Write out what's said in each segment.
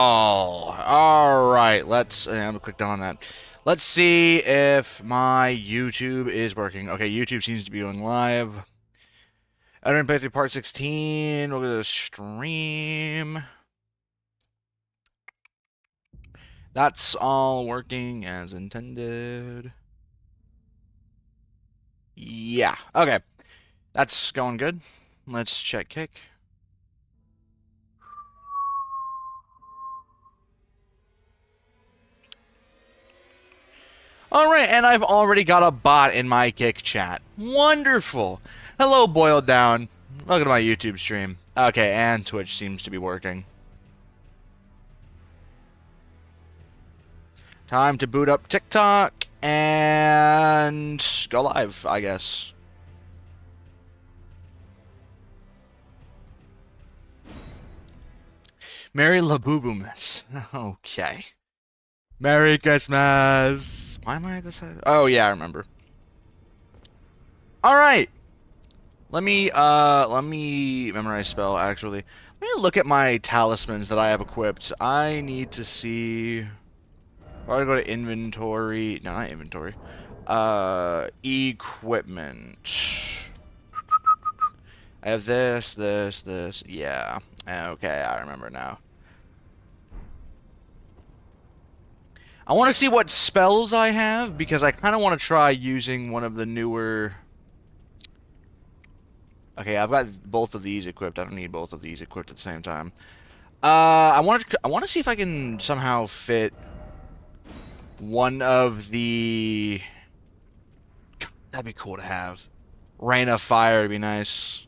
Alright, let's, I'm clicked on that. Let's see if my YouTube is working. Okay, YouTube seems to be going live. Elden Ring playthrough part 16. We'll go to the stream. That's all working as intended. Yeah, okay. That's going good. Let's check kick. Alright, and I've already got a bot in my kick chat. Wonderful. Hello, Boiled Down. Welcome to my YouTube stream. Okay, and Twitch seems to be working. Time to boot up TikTok and go live, I guess. Merry Laboobumas. Okay. Merry Christmas. Why am I decided? Oh yeah, I remember. All right. Let me memorize spell actually. Let me look at my talismans that I have equipped. I need to see. Or I go to inventory. No, not inventory. Equipment. I have this. Yeah. Okay, I remember now. I want to see what spells I have, because I kind of want to try using one of the newer... Okay, I've got both of these equipped. I don't need both of these equipped at the same time. I want to see if I can somehow fit one of the... That'd be cool to have. Rain of Fire would be nice.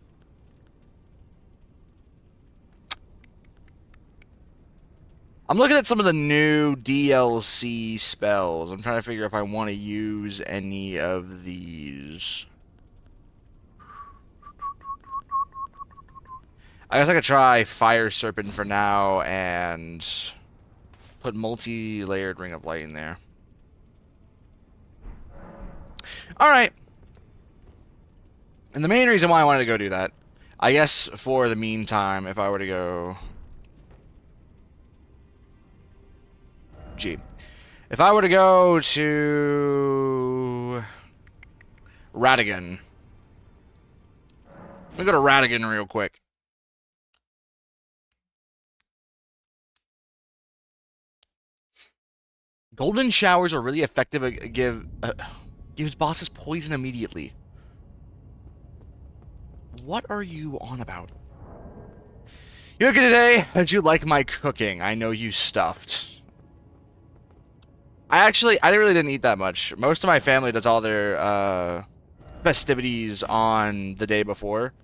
I'm looking at some of the new DLC spells. I'm trying to figure if I want to use any of these. I guess I could try Fire Serpent for now and put multi-layered Ring of Light in there. Alright. And the main reason why I wanted to go do that, I guess for the meantime, if I were to go... If I were to go to Radahn. Let me go to Radahn real quick. Golden showers are really effective. Gives bosses poison immediately. What are you on about? You okay today? How'd you like my cooking? I know you stuffed. I really didn't eat that much. Most of my family does all their festivities on the day before.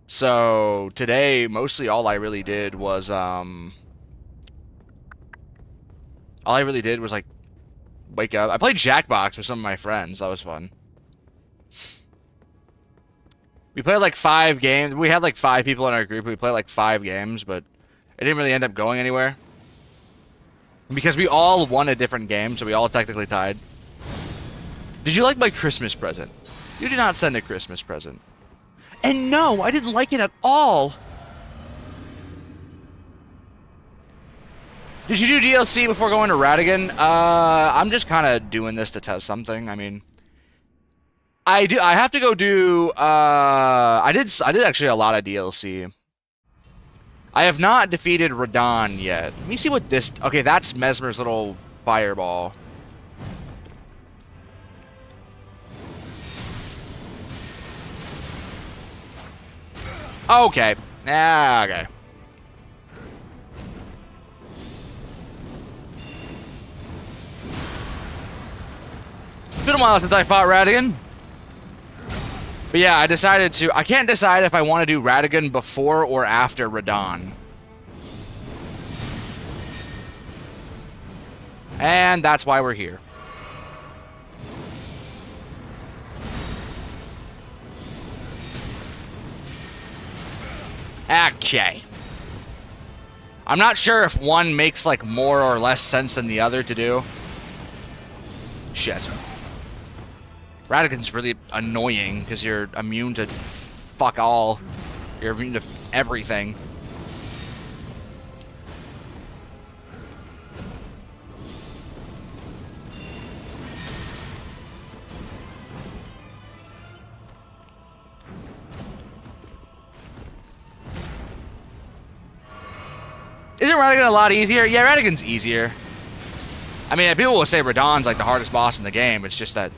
So today, mostly all I really did was like wake up. I played Jackbox with some of my friends. That was fun. We played like 5 games. We had like 5 people in our group. We played like 5 games, but it didn't really end up going anywhere. Because we all won a different game, so we all technically tied. Did you like my Christmas present? You did not send a Christmas present. And no, I didn't like it at all. Did you do DLC before going to Radahn? I'm just kind of doing this to test something. I mean, I have to go do. I did actually a lot of DLC. I have not defeated Radahn yet. Let me see what this... Okay, that's Mesmer's little fireball. Okay. Ah, okay. It's been a while since I fought Radahn. But yeah, I decided to... I can't decide if I want to do Radahn before or after Radahn. And that's why we're here. Okay. I'm not sure if one makes like more or less sense than the other to do. Shit. Radagon's really annoying because you're immune to fuck all. You're immune to everything. Isn't Radahn a lot easier? Yeah, Radagon's easier. I mean, people will say Radahn's like the hardest boss in the game. It's just that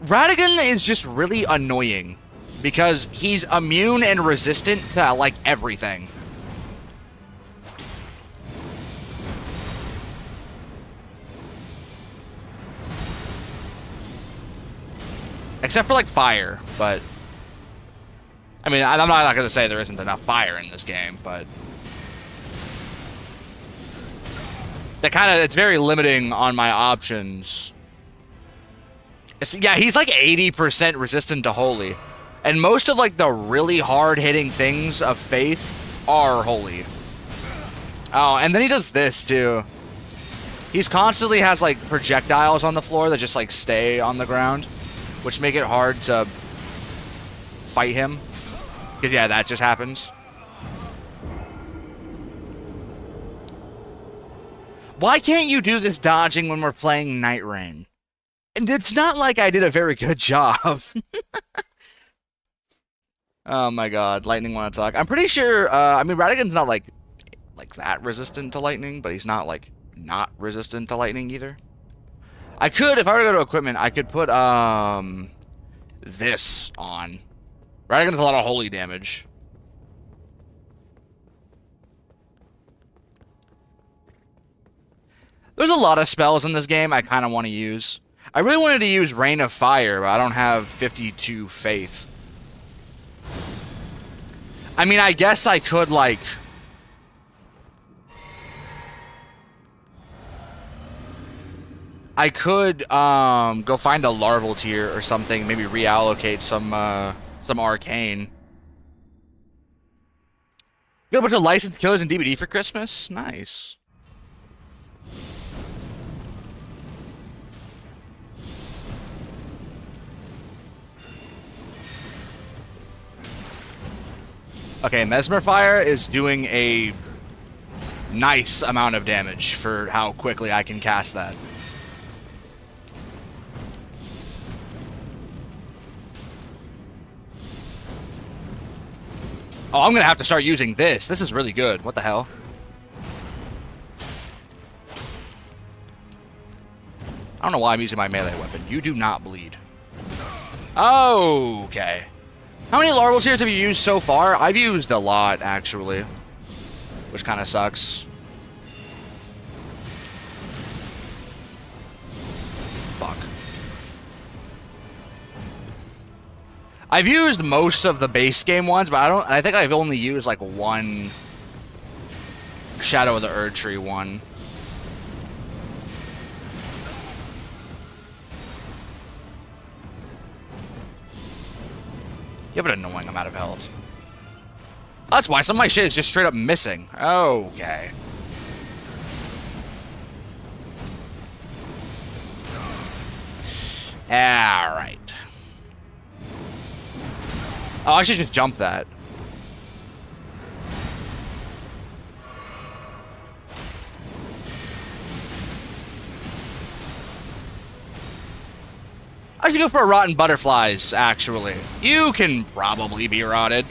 Radahn is just really annoying because he's immune and resistant to like everything. Except for like fire, but I mean, I'm not going to say there isn't enough fire in this game, but it's very limiting on my options. Yeah, he's like 80% resistant to holy. And most of like the really hard-hitting things of faith are holy. Oh, and then he does this too. He's constantly has like projectiles on the floor that just like stay on the ground, which make it hard to fight him. Because yeah, that just happens. Why can't you do this dodging when we're playing Night Rain? And it's not like I did a very good job. Oh my god, lightning wanna talk. I'm pretty sure, I mean, Radagon's not like that resistant to lightning, but he's not like not resistant to lightning either. I could, if I were to go to equipment, I could put, this on. Radagon's a lot of holy damage. There's a lot of spells in this game I kind of want to use. I really wanted to use Rain of Fire, but I don't have 52 faith. I mean, I guess I could, like... I could, go find a larval tier or something, maybe reallocate some arcane. Got a bunch of licensed killers in DBD for Christmas? Nice. Okay, Mesmer Fire is doing a nice amount of damage for how quickly I can cast that. Oh, I'm gonna have to start using this. This is really good. What the hell? I don't know why I'm using my melee weapon. You do not bleed. Oh, okay. How many larval tears have you used so far? I've used a lot, actually. Which kind of sucks. Fuck. I've used most of the base game ones, but I think I've only used like one Shadow of the Erdtree one. You have an annoying amount of health. That's why some of my shit is just straight up missing. Okay. Alright. Oh, I should just jump that. I should go for a rotten butterflies, actually. You can probably be rotted.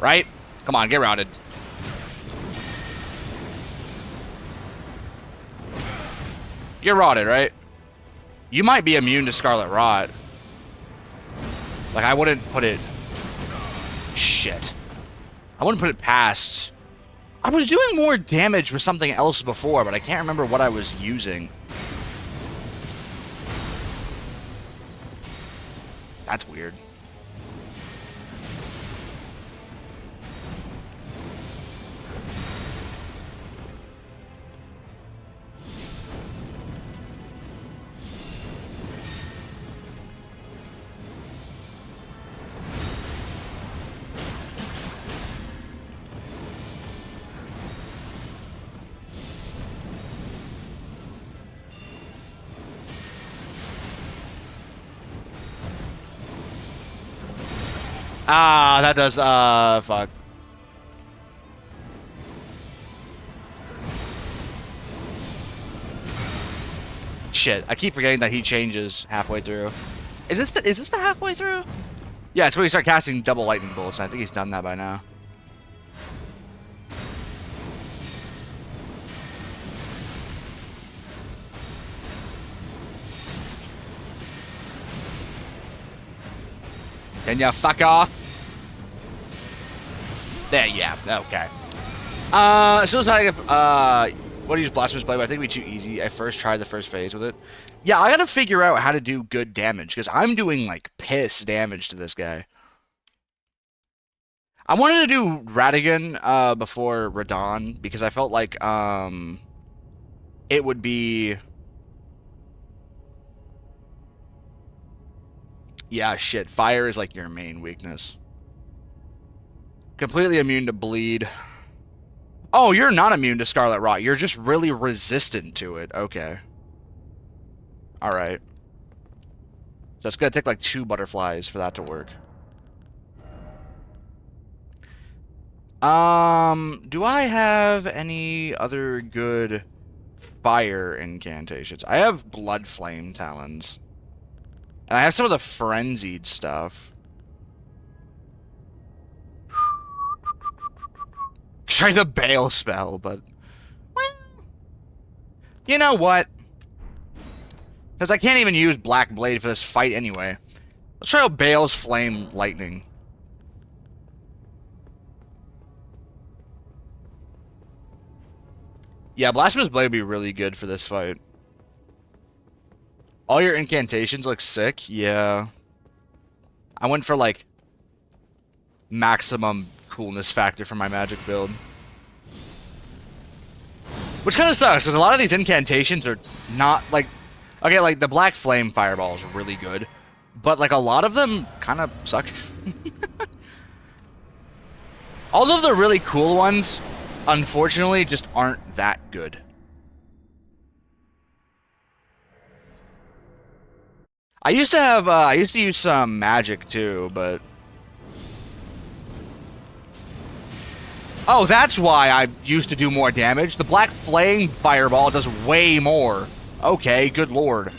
Right? Come on, get rotted. You're rotted, right? You might be immune to Scarlet Rot. Like, I wouldn't put it... Shit. I wouldn't put it past... I was doing more damage with something else before, but I can't remember what I was using. That's weird. Ah, that does, fuck. Shit, I keep forgetting that he changes halfway through. Is this the halfway through? Yeah, it's when you start casting double lightning bolts. I think he's done that by now. Can ya fuck off? There, yeah, okay. So it's like if, what do you use Blasphemous Blade, but I think it'd be too easy. I first tried the first phase with it. Yeah, I gotta figure out how to do good damage, because I'm doing, like, piss damage to this guy. I wanted to do Radahn, before Radahn, because I felt like, it would be... Yeah, shit, fire is, like, your main weakness. Completely immune to bleed. Oh, you're not immune to Scarlet Rot. You're just really resistant to it. Okay. Alright. So it's gonna take like 2 butterflies for that to work. Do I have any other good fire incantations? I have Blood Flame Talons. And I have some of the frenzied stuff. Try the Bayle spell, but... Well, you know what? Because I can't even use Black Blade for this fight anyway. Let's try out Bayle's Flame Lightning. Yeah, Blasphemous Blade would be really good for this fight. All your incantations look sick. Yeah. I went for, like, maximum coolness factor for my magic build. Which kind of sucks, because a lot of these incantations are not, like... Okay, like, the Black Flame Fireball is really good. But, like, a lot of them kind of suck. All of the really cool ones, unfortunately, just aren't that good. I used to have, I used to use some magic, too, but... Oh, that's why I used to do more damage. The Black Flame Fireball does way more. Okay, good lord.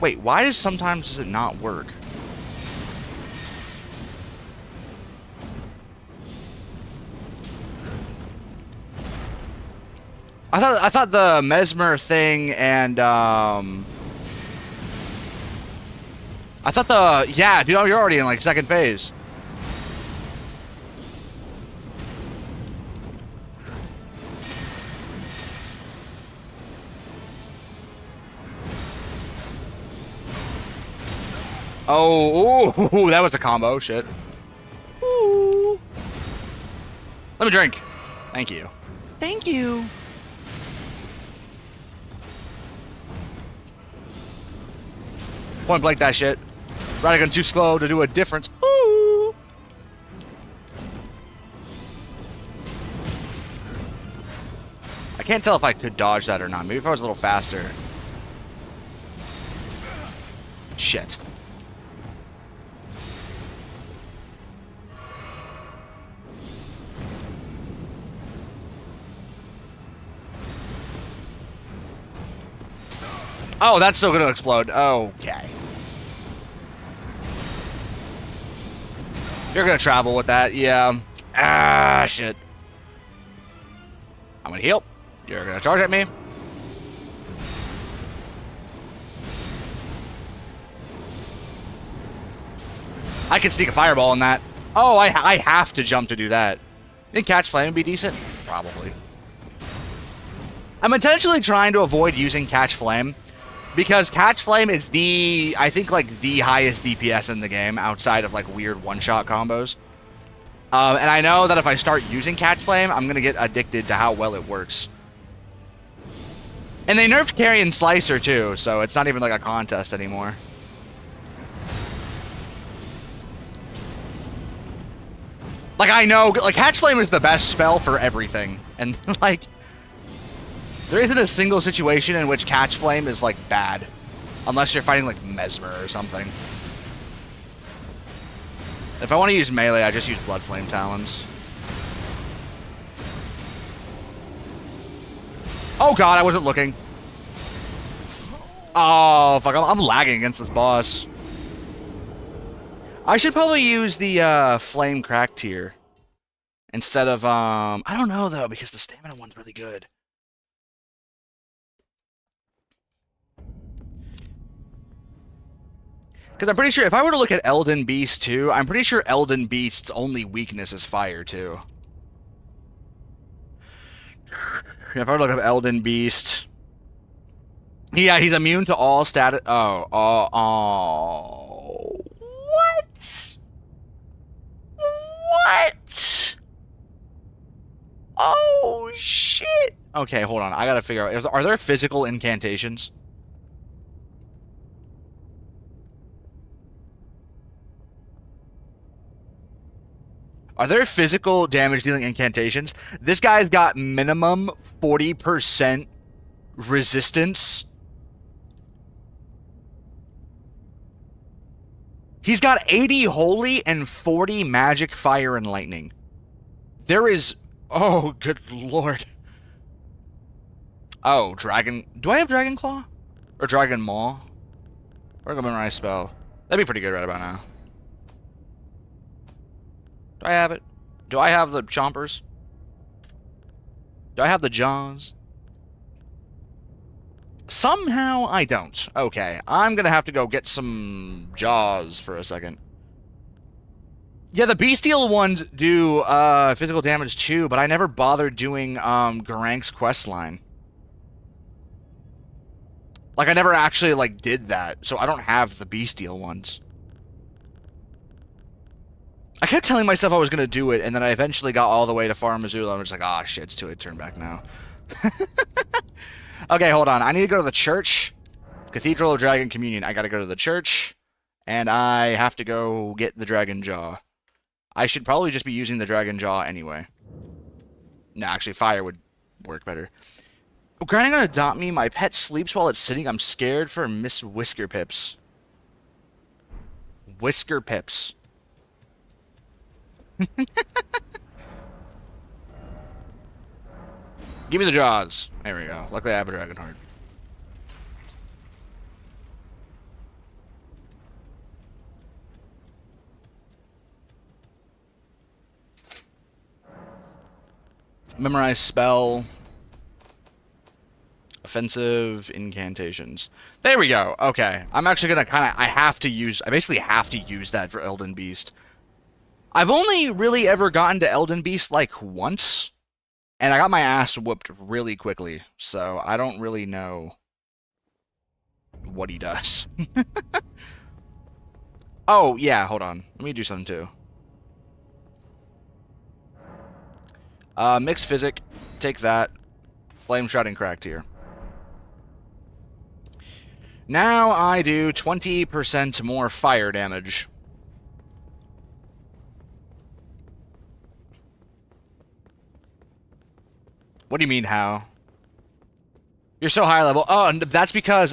Wait, why does it not work? I thought the Mesmer thing and I thought the yeah, dude, you're already in like second phase. Oh, ooh, that was a combo. Shit. Ooh. Let me drink. Thank you. Thank you. Point blank that shit. Radahn too slow to do a difference. Ooh. I can't tell if I could dodge that or not. Maybe if I was a little faster. Shit. Oh, that's still gonna explode. Okay. You're gonna travel with that, yeah. Ah, shit. I'm gonna heal. You're gonna charge at me. I can sneak a fireball in that. Oh, I have to jump to do that. Think Catch Flame would be decent? Probably. I'm intentionally trying to avoid using Catch Flame. Because Catch Flame is the, I think, like, the highest DPS in the game, outside of, like, weird one-shot combos. And I know that if I start using Catch Flame, I'm gonna get addicted to how well it works. And they nerfed Carrion Slicer, too, so it's not even, like, a contest anymore. Like, I know, like, Catch Flame is the best spell for everything. And, like... There isn't a single situation in which Catch Flame is, like, bad. Unless you're fighting, like, Mesmer or something. If I want to use melee, I just use Blood Flame Talons. Oh god, I wasn't looking. Oh, fuck, I'm lagging against this boss. I should probably use the, Flame Crack tier. Instead of, I don't know, though, because the stamina one's really good. Because I'm pretty sure if I were to look at Elden Beast too, I'm pretty sure Elden Beast's only weakness is fire too. If I were to look up Elden Beast... Yeah, he's immune to all status... Oh. What? What? Oh, shit. Okay, hold on. I gotta figure out... Are there physical incantations? Are there physical damage dealing incantations? This guy's got minimum 40% resistance. He's got 80 holy and 40 magic, fire, and lightning. There is... Oh, good lord. Oh, dragon... Do I have Dragon Claw? Or Dragon Maw? Or a memorize spell. That'd be pretty good right about now. Do I have it? Do I have the chompers? Do I have the jaws? Somehow I don't. Okay, I'm gonna have to go get some jaws for a second. Yeah, the bestial ones do physical damage too, but I never bothered doing Garank's questline. Like, I never actually, like, did that, so I don't have the bestial ones. I kept telling myself I was going to do it, and then I eventually got all the way to Far Missoula, and I'm just like, ah, shit, it's too late to turn back now. Okay, hold on. I need to go to the church. Cathedral of Dragon Communion. I gotta go to the church, and I have to go get the Dragon Jaw. I should probably just be using the Dragon Jaw anyway. No, actually, fire would work better. Granny gonna adopt me. My pet sleeps while it's sitting. I'm scared for Miss Whisker Pips. Whisker Pips. Give me the jaws. There we go. Luckily I have a dragon heart. Memorize spell. Offensive incantations. There we go. Okay. I'm actually gonna I basically have to use that for Elden Beast. I've only really ever gotten to Elden Beast like once, and I got my ass whooped really quickly, so I don't really know what he does. Oh, yeah, hold on. Let me do something too. Mixed Physic. Take that. Flame Shot and Cracked here. Now I do 20% more fire damage. What do you mean, how? You're so high level. Oh, that's because,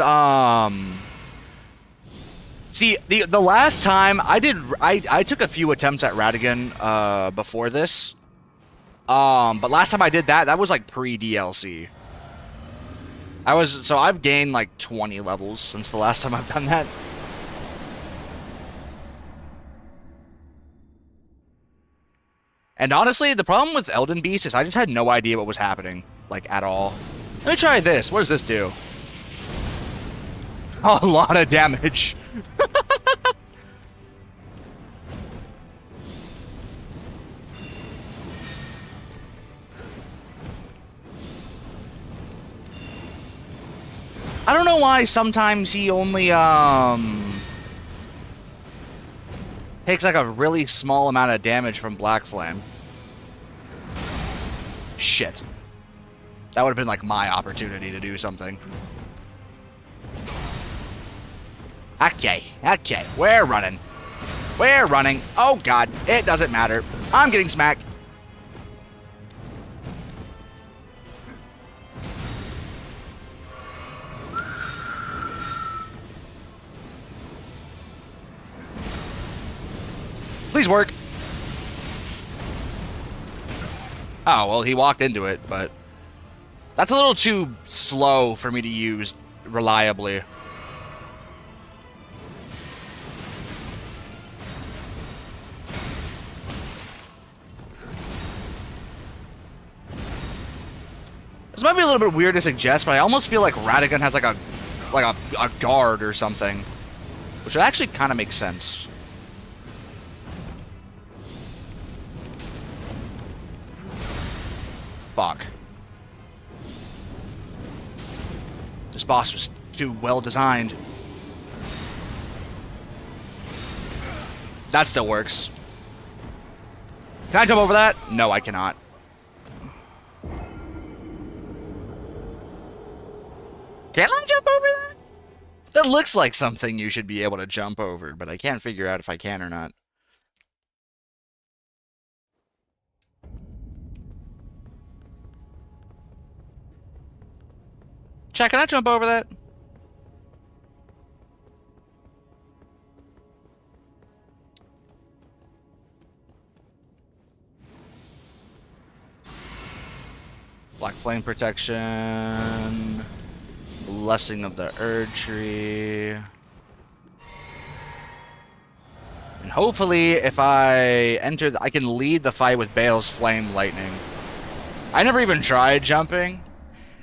see, the last time I took a few attempts at Radahn, before this. But last time I did that was like pre-DLC. So I've gained like 20 levels since the last time I've done that. And honestly, the problem with Elden Beast is I just had no idea what was happening, like, at all. Let me try this. What does this do? A lot of damage. I don't know why sometimes he only, takes like a really small amount of damage from Black Flame. Shit. That would have been like my opportunity to do something. Okay, we're running. Oh god, it doesn't matter. I'm getting smacked. Please work. Oh, well, he walked into it, but that's a little too slow for me to use reliably. This might be a little bit weird to suggest, but I almost feel like Radahn has like a guard or something. Which actually kind of makes sense. Fuck. This boss was too well designed. That still works. Can I jump over that? No, I cannot. Can I jump over that? That looks like something you should be able to jump over, but I can't figure out if I can or not. Chat, can I jump over that? Black flame protection. Blessing of the Erd tree. And hopefully, if I enter, I can lead the fight with Bayle's flame lightning. I never even tried jumping.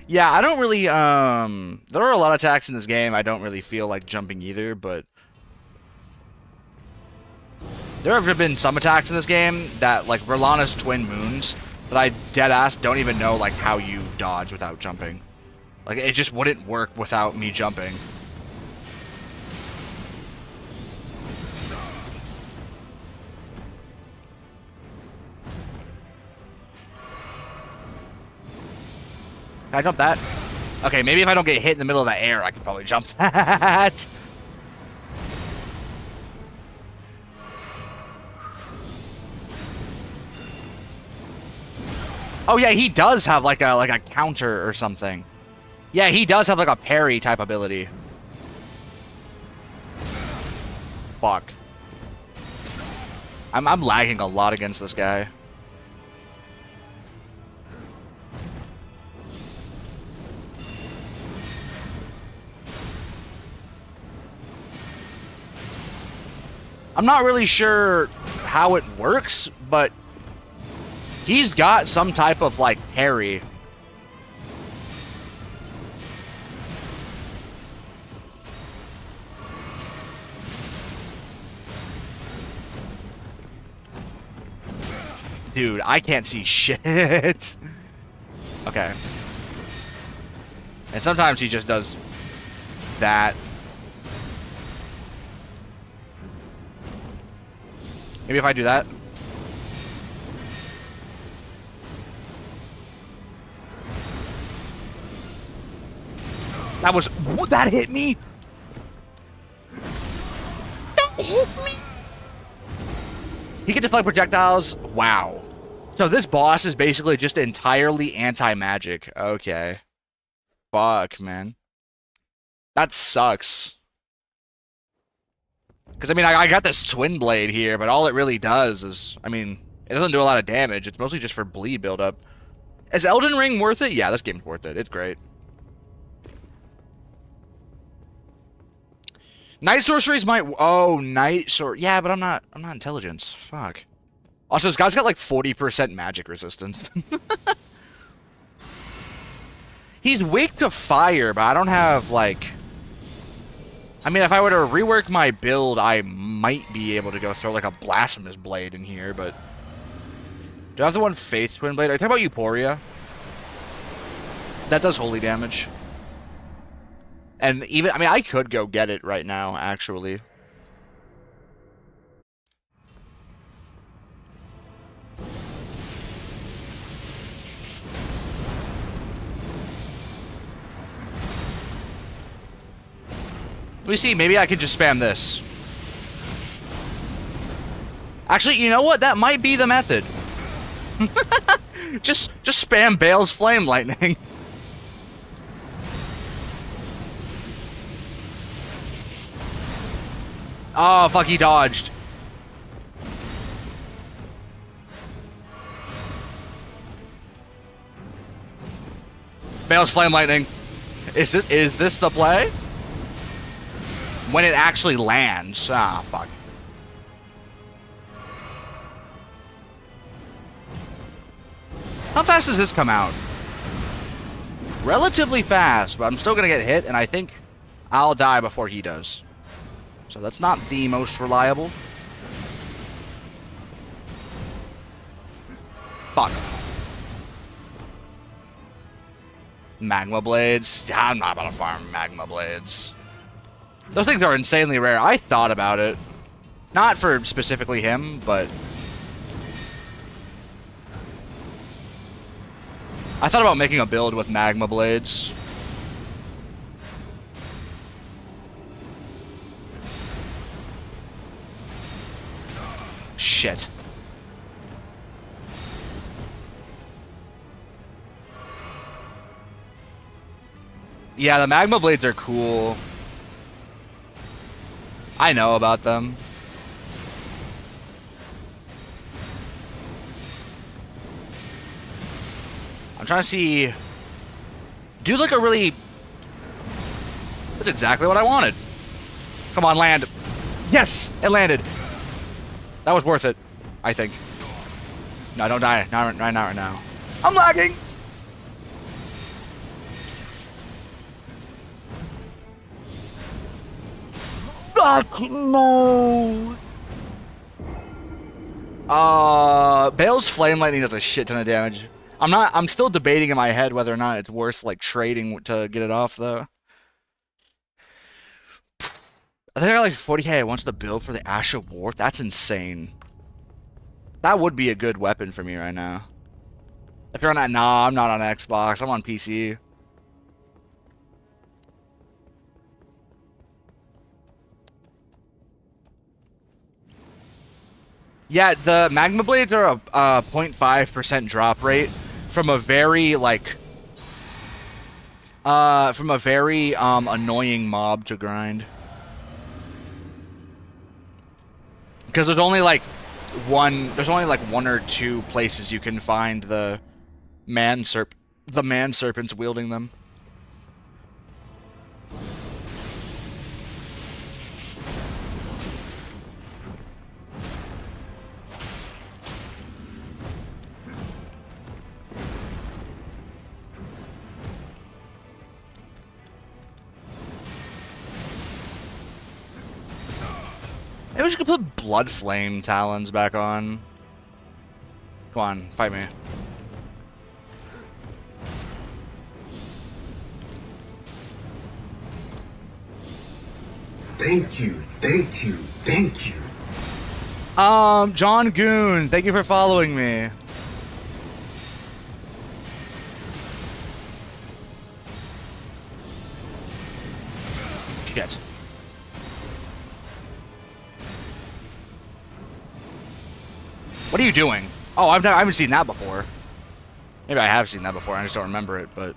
Yeah, I don't really, there are a lot of attacks in this game I don't really feel like jumping either, but there have been some attacks in this game that, like, R'Lana's twin moons, that I deadass don't even know, like, how you dodge without jumping. Like, it just wouldn't work without me jumping. Can I jump that? Okay, maybe if I don't get hit in the middle of the air, I can probably jump that. Oh yeah, he does have like a counter or something. Yeah, he does have like a parry type ability. Fuck. I'm lagging a lot against this guy. I'm not really sure how it works, but he's got some type of, like, parry. Dude, I can't see shit. Okay. And sometimes he just does that. Maybe if I do that. That hit me? That hit me? He can deflect projectiles? Wow. So this boss is basically just entirely anti-magic. Okay. Fuck, man. That sucks. Because, I mean, I got this Twin Blade here, but all it really does is, I mean, it doesn't do a lot of damage. It's mostly just for bleed buildup. Is Elden Ring worth it? Yeah, this game's worth it. It's great. Night sorceries might... Oh, night sort... Yeah, but I'm not intelligence. Fuck. Also, this guy's got, like, 40% magic resistance. He's weak to fire, but I don't have, like... I mean, if I were to rework my build, I might be able to go throw, like, a blasphemous blade in here, but... Do I have the one Faith Twin Blade? Are you talking about Euphoria? That does holy damage. And even... I mean, I could go get it right now, actually. Let me see, maybe I could just spam this. Actually, you know what? That might be the method. just spam Bayle's flame lightning. Oh, fuck, he dodged. Bayle's flame lightning. Is this the play? When it actually lands. Ah, fuck. How fast does this come out? Relatively fast, but I'm still gonna get hit, and I think I'll die before he does. So that's not the most reliable. Fuck. Magma blades? I'm not about to farm magma blades. Those things are insanely rare. I thought about it. Not for specifically him, but... I thought about making a build with magma blades. Shit. Yeah, the magma blades are cool. I know about them. I'm trying to see... Do like a really... That's exactly what I wanted. Come on, land. Yes! It landed. That was worth it, I think. No, don't die. Not right now. I'm lagging! Fuck no! Bayle's flame lightning does a shit ton of damage. I'm still debating in my head whether or not it's worth like trading to get it off though. I think I got like 40k once the build for the Ash of War. That's insane. That would be a good weapon for me right now. If you're on that, nah, I'm not on Xbox. I'm on PC. Yeah, the magma blades are a 0.5% drop rate from a very like annoying mob to grind. Because there's only like one or two places you can find the man serpents wielding them. Maybe we should put Blood Flame Talons back on. Come on, fight me. Thank you. John Goon, thank you for following me. Shit. What are you doing? Oh, I haven't seen that before. Maybe I have seen that before, I just don't remember it, but...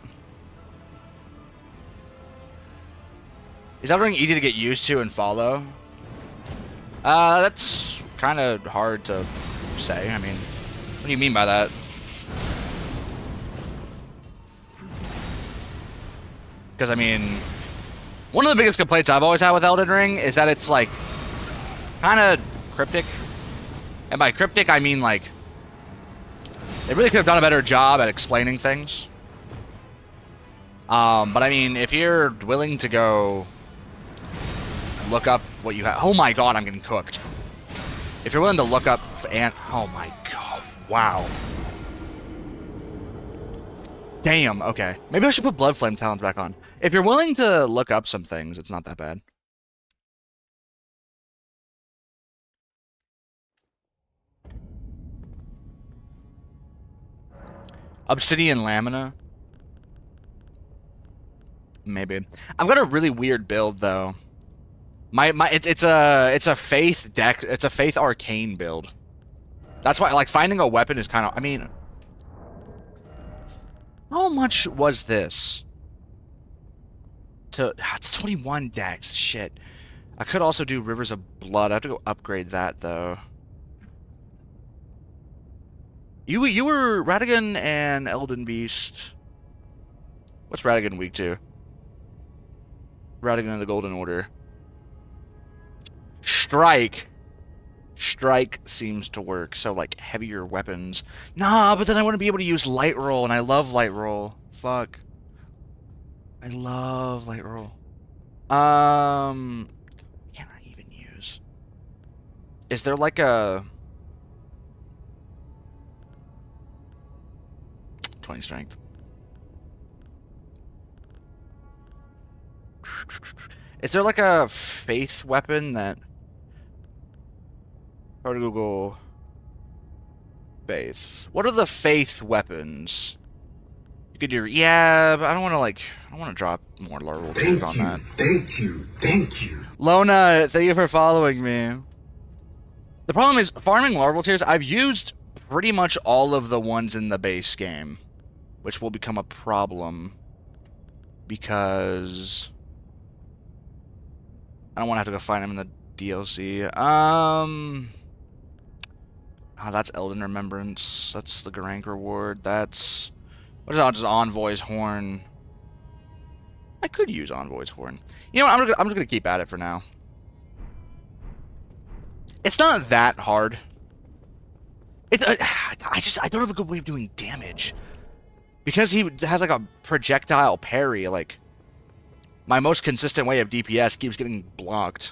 Is Elden Ring easy to get used to and follow? That's kind of hard to say. I mean, what do you mean by that? Because, I mean, one of the biggest complaints I've always had with Elden Ring is that it's, like, kind of cryptic. And by cryptic, I mean, like, they really could have done a better job at explaining things. But, I mean, if you're willing to go look up what you have... Oh, my God, I'm getting cooked. If you're willing to look up... Oh, my God. Wow. Damn, okay. Maybe I should put Blood Flame Talons back on. If you're willing to look up some things, it's not that bad. Obsidian Lamina? Maybe. I've got a really weird build though. It's a faith deck. It's a faith arcane build. That's why like finding a weapon is kind of. I mean, how much was this? It's 21 decks. Shit. I could also do Rivers of Blood. I have to go upgrade that though. You were Radahn and Elden Beast. What's Radahn weak to? Radahn and the Golden Order. Strike. Strike seems to work. So, like, heavier weapons. Nah, but then I wouldn't be able to use Light Roll, and I love Light Roll. Fuck. I love Light Roll. Can I even Is there like a 20 strength? Is there like a faith weapon that... Or to Google faith. What are the faith weapons? You could do... Yeah, but I don't want to like... I don't want to drop more level 2s on that. Thank you. Lona, thank you for following me. The problem is, farming larval tears, I've used pretty much all of the ones in the base game, which will become a problem because I don't want to have to go find them in the DLC. Oh, that's Elden Remembrance. That's the Garank reward. That's... What is that? Just Envoy's Horn. I could use Envoy's Horn. You know what? I'm just gonna keep at it for now. It's not that hard. It's I don't have a good way of doing damage. Because he has like a projectile parry, like my most consistent way of DPS keeps getting blocked.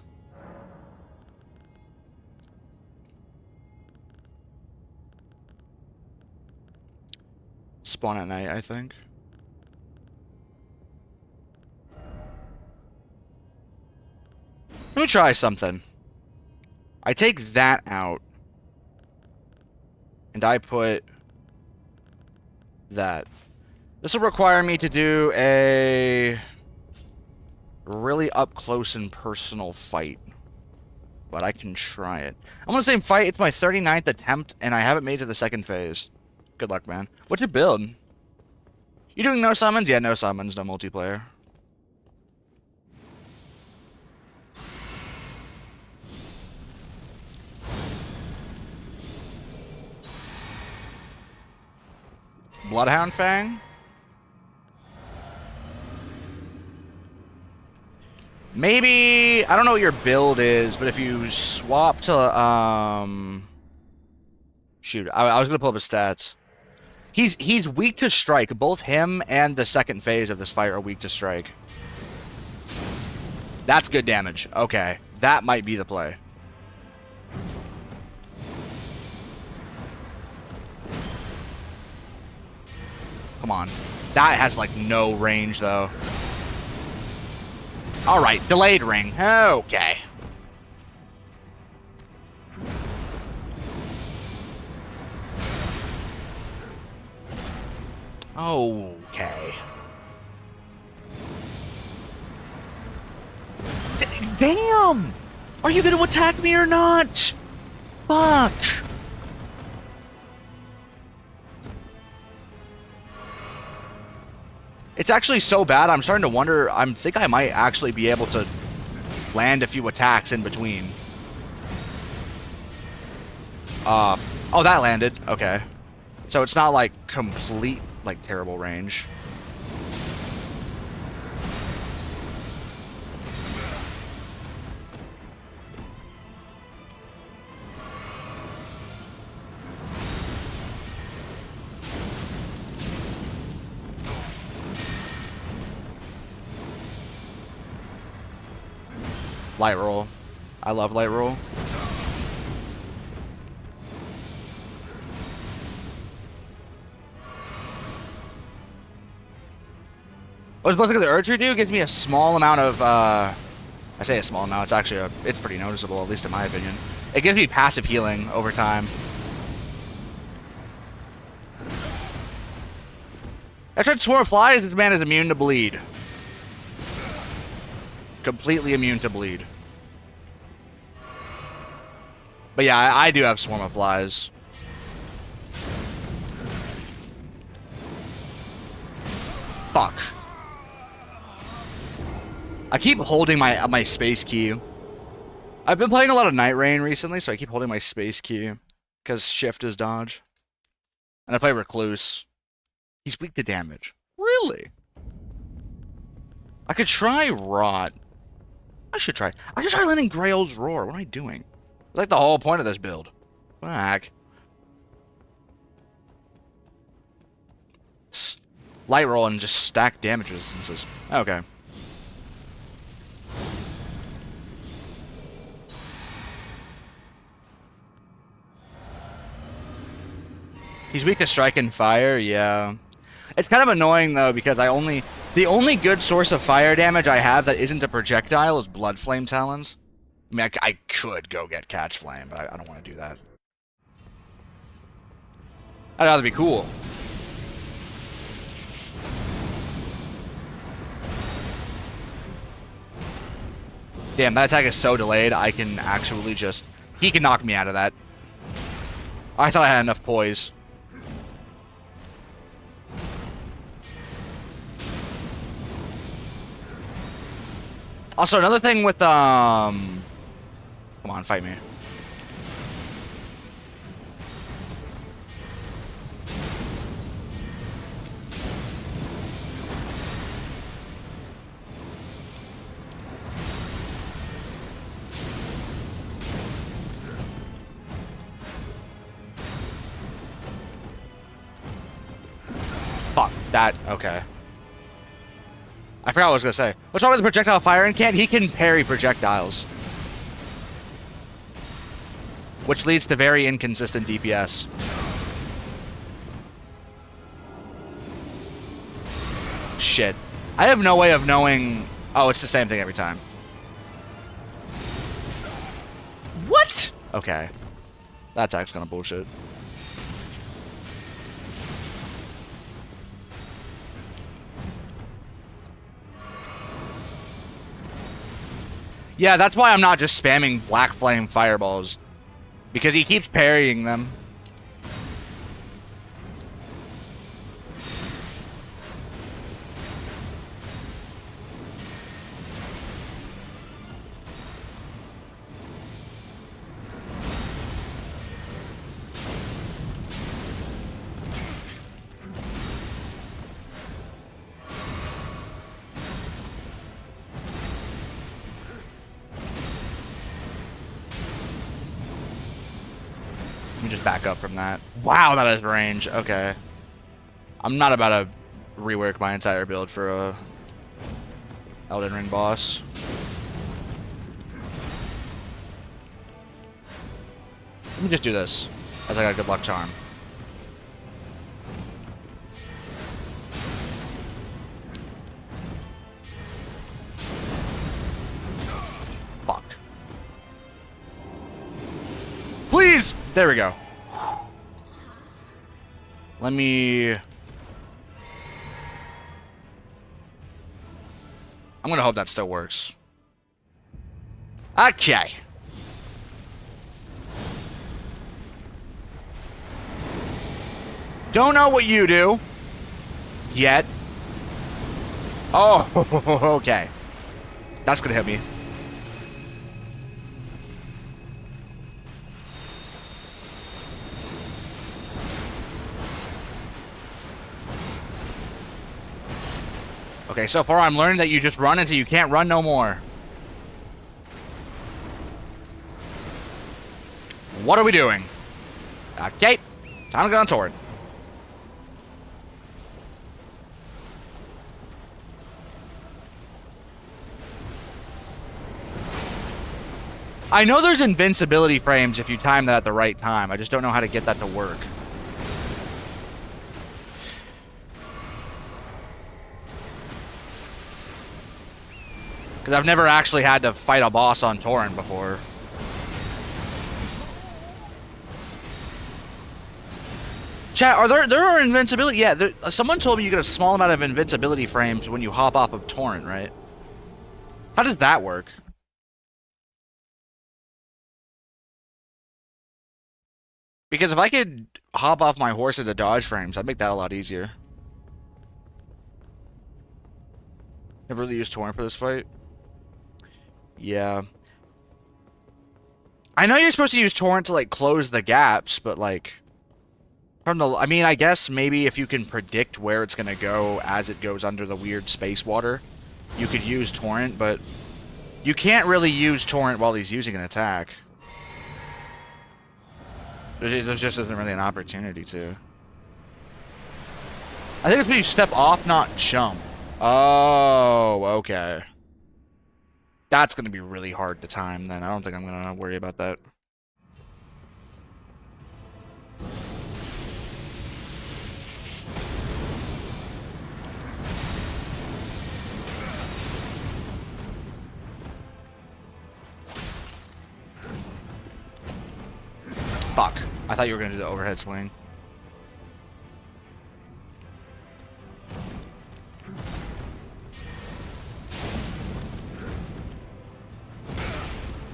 Spawn at night, I think. Let me try something. I take that out. And I put that. This will require me to do a really up close and personal fight. But I can try it. I'm on the same fight. It's my 39th attempt, and I haven't made it to the second phase. Good luck, man. What's your build? You doing no summons? Yeah, no summons, no multiplayer. Bloodhound Fang? Maybe... I don't know what your build is, but if you swap to, shoot, I was gonna pull up his stats. He's weak to strike. Both him and the second phase of this fight are weak to strike. That's good damage. Okay. That might be the play. Come on. That has, like, no range, though. Alright, delayed ring. Okay. Okay. Damn! Are you gonna attack me or not? Fuck! It's actually so bad, I'm starting to wonder, I think I might actually be able to land a few attacks in between. Oh, that landed. Okay. So it's not, like, complete, like, terrible range. Light roll. I love light roll. I was supposed to get the archery do gives me a small amount of I say a small amount, it's actually it's pretty noticeable, at least in my opinion. It gives me passive healing over time. I tried Swarm of Flies, this man is immune to bleed. Completely immune to bleed. But yeah, I do have Swarm of Flies. Fuck. I keep holding my space key. I've been playing a lot of Night Rain recently, so I keep holding my space key. Because shift is dodge. And I play Recluse. He's weak to damage. Really? I could try Rot. I should try landing Grail's Roar. What am I doing? It's like the whole point of this build. Fuck. Light roll and just stack damage resistances. Okay. He's weak to strike and fire, yeah. It's kind of annoying though because the only good source of fire damage I have that isn't a projectile is Blood Flame Talons. I mean, I could go get Catch Flame, but I don't want to do that. I'd rather be cool. Damn, that attack is so delayed, I can actually just... He can knock me out of that. I thought I had enough poise. Also, another thing with, Come on, fight me. Fuck, that, okay. I forgot what I was gonna say. What's wrong with the projectile fire incant? He can parry projectiles. Which leads to very inconsistent DPS. Shit. I have no way of knowing... Oh, it's the same thing every time. What? Okay. That attack's gonna bullshit. Yeah, that's why I'm not just spamming Black Flame Fireballs. Because he keeps parrying them. Let me just back up from that. Wow, that is range. Okay. I'm not about to rework my entire build for a Elden Ring boss. Let me just do this, as I got a good luck charm. Fuck. Please! There we go. Let me... I'm gonna hope that still works. Okay. Don't know what you do. Yet. Oh, okay. That's gonna hit me. Okay, so far I'm learning that you just run until you can't run no more. What are we doing? Okay, time to go on Torrent. I know there's invincibility frames if you time that at the right time. I just don't know how to get that to work. Because I've never actually had to fight a boss on Torrent before. Chat, there are invincibility? Yeah, someone told me you get a small amount of invincibility frames when you hop off of Torrent, right? How does that work? Because if I could hop off my horse into dodge frames, I'd make that a lot easier. Never really used Torrent for this fight. Yeah. I know you're supposed to use Torrent to, like, close the gaps, but, like... From the... I mean, I guess maybe if you can predict where it's gonna go as it goes under the weird space water, you could use Torrent, but... You can't really use Torrent while he's using an attack. There just isn't really an opportunity to. I think it's when you step off, not jump. Oh, okay. That's going to be really hard to time, then. I don't think I'm going to worry about that. I thought you were gonna do the overhead swing.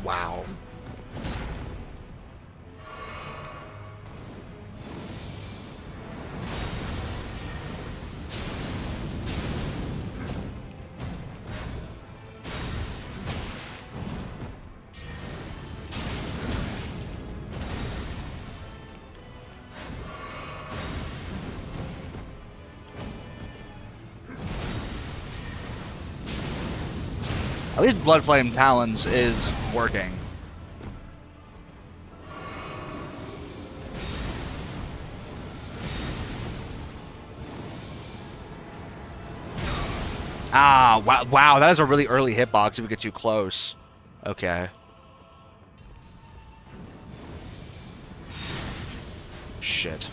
Wow. At least Blood Flame Talons is working. Ah, wow, wow, that is a really early hitbox if we get too close. Okay. Shit.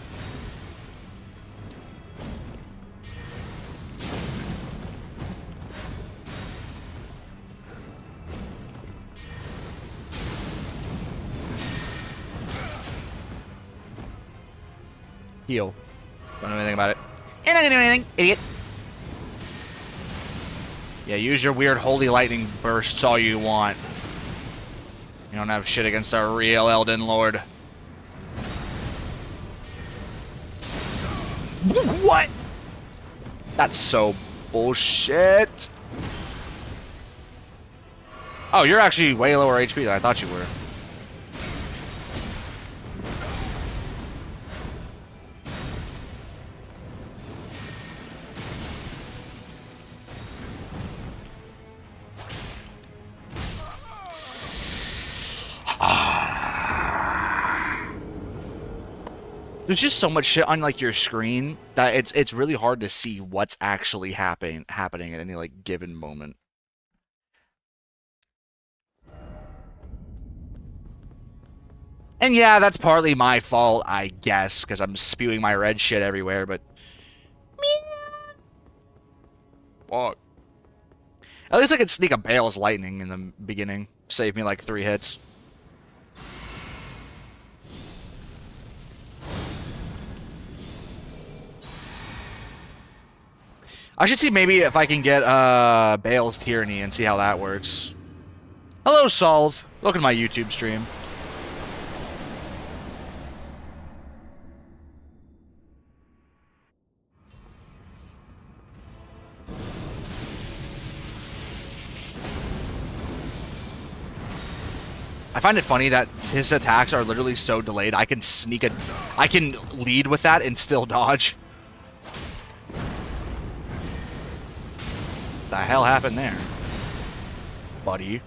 Heal. Don't know anything about it. You're not gonna do anything, idiot. Yeah, use your weird holy lightning bursts all you want. You don't have shit against our real Elden Lord. What? That's so bullshit. Oh, you're actually way lower HP than I thought you were. There's just so much shit on like your screen that it's really hard to see what's actually happening at any like given moment. And yeah, that's partly my fault, I guess, because I'm spewing my red shit everywhere, but fuck. At least I could sneak a Bayle's lightning in the beginning. Save me like 3 hits. I should see maybe if I can get Bayle's Tyranny and see how that works. Hello, Solve. Welcome to my YouTube stream. I find it funny that his attacks are literally so delayed. I can lead with that and still dodge. The hell happened there, buddy?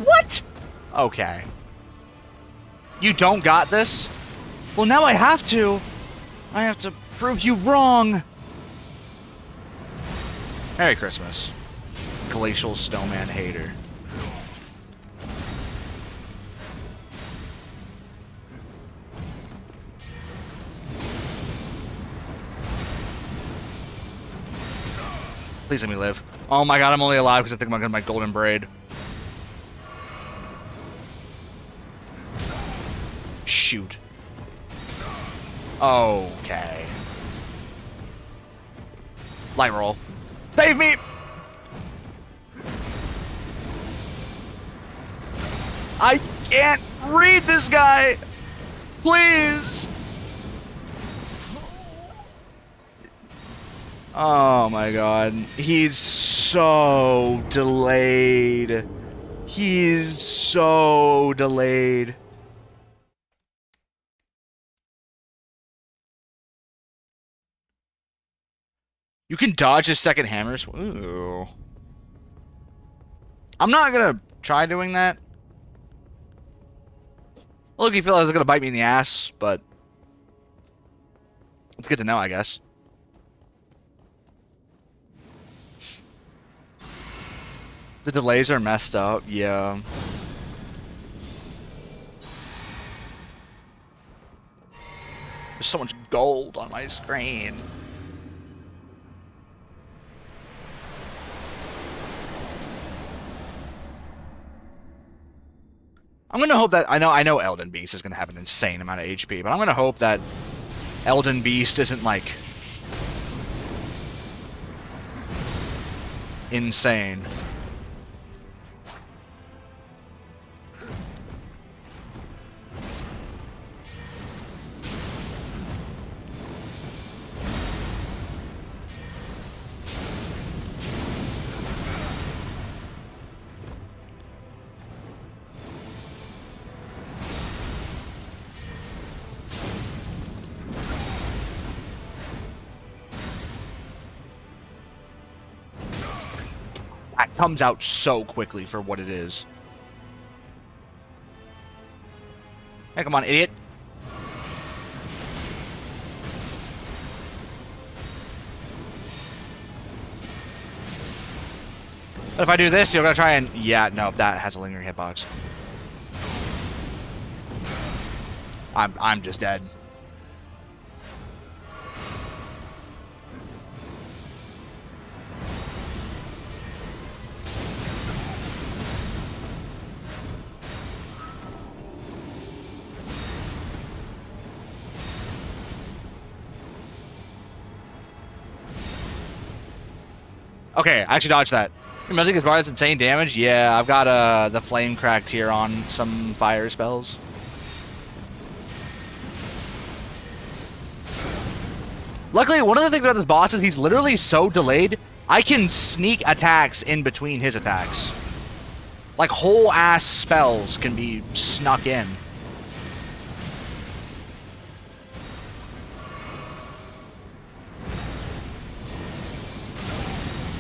What? Okay. You don't got this? Well, now I have to. I have to prove you wrong. Merry Christmas, Glacial Snowman hater. Please let me live. Oh my god, I'm only alive because I think I'm gonna get my golden braid. Shoot. Okay. Light roll. Save me! I can't read this guy! Please! Oh my god. He's so delayed. He's so delayed. You can dodge his second hammers. Ooh. I'm not gonna try doing that. Look, you feel like it's gonna bite me in the ass, but it's good to know, I guess. The delays are messed up, yeah. There's so much gold on my screen. I'm gonna hope that I know Elden Beast is gonna have an insane amount of HP, but I'm gonna hope that Elden Beast isn't like insane. That comes out so quickly for what it is. Hey, come on, idiot. But if I do this, you're gonna try and... Yeah, no, that has a lingering hitbox. I'm just dead. Okay, I actually dodged that. Melting his bar, that's insane damage. Yeah, I've got the flame cracked here on some fire spells. Luckily, one of the things about this boss is he's literally so delayed, I can sneak attacks in between his attacks. Like, whole ass spells can be snuck in.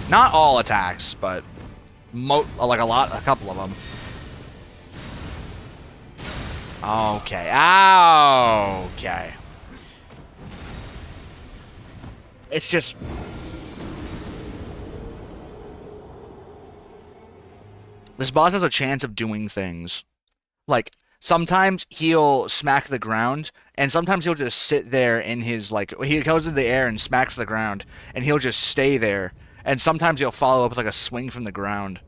Not all attacks, but like a couple of them. Okay, okay. It's just... This boss has a chance of doing things. Like, sometimes he'll smack the ground, and sometimes he'll just sit there in his, like... He goes into the air and smacks the ground, and he'll just stay there. And sometimes he'll follow up with, like, a swing from the ground.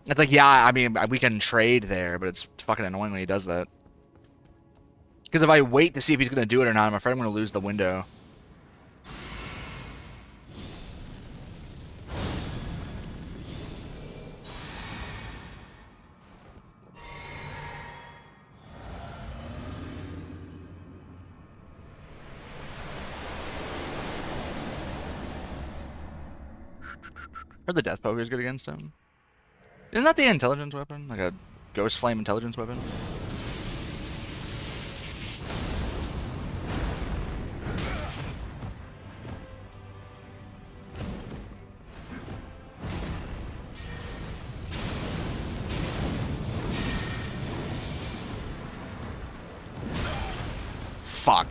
It's like, yeah, I mean, we can trade there, but it's fucking annoying when he does that. Because if I wait to see if he's going to do it or not, I'm afraid I'm going to lose the window. Or the death poker is good against him. Isn't that the intelligence weapon? Like a ghost flame intelligence weapon? Fuck.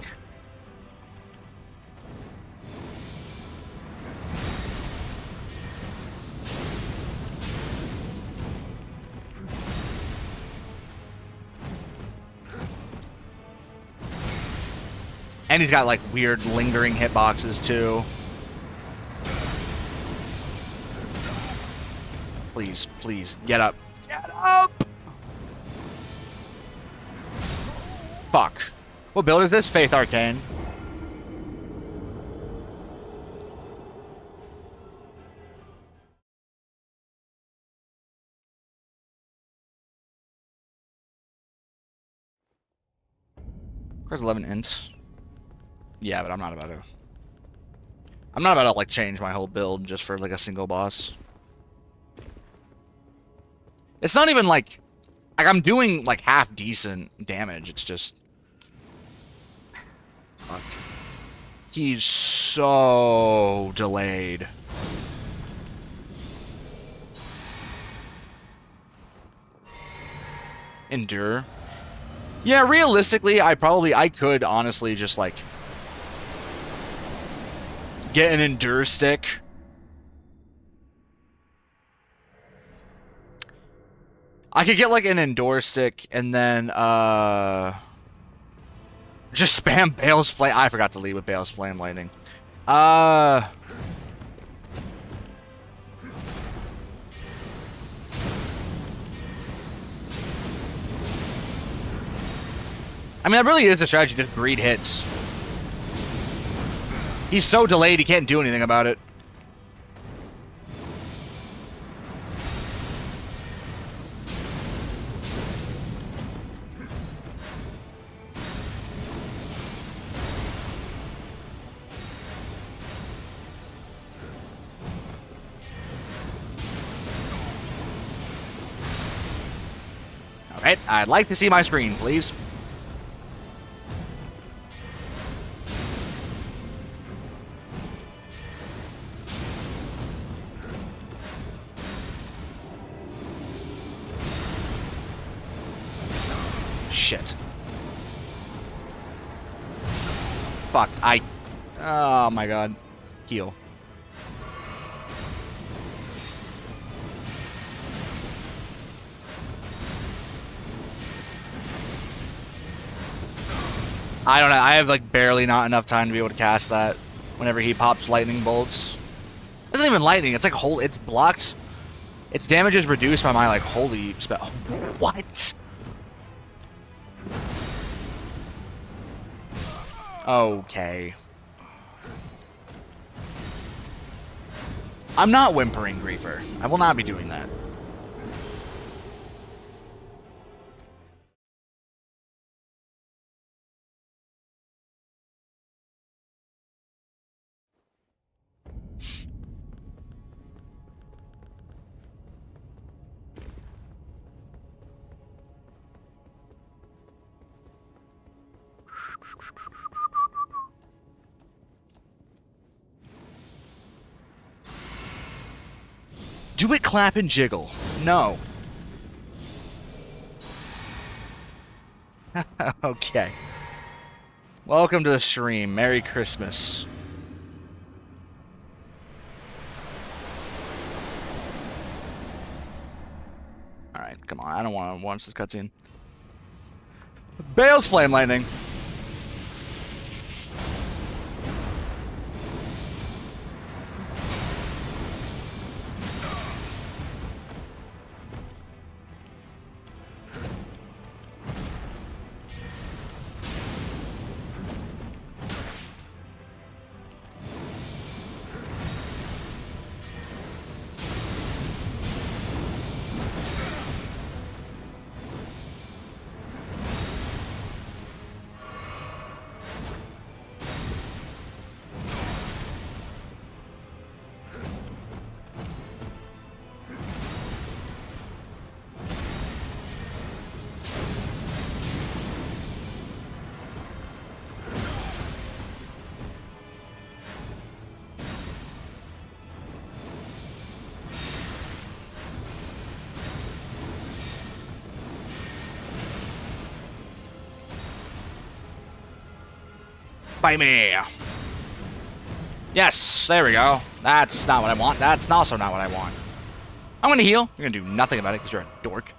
And he's got, like, weird lingering hitboxes, too. Please, please, get up. Get up! Fuck. What build is this? Faith Arcane. Where's 11 int? Yeah, but I'm not about to, like, change my whole build just for, like, a single boss. It's not even, like, I'm doing, like, half decent damage. It's just... Fuck. He's so delayed. Endure. Yeah, realistically, I could honestly just like get an endure stick. I could get like an endure stick and then just spam Bayle's flame. I forgot to lead with Bayle's flame lightning. I mean, that really is a strategy, just greed hits. He's so delayed, he can't do anything about it. Alright, I'd like to see my screen, please. Shit. Fuck, oh my god. Heal. I don't know, I have like barely not enough time to be able to cast that whenever he pops lightning bolts. It isn't even lightning, it's like it's blocked. Its damage is reduced by my like holy spell. What? Okay. I'm not whimpering, Griefer. I will not be doing that. Do it, clap, and jiggle. No. Okay. Welcome to the stream. Merry Christmas. Alright, come on. I don't want to watch this cutscene. Bayle's Flame Lightning. By me. Yes, there we go. That's not what I want. That's also not what I want. I'm gonna heal. You're gonna do nothing about it because you're a dork.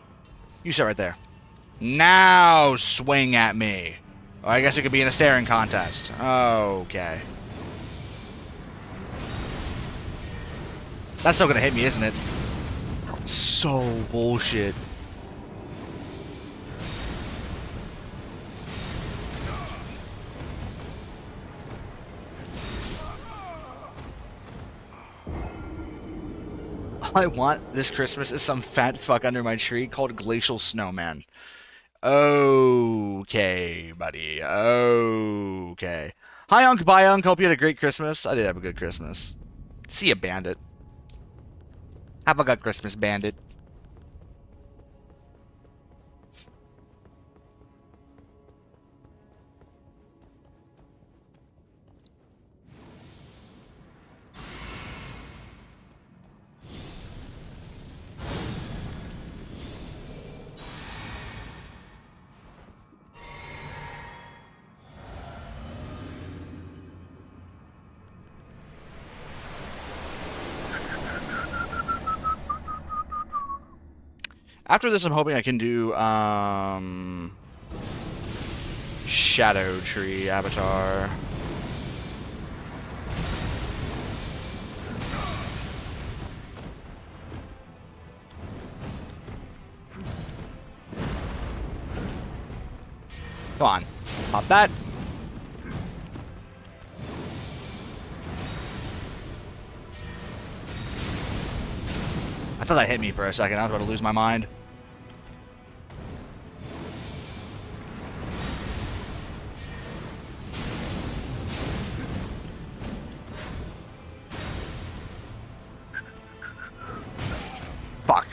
You sit right there. Now swing at me. Oh, I guess it could be in a staring contest. Okay. That's still gonna hit me, isn't it? That's so bullshit. All I want this Christmas is some fat fuck under my tree called Glacial Snowman. Okay, buddy. Okay. Hi, Unc. Bye, Unc. Hope you had a great Christmas. I did have a good Christmas. See ya, Bandit. Have a good Christmas, Bandit. After this, I'm hoping I can do, scadutree avatar. Come on. Pop that. I thought that hit me for a second. I was about to lose my mind. Fuck.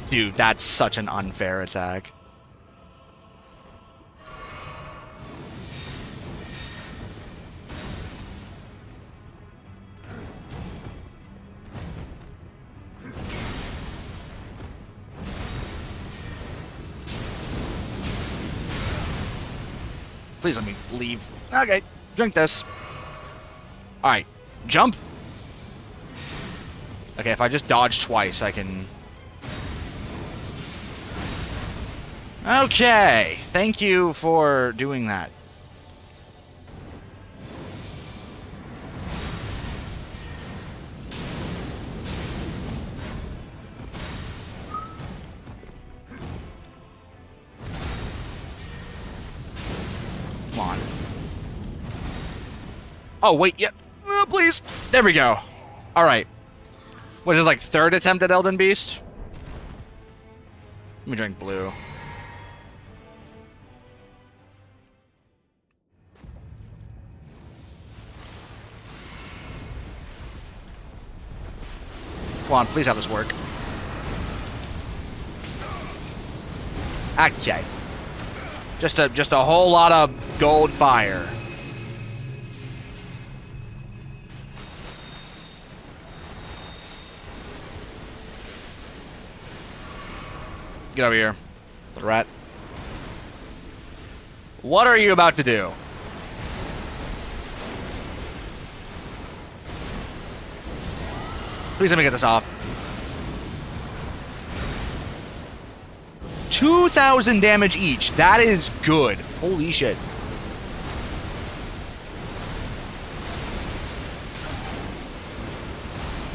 Dude, that's such an unfair attack. Please let me leave. Okay, drink this. Alright, jump. Okay, if I just dodge twice, I can... Okay, thank you for doing that. Come on. Oh, wait, yep. Yeah. Please. There we go. Alright. Was it like third attempt at Elden Beast? Let me drink blue. Come on, please have this work. Okay. Just a whole lot of gold fire. Get over here, little rat. What are you about to do? Please let me get this off. 2,000 damage each. That is good. Holy shit.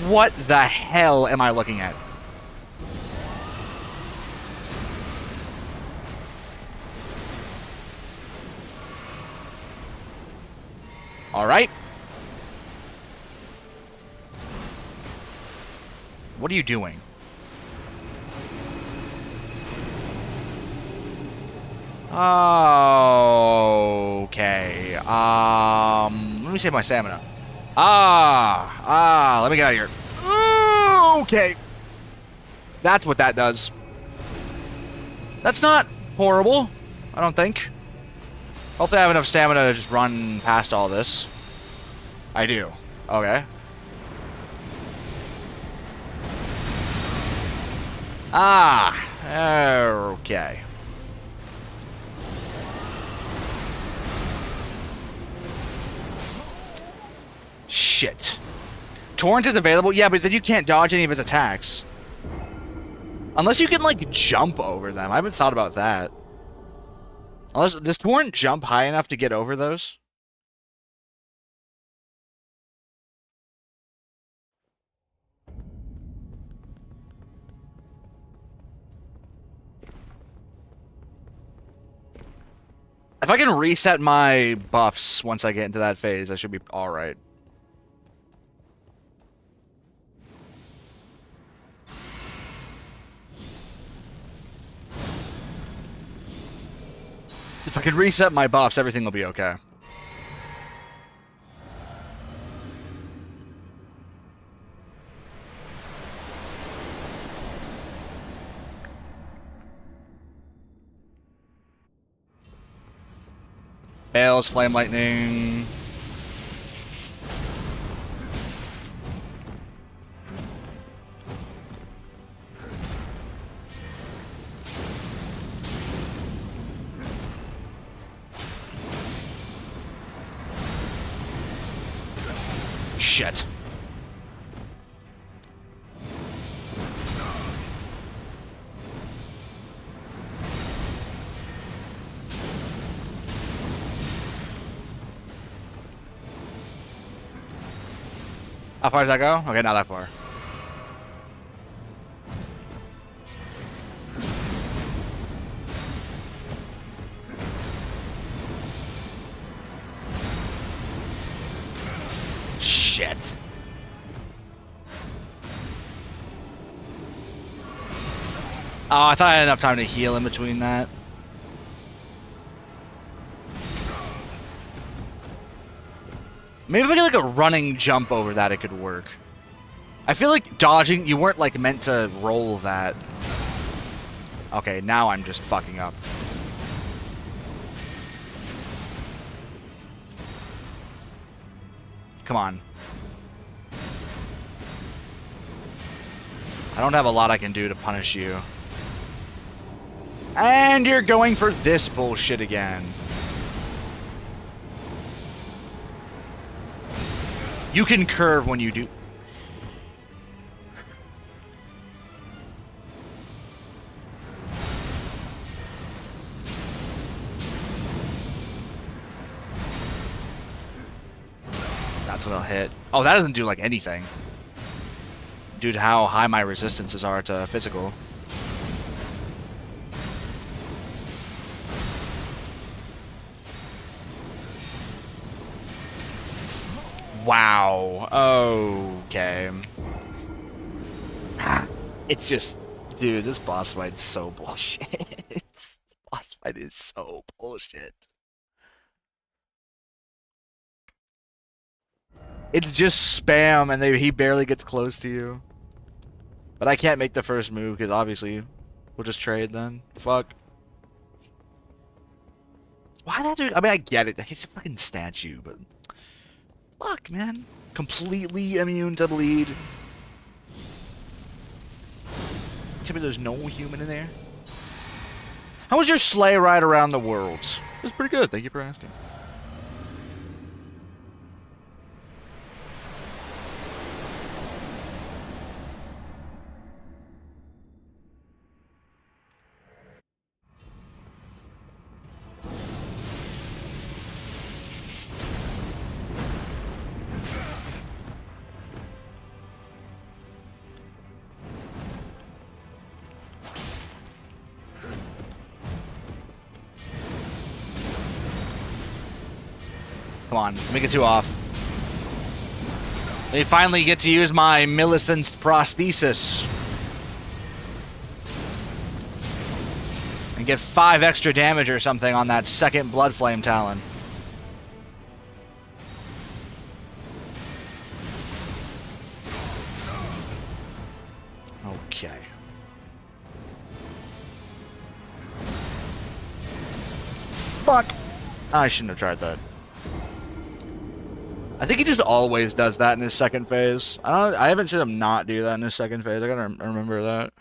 What the hell am I looking at? All right. What are you doing? Okay. Let me save my stamina. Let me get out of here. Okay. That's what that does. That's not horrible, I don't think. Hopefully I have enough stamina to just run past all this. I do. Okay. Okay. Shit. Torrent is available? Yeah, but then you can't dodge any of his attacks. Unless you can, like, jump over them. I haven't thought about that. Unless, does Torrent jump high enough to get over those? If I can reset my buffs once I get into that phase, I should be alright. If I can reset my buffs, everything will be okay. Bayle's flame lightning. Shit. How far does that go? Okay, not that far. Shit. Oh, I thought I had enough time to heal in between that. Maybe if I get like a running jump over that, it could work. I feel like dodging, you weren't like meant to roll that. Okay, now I'm just fucking up. Come on. I don't have a lot I can do to punish you. And you're going for this bullshit again. You can curve when you do. That's what I'll hit. Oh, that doesn't do like anything. Due to how high my resistances are to physical. Wow. Okay. It's just, dude, this boss fight's so bullshit. This boss fight is so bullshit. It's just spam, and he barely gets close to you. But I can't make the first move, because obviously we'll just trade then. Fuck. Why that dude? I mean, I get it. It's a fucking statue, but... Fuck, man. Completely immune to bleed. Tell me there's no human in there. How was your sleigh ride around the world? It was pretty good. Thank you for asking. Come on, let me get two off. They finally get to use my Millicent's prosthesis. And get 5 extra damage or something on that second Blood Flame Talon. Okay. Fuck! I shouldn't have tried that. I think he just always does that in his second phase. I haven't seen him not do that in his second phase. I gotta remember that.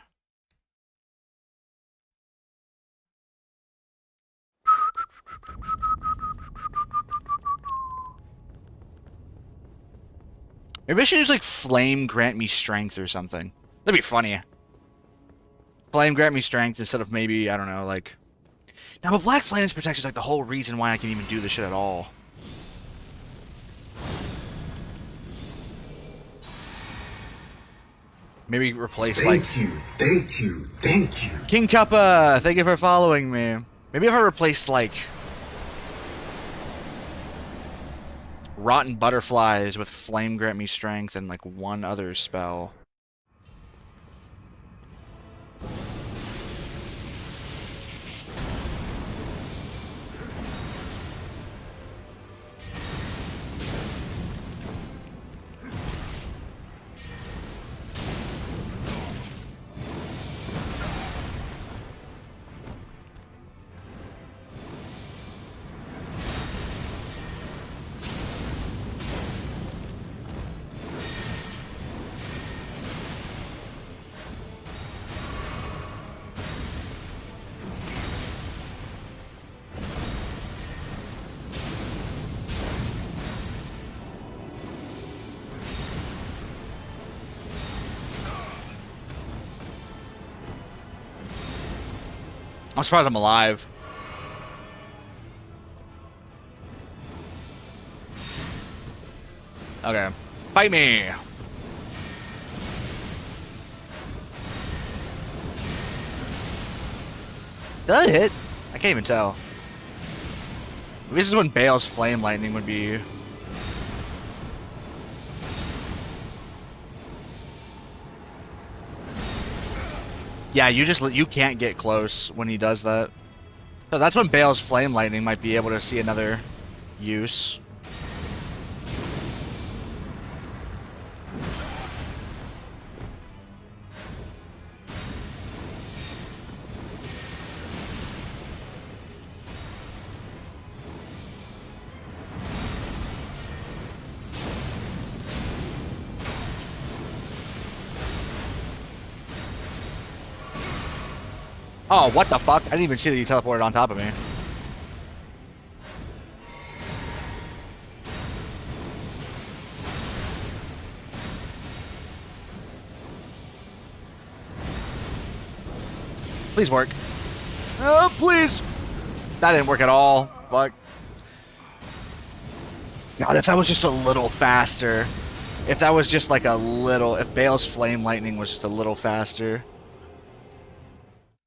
Maybe I should use like Flame grant me strength or something. That'd be funny. Flame grant me strength instead of maybe, I don't know, like... Now, but Black Flame's protection is like the whole reason why I can even do this shit at all. Maybe replace like... Thank you. King Kappa, thank you for following me. Maybe if I replaced like... Rotten Butterflies with Flame grant me strength and like one other spell. I'm surprised I'm alive. Okay. Fight me! Did that hit? I can't even tell. Maybe this is when Bayle's flame lightning would be. Yeah, you can't get close when he does that. So that's when Bayle's flame lightning might be able to see another use. Oh, what the fuck? I didn't even see that you teleported on top of me. Please work. Oh, please! That didn't work at all. Fuck. God, if that was just a little faster. If that was just like a little... If Bayle's flame lightning was just a little faster.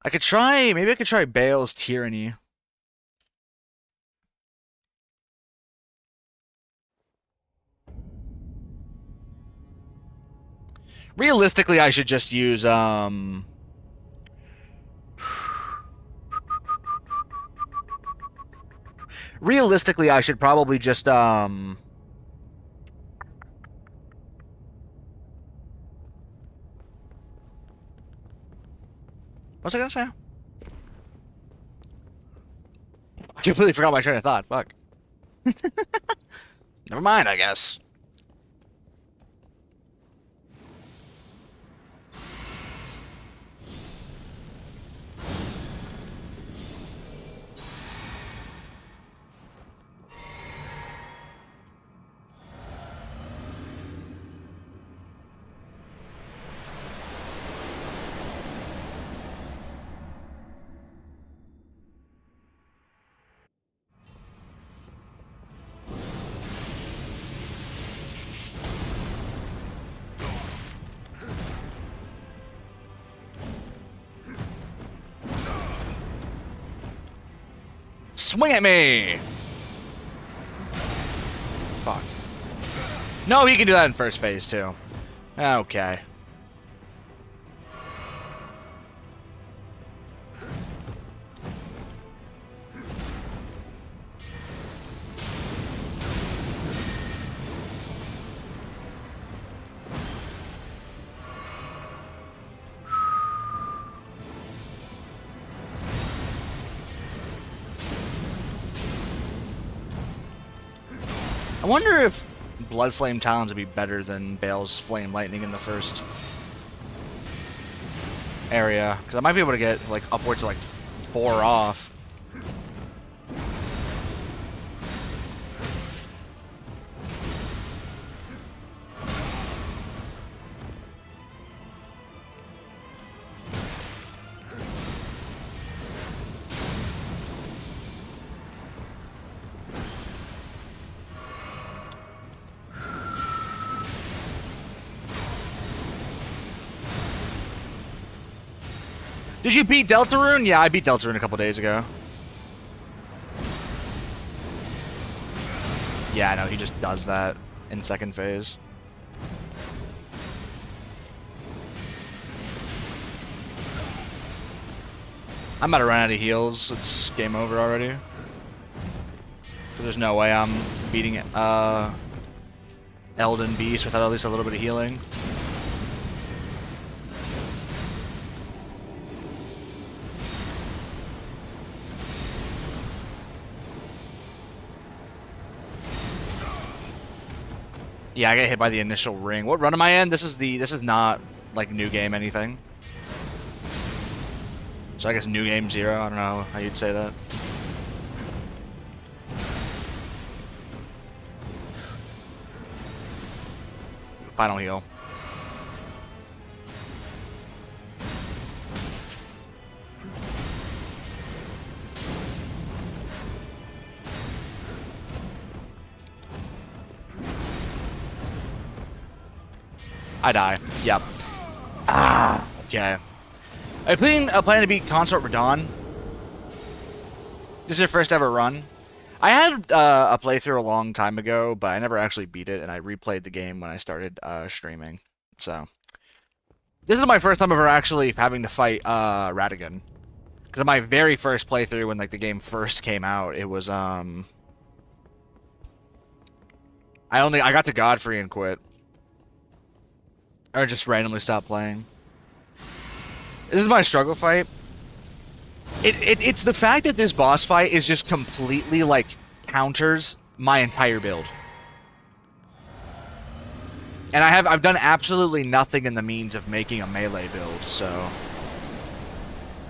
I could try... Maybe I could try Bayle's tyranny. Realistically, I should just use, Realistically, I should probably just, What was I gonna say? I completely forgot my train of thought. Fuck. Never mind, I guess. Swing at me! Fuck. No, he can do that in first phase, too. Okay. I wonder if Blood Flame Talons would be better than Bayle's Flame Lightning in the first area. Because I might be able to get, like, upwards of, like, 4 off. Did you beat Deltarune? Yeah, I beat Deltarune a couple days ago. Yeah, no, he just does that in second phase. I'm about to run out of heals. It's game over already. So there's no way I'm beating Elden Beast without at least a little bit of healing. Yeah, I got hit by the initial ring. What run am I in? This is not like new game anything. So I guess new game 0. I don't know how you'd say that. Final heal. I die. Yep. Ah, okay. I'm planning to beat Consort Radahn. This is your first ever run. I had a playthrough a long time ago, but I never actually beat it, and I replayed the game when I started streaming. So, this is my first time ever actually having to fight Radahn. Because my very first playthrough when like the game first came out, it was I got to Godfrey and quit. Or just randomly stopped playing. This is my struggle fight. It's the fact that this boss fight is just completely, like, counters my entire build. And I've done absolutely nothing in the means of making a melee build, so...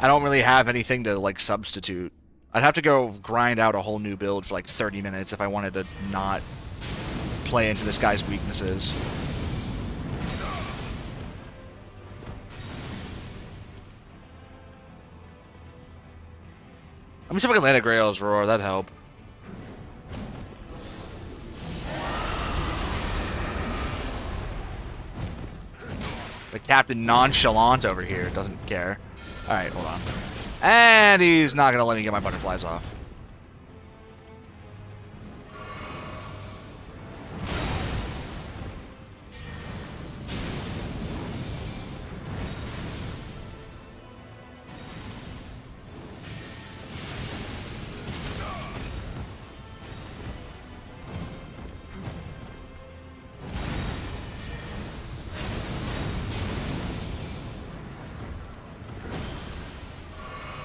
I don't really have anything to, like, substitute. I'd have to go grind out a whole new build for, like, 30 minutes if I wanted to not play into this guy's weaknesses. Let me see if I can land a Grail's Roar, that'd help. The Captain Nonchalant over here doesn't care. Alright, hold on. And he's not gonna let me get my butterflies off.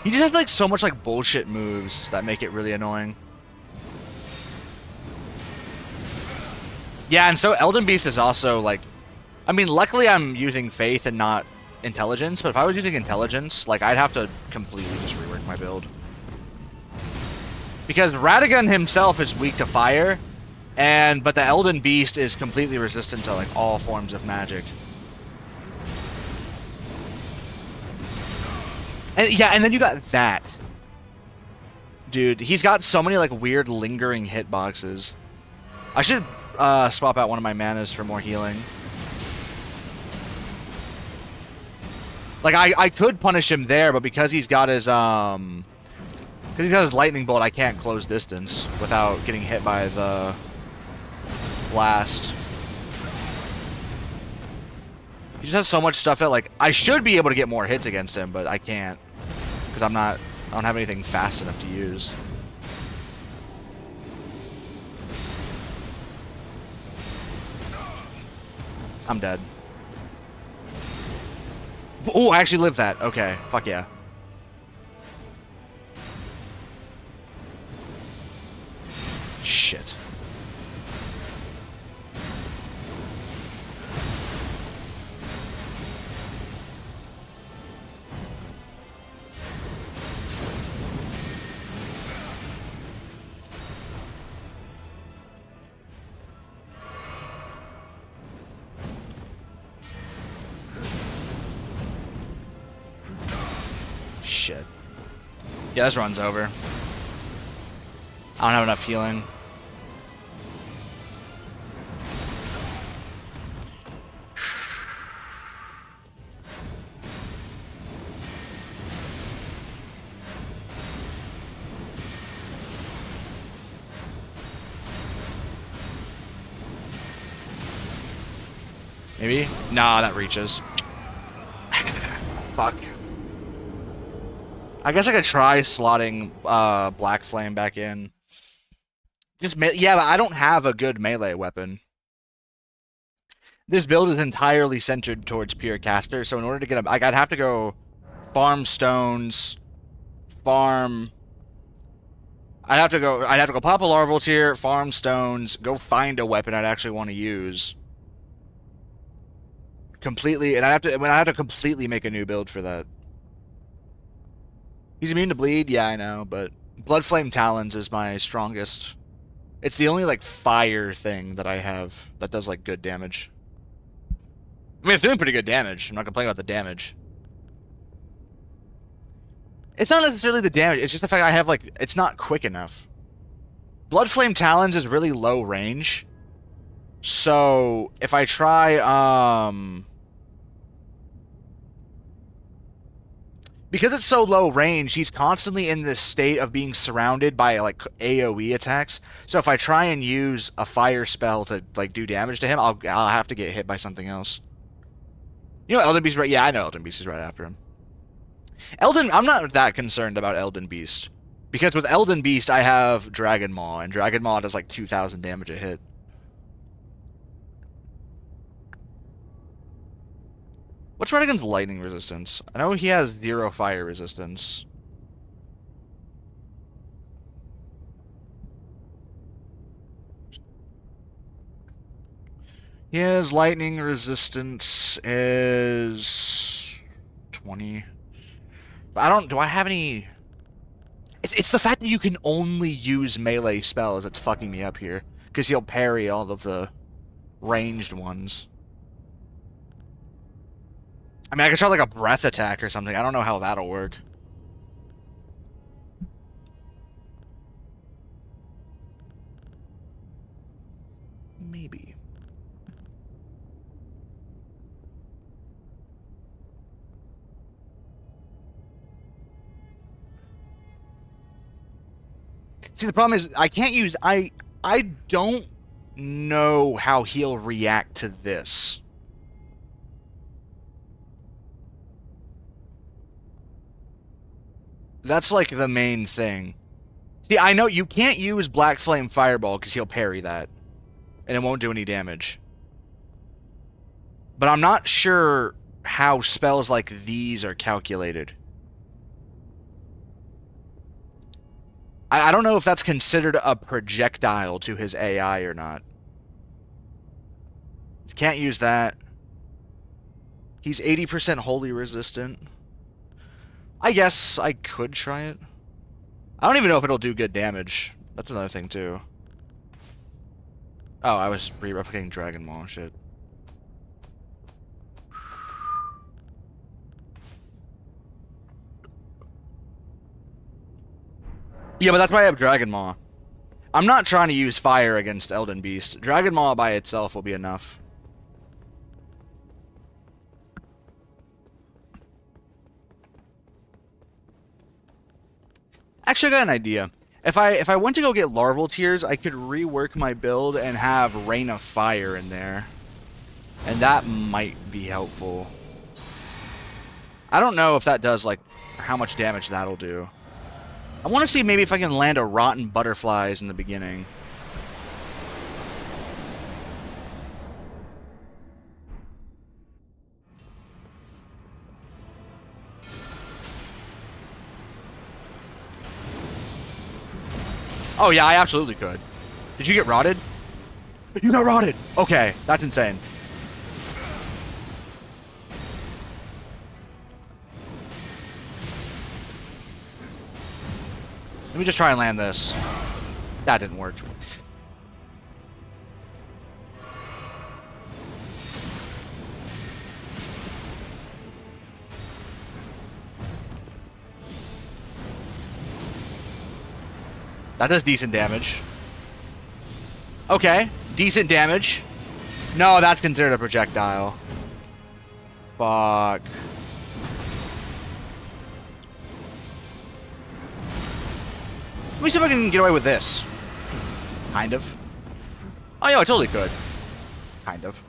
He just has like so much like bullshit moves that make it really annoying. Yeah, and so Elden Beast is also like, I mean, luckily I'm using Faith and not Intelligence, but if I was using Intelligence, like I'd have to completely just rework my build. Because Radahn himself is weak to fire, but the Elden Beast is completely resistant to like all forms of magic. And, yeah, and then you got that. Dude, he's got so many, like, weird lingering hitboxes. I should swap out one of my manas for more healing. Like, I could punish him there, but because he's got his, lightning bolt, I can't close distance without getting hit by the blast. He just has so much stuff that, like, I should be able to get more hits against him, but I can't. Because I don't have anything fast enough to use. I'm dead. Oh, I actually lived that. Okay, fuck yeah. Shit. Shit. Yeah, this run's over. I don't have enough healing. Maybe? Nah, that reaches. Fuck. I guess I could try slotting Black Flame back in. Yeah, but I don't have a good melee weapon. This build is entirely centered towards pure caster, so in order to get like, I'd have to go farm stones, farm. I'd have to go pop a larval tier, farm stones, go find a weapon I'd actually want to use. Completely, and I have to completely make a new build for that. He's immune to bleed, yeah, I know, but Bloodflame Talons is my strongest. It's the only, like, fire thing that I have that does, like, good damage. I mean, it's doing pretty good damage. I'm not complaining about the damage. It's not necessarily the damage, it's just the fact I have, like, it's not quick enough. Bloodflame Talons is really low range. So if I try, because it's so low range, he's constantly in this state of being surrounded by like AoE attacks. So if I try and use a fire spell to like do damage to him, I'll have to get hit by something else. You know, Elden Beast right? Yeah, I know Elden Beast is right after him. I'm not that concerned about Elden Beast because with Elden Beast I have Dragon Maw, and Dragon Maw does like 2,000 damage a hit. What's Radagon's lightning resistance? I know he has 0 fire resistance. His lightning resistance is 20. But do I have any... It's the fact that you can only use melee spells that's fucking me up here. Because he'll parry all of the ranged ones. I mean, I could try like a breath attack or something. I don't know how that'll work. Maybe. See, the problem is I can't use... I don't know how he'll react to this. That's like the main thing. See, I know you can't use Black Flame Fireball because he'll parry that. And it won't do any damage. But I'm not sure how spells like these are calculated. I don't know if that's considered a projectile to his AI or not. Can't use that. He's 80% holy resistant. I guess I could try it. I don't even know if it'll do good damage. That's another thing, too. Oh, I was re-replicating Dragon Maw. Shit. Yeah, but that's why I have Dragon Maw. I'm not trying to use fire against Elden Beast. Dragon Maw by itself will be enough. Actually, I got an idea. If I went to go get larval tears, I could rework my build and have Rain of Fire in there. And that might be helpful. I don't know if that does, like, how much damage that'll do. I want to see maybe if I can land a Rotten Butterflies in the beginning. Oh yeah, I absolutely could. Did you get rotted? You got rotted! Okay, that's insane. Let me just try and land this. That didn't work. That does decent damage. Okay, decent damage. No, that's considered a projectile. Fuck. Let me see if I can get away with this. Kind of. Oh, yeah, I totally could. Kind of.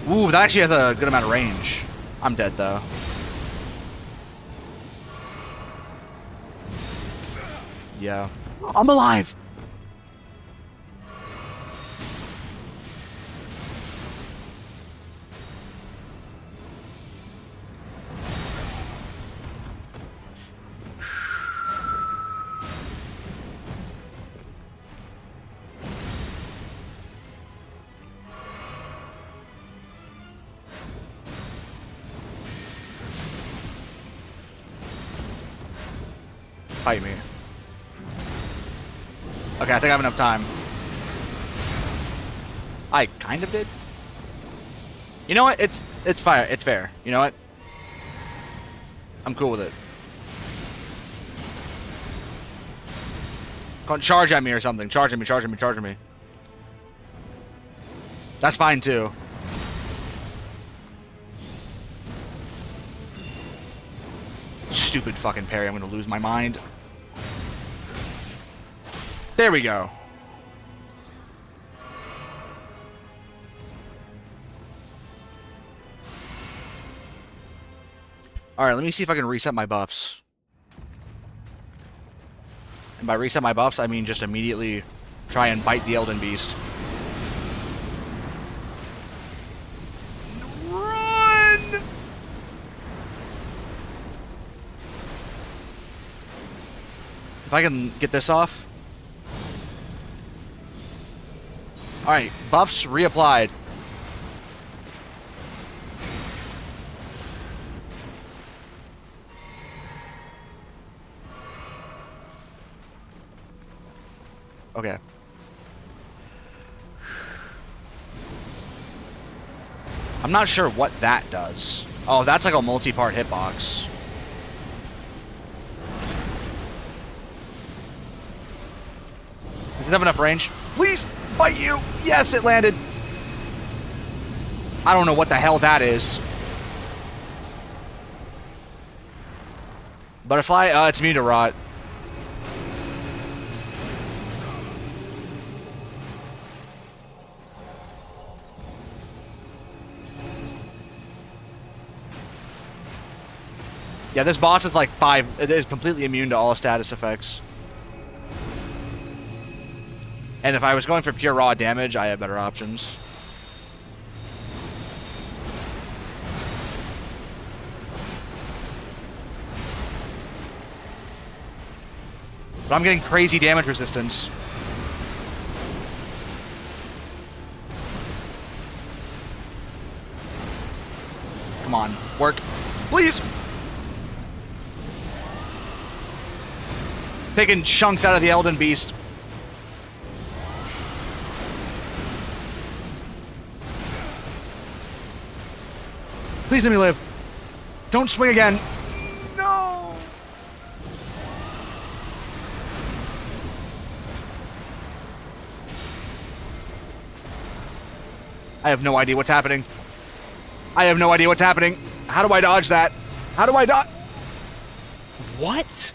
Ooh, that actually has a good amount of range. I'm dead, though. Yeah. I'm alive! Fight me. Okay, I think I have enough time. I kind of did. You know what? It's fire. It's fair. You know what? I'm cool with it. Go and charge at me or something. Charging me, charging me, charging me. That's fine too. Stupid fucking parry. I'm gonna lose my mind. There we go. Alright, let me see if I can reset my buffs. And by reset my buffs, I mean just immediately try and bite the Elden Beast. Run! If I can get this off. Alright, buffs reapplied. Okay. I'm not sure what that does. Oh, that's like a multi-part hitbox. Does it have enough range? Please, fight you! Yes, it landed! I don't know what the hell that is. Butterfly? It's immune to rot. Yeah, this boss is like 5. It is completely immune to all status effects. And if I was going for pure raw damage, I have better options. But I'm getting crazy damage resistance. Come on, work. Please! Taking chunks out of the Elden Beast. Please let me live. Don't swing again. No. I have no idea what's happening. I have no idea what's happening. How do I dodge that? How do I dodge? What?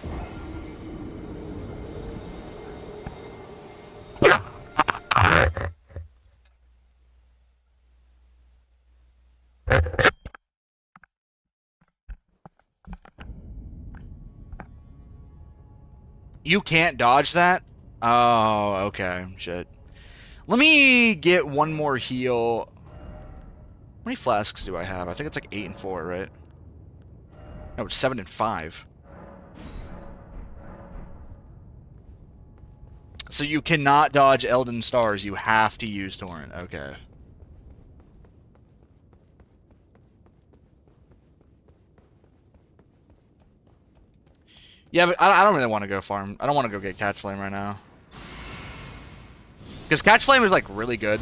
You can't dodge that? Oh, okay. Shit. Let me get one more heal. How many flasks do I have? I think it's like 8 and 4, right? No, it's 7 and 5. So you cannot dodge Elden Stars. You have to use Torrent. Okay. Yeah, but I don't really want to go farm. I don't want to go get Catch Flame right now. Because Catch Flame is, like, really good.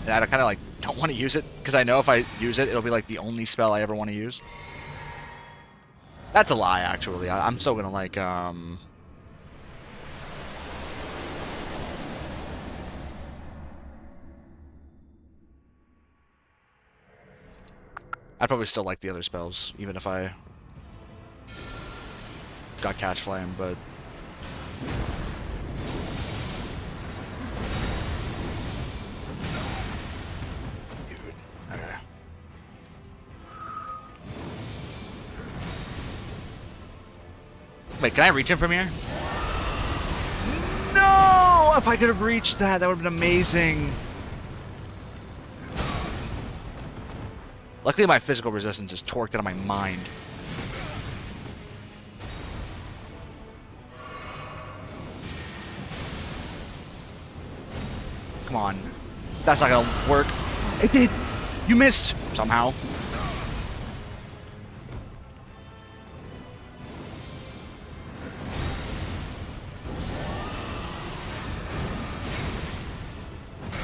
And I kind of, like, don't want to use it. Because I know if I use it, it'll be, like, the only spell I ever want to use. That's a lie, actually. I'm still going to, like, I'd probably still like the other spells, even if I got Catch Flame, but... Dude, okay. Wait, can I reach him from here? No! If I could have reached that, that would have been amazing. Luckily, my physical resistance is torqued out of my mind. Come on. That's not gonna work. It did! You missed! Somehow.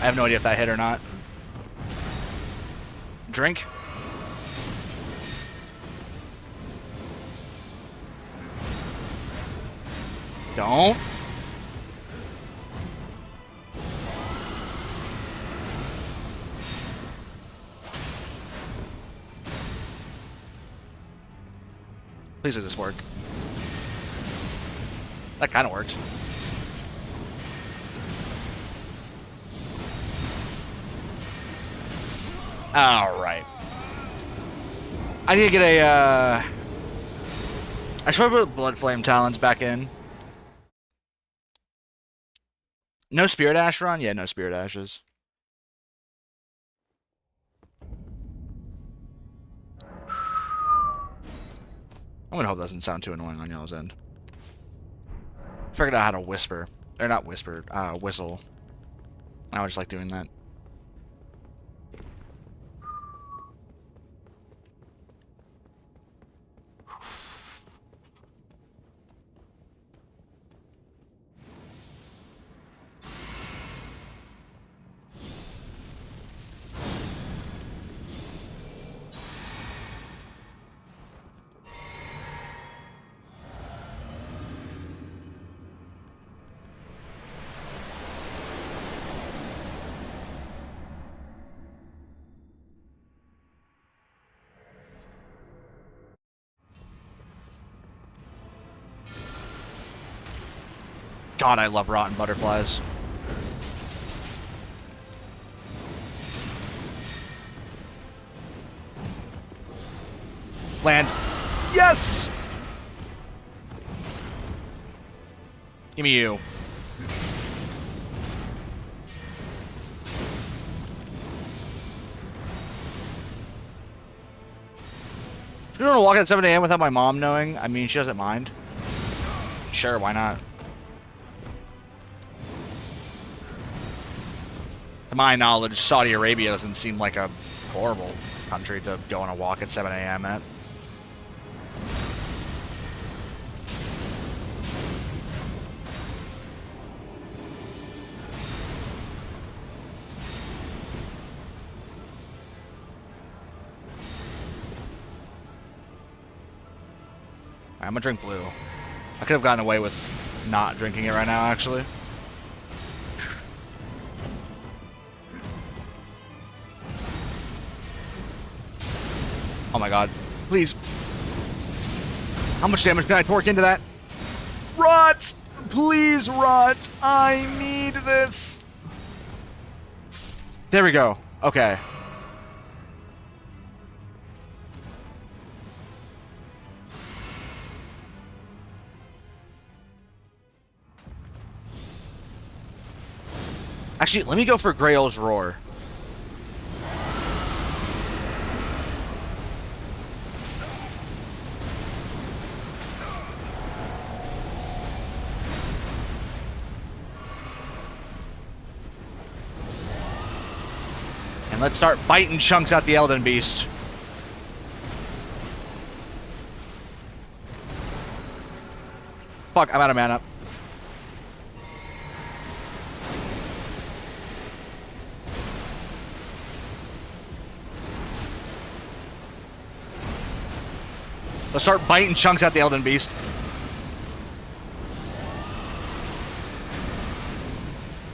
I have no idea if that hit or not. Drink. Don't. Please let this work. That kind of works. Alright. I need to get a, I should put Blood Flame Talons back in. No Spirit Ash run? Yeah, no Spirit Ashes. I'm gonna hope that doesn't sound too annoying on y'all's end. Figured out how to whisper. Or not whisper, whistle. I just like doing that. God, I love rotten butterflies. Land. Yes! Give me you. She's gonna walk at 7 a.m. without my mom knowing. I mean, she doesn't mind. Sure, why not? To my knowledge, Saudi Arabia doesn't seem like a horrible country to go on a walk at 7 a.m. at. I'm gonna drink blue. I could have gotten away with not drinking it right now, actually. Oh my god. Please. How much damage can I torque into that? Rot! Please, rot! I need this! There we go. Okay. Actually, let me go for Grail's Roar. And let's start biting chunks out the Elden Beast. Fuck, I'm out of mana. Let's start biting chunks out the Elden Beast.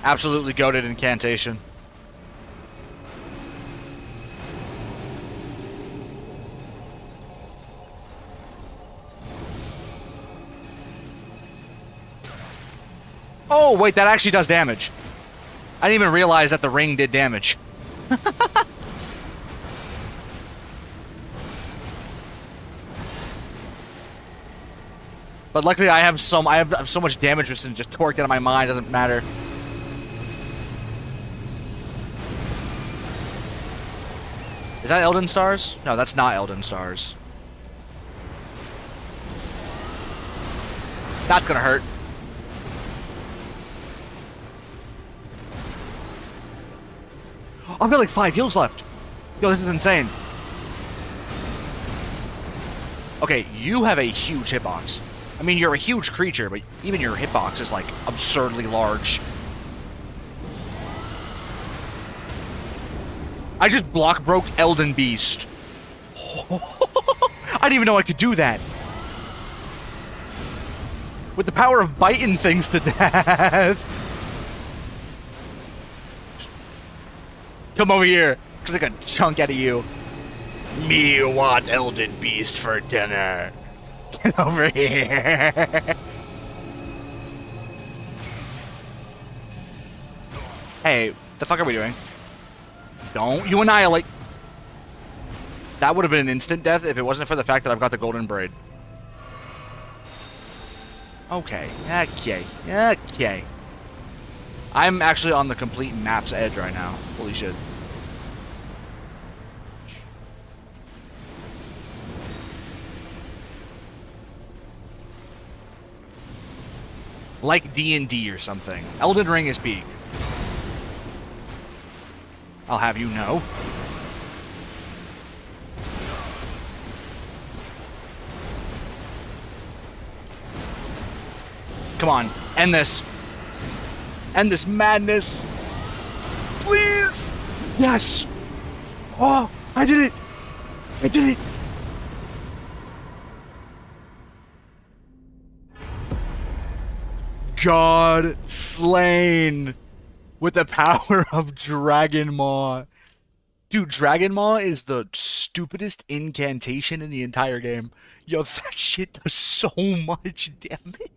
Absolutely goated incantation. Oh, wait, that actually does damage. I didn't even realize that the ring did damage. But luckily I have so much damage resistance just torqued out of my mind, doesn't matter. Is that Elden Stars? No, that's not Elden Stars. That's gonna hurt. I've got like 5 heals left. Yo, this is insane. Okay, you have a huge hitbox. I mean, you're a huge creature, but even your hitbox is, like, absurdly large. I just block broke Elden Beast. I didn't even know I could do that. With the power of biting things to death. Come over here. Just like a chunk out of you. Me want Elden Beast for dinner. Get over here. Hey, the fuck are we doing? Don't you annihilate. That would have been an instant death if it wasn't for the fact that I've got the golden braid. Okay, okay. I'm actually on the complete map's edge right now. Holy shit. Like D&D or something. Elden Ring is peak. I'll have you know. Come on, end this. End this madness. Please. Yes. Oh, I did it. I did it. God slain with the power of Dragon Maw. Dude, Dragon Maw is the stupidest incantation in the entire game. Yo, that shit does so much damage.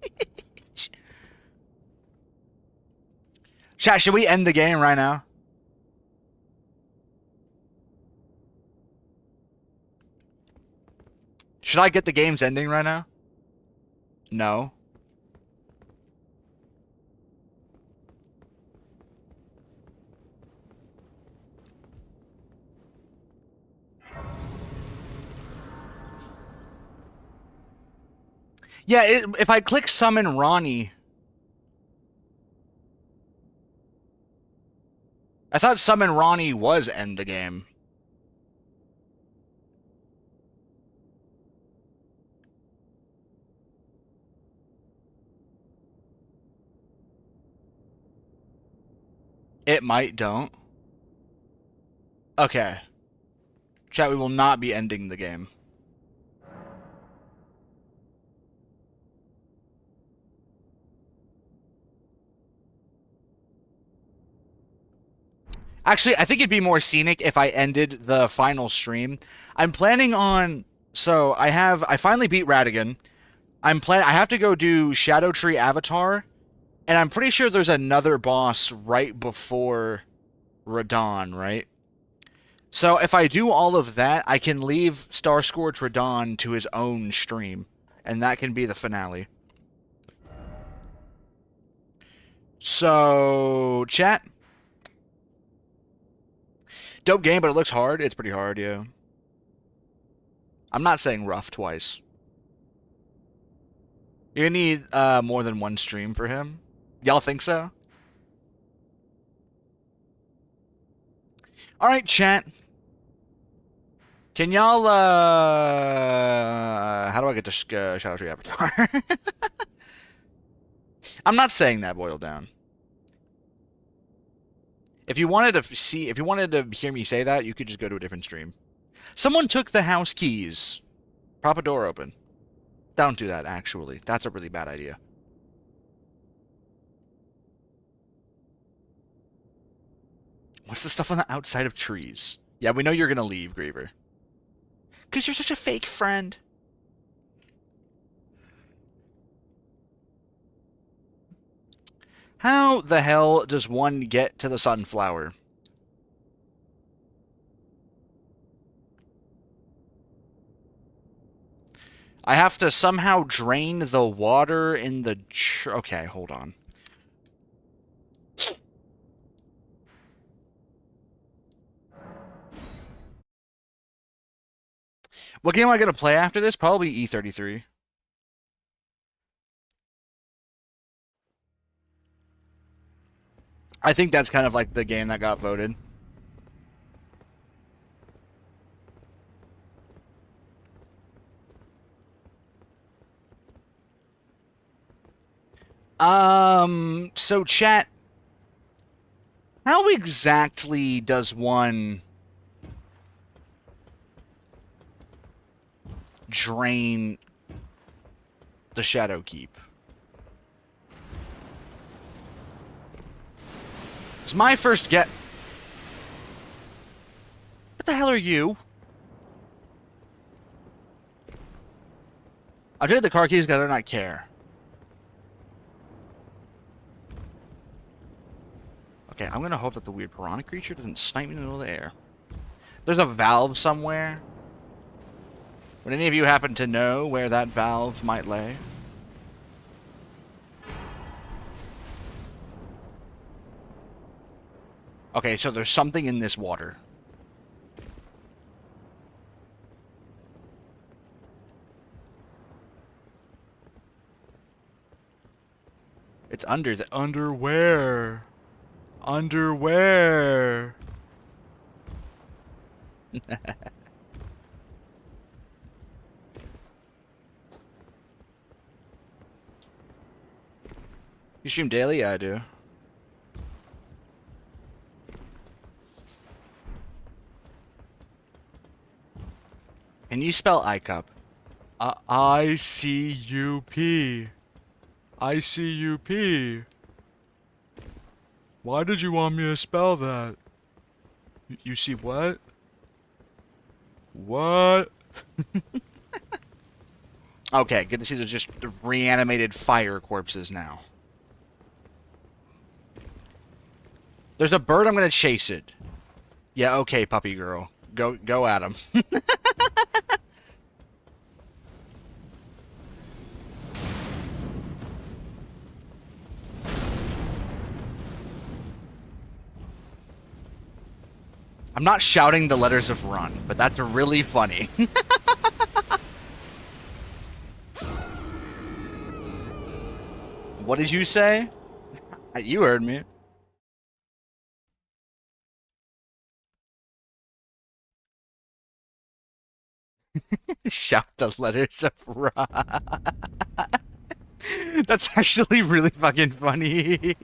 Chat, should we end the game right now? Should I get the game's ending right now? No. Yeah, if I click summon Ronnie... I thought summon Ronnie was end the game. It might, don't. Okay. Chat, we will not be ending the game. Actually, I think it'd be more scenic if I ended the final stream. I'm planning on... So, I finally beat Radahn. I have to go do Scadutree Avatar. And I'm pretty sure there's another boss right before Radahn, right? So, if I do all of that, I can leave Starscorch Radahn to his own stream. And that can be the finale. So, chat... Dope game, but it looks hard. It's pretty hard, yeah. I'm not saying rough twice. You're gonna need more than one stream for him. Y'all think so? Alright, chat. Can y'all, how do I get to Shadow Tree Avatar? I'm not saying that, Boil Down. If you wanted to hear me say that, you could just go to a different stream. Someone took the house keys. Prop a door open. Don't do that, actually. That's a really bad idea. What's the stuff on the outside of trees? Yeah, we know you're gonna leave, Griever. Because you're such a fake friend. How the hell does one get to the sunflower? I have to somehow drain the water in the... Okay, hold on. What game am I going to play after this? Probably E33. I think that's kind of like the game that got voted. So chat, how exactly does one drain the Shadow Keep. It's my first get. What the hell are you? I'll trade the car keys because I do not care. Okay, I'm gonna hope that the weird piranha creature doesn't snipe me in the middle of the air. There's a valve somewhere. Would any of you happen to know where that valve might lay? Okay, so there's something in this water. It's under the underwear. Underwear. You stream daily? Yeah, I do. Can you spell iCup? I-C-U-P. I-C-U-P. Why did you want me to spell that? You see what? What? Okay, good to see there's just reanimated fire corpses now. There's a bird, I'm gonna chase it. Yeah, okay, puppy girl. Go at him. I'm not shouting the letters of run, but that's really funny. What did you say? You heard me. Shout the letters of run. That's actually really fucking funny.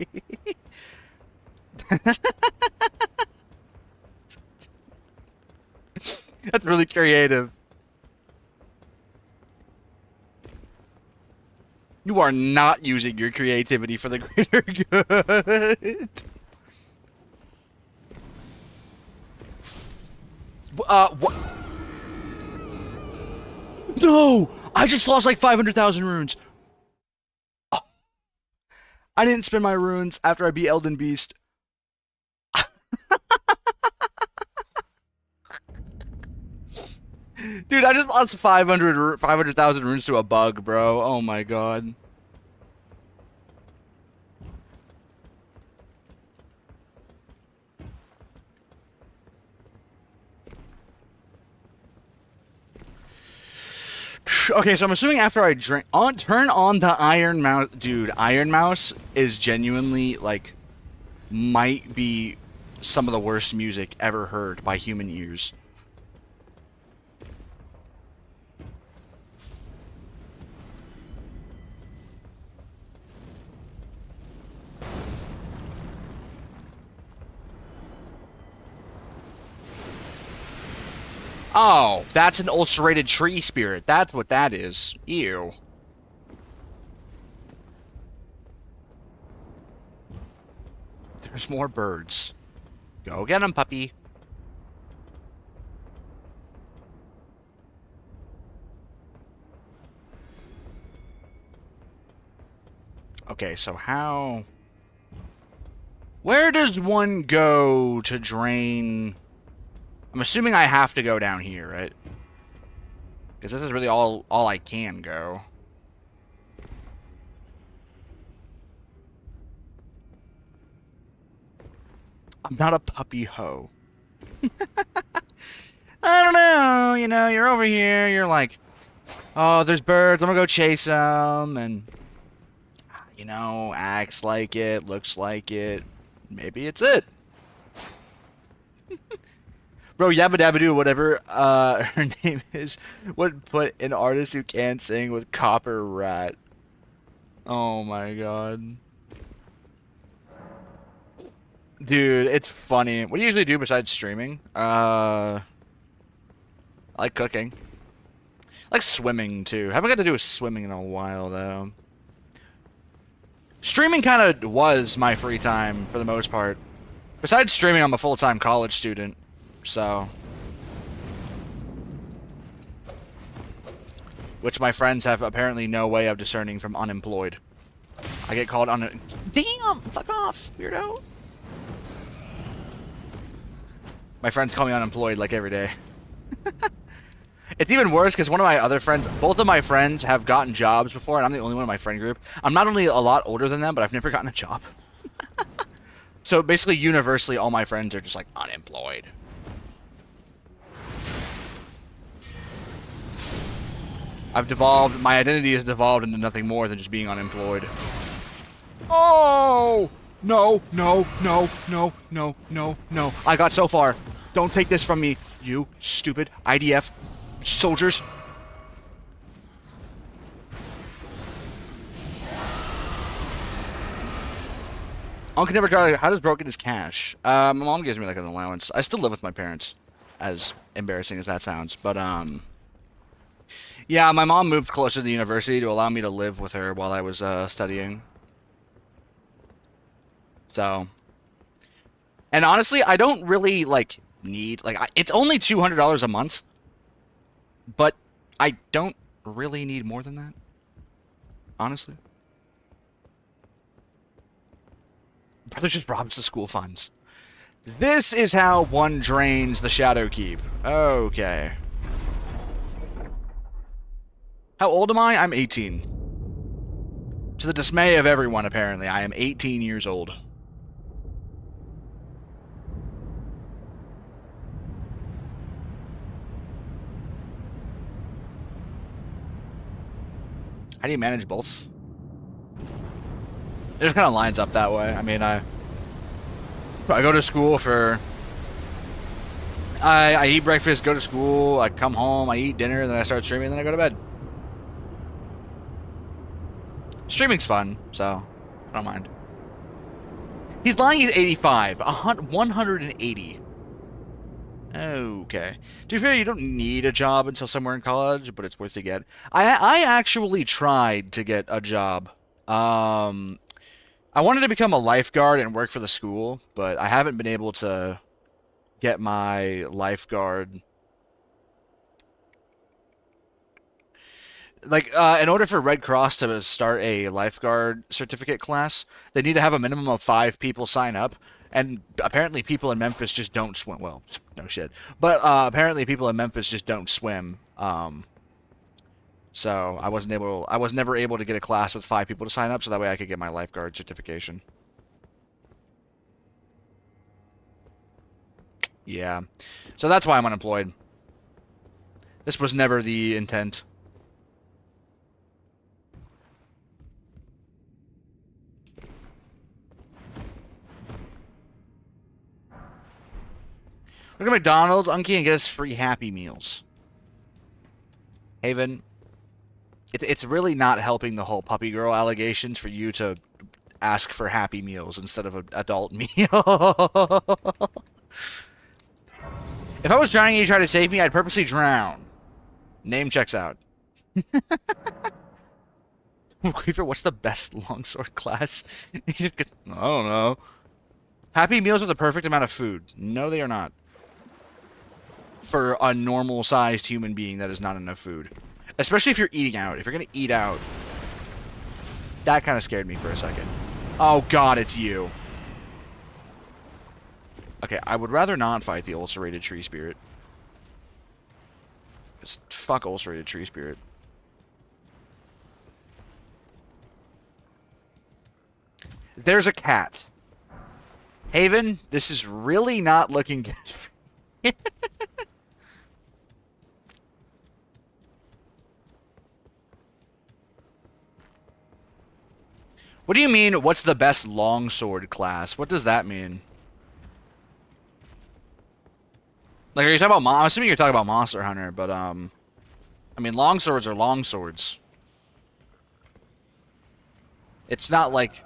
That's really creative. You are not using your creativity for the greater good. What? No! I just lost like 500,000 runes. Oh. I didn't spend my runes after I beat Elden Beast. Dude, I just lost 500,000 runes to a bug, bro. Oh my god. Okay, so I'm assuming after I turn on the Iron Mouse. Dude, Iron Mouse is genuinely, like, might be some of the worst music ever heard by human ears. Oh, that's an ulcerated tree spirit. That's what that is. Ew. There's more birds. Go get them, puppy. Okay, so how... Where does one go to drain... I'm assuming I have to go down here, right? Because this is really all I can go. I'm not a puppy hoe. I don't know, you know, you're over here, you're like, oh, there's birds, I'm gonna go chase them, and, you know, acts like it, looks like it, maybe it's it. Bro, Yabba Dabba Doo, whatever her name is, would put an artist who can't sing with Copper Rat. Oh my god. Dude, it's funny. What do you usually do besides streaming? I like cooking. I like swimming, too. Haven't got to do with swimming in a while, though. Streaming kind of was my free time, for the most part. Besides streaming, I'm a full-time college student, so... Which my friends have apparently no way of discerning from unemployed. I get called on... Damn! Fuck off, weirdo! My friends call me unemployed, like, every day. It's even worse because one of my other friends, both of my friends have gotten jobs before, and I'm the only one in my friend group. I'm not only a lot older than them, but I've never gotten a job. So basically, universally, all my friends are just, like, unemployed. My identity has devolved into nothing more than just being unemployed. Oh! No, no, no, no, no, no, no. I got so far. Don't take this from me, you stupid IDF soldiers. Uncle never tried. How does broke get his cash? My mom gives me like an allowance. I still live with my parents, as embarrassing as that sounds. But yeah, my mom moved closer to the university to allow me to live with her while I was studying. So, and honestly, I don't really like need it's only $200 a month, but I don't really need more than that. Honestly, brother just robs the school funds. This is how one drains the Shadow Keep. Okay. How old am I? I'm 18. To the dismay of everyone, apparently, I am 18 years old. How do you manage both? It just kind of lines up that way. I mean, I go to school for... I eat breakfast, go to school, I come home, I eat dinner, then I start streaming, and then I go to bed. Streaming's fun, so I don't mind. He's lying he's 85. 180. Okay. To be fair, you don't need a job until somewhere in college, but it's worth to get. I actually tried to get a job. I wanted to become a lifeguard and work for the school, but I haven't been able to get my lifeguard. Like, in order for Red Cross to start a lifeguard certificate class, they need to have a minimum of 5 people sign up. And apparently people in Memphis just don't swim. Well, no shit. But apparently people in Memphis just don't swim. So I was never able to get a class with 5 people to sign up, so that way I could get my lifeguard certification. Yeah. So that's why I'm unemployed. This was never the intent. Look at McDonald's, Unky, and get us free Happy Meals. Haven, it's really not helping the whole puppy girl allegations for you to ask for Happy Meals instead of an adult meal. If I was drowning and you tried to save me, I'd purposely drown. Name checks out. Creeper, what's the best longsword class? I don't know. Happy Meals are the perfect amount of food. No, they are not. For a normal-sized human being, that is not enough food. Especially if you're eating out. If you're going to eat out. That kind of scared me for a second. Oh, God, it's you. Okay, I would rather not fight the ulcerated tree spirit. Just fuck ulcerated tree spirit. There's a cat. Haven, this is really not looking good. What do you mean, what's the best longsword class? What does that mean? Like, are you talking about... I'm assuming you're talking about Monster Hunter, but, I mean, longswords are longswords. It's not like...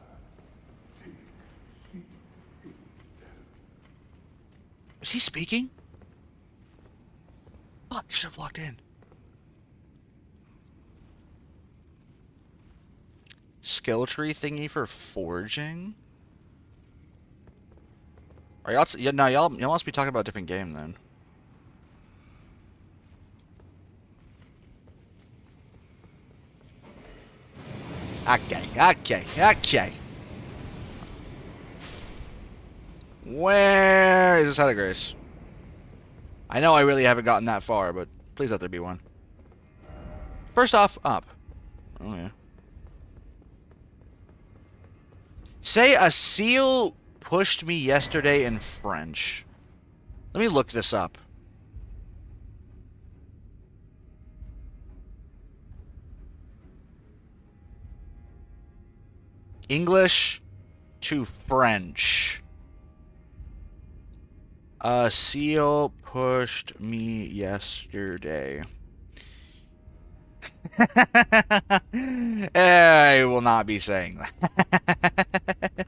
Is he speaking? Fuck, you should have locked in. skill tree thingy for forging? Are y'all? Yeah, no, y'all must be talking about a different game then. Okay. Where is this Side of Grace? I know I really haven't gotten that far, but please let there be one. First off, up. Oh, yeah. Say a seal pushed me yesterday in French. Let me look this up. English to French. A seal pushed me yesterday. I will not be saying that.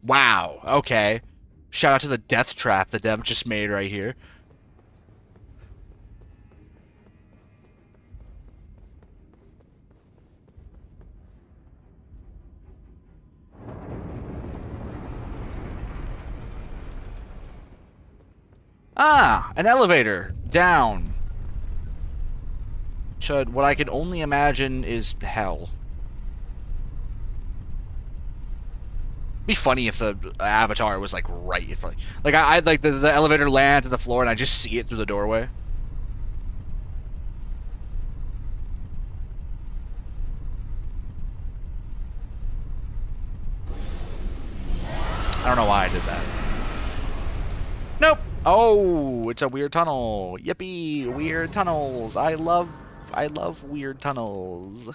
Wow, okay. Shout out to the death trap the dev just made right here. Ah, an elevator down to what I can only imagine is hell. Be funny if the avatar was like right in front. Like I'd like the elevator land to the floor and I just see it through the doorway. I don't know why I did that. Nope. Oh, it's a weird tunnel. Yippee, weird tunnels. I love weird tunnels.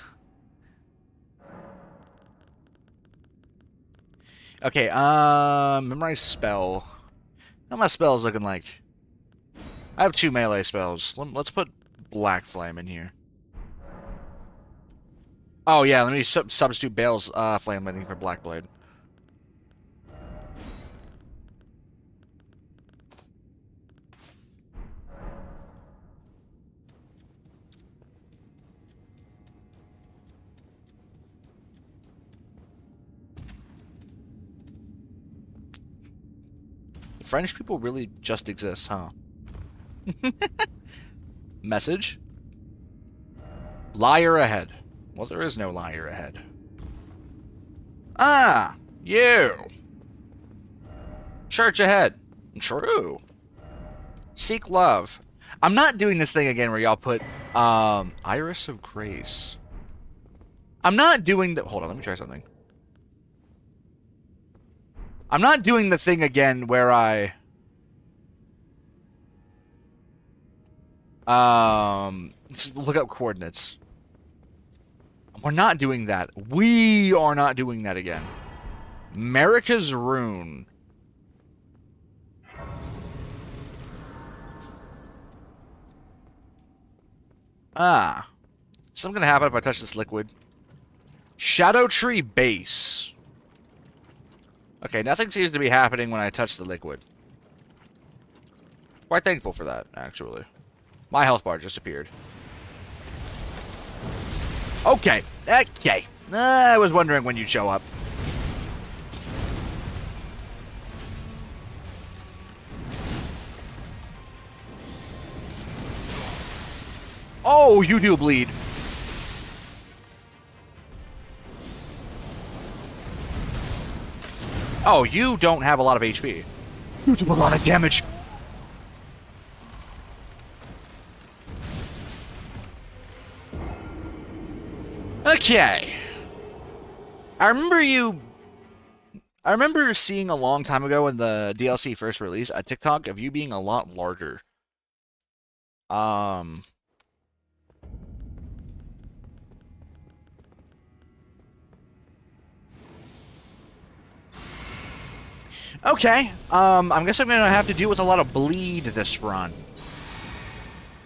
Okay, memorize spell. How my spells looking like? I have 2 melee spells. Let's put Black Flame in here. Oh yeah, let me substitute Bayle's Flame Lightning for Black Blade. French people really just exist, huh? Message? Liar ahead. Well, there is no liar ahead. Ah, you. Church ahead. True. Seek love. I'm not doing this thing again where y'all put, Iris of Grace. I'm not doing the... Hold on, let me try something. I'm not doing the thing again where I... let's look up coordinates. We're not doing that. We are not doing that again. Marika's Rune. Ah. Something's gonna happen if I touch this liquid. Scadutree base. Okay, nothing seems to be happening when I touch the liquid. Quite thankful for that, actually. My health bar just appeared. Okay. I was wondering when you'd show up. Oh, you do bleed. Oh, you don't have a lot of HP. You do a lot of damage. Okay. I remember seeing a long time ago when the DLC first released a TikTok of you being a lot larger. Okay. I guess I'm gonna have to deal with a lot of bleed this run.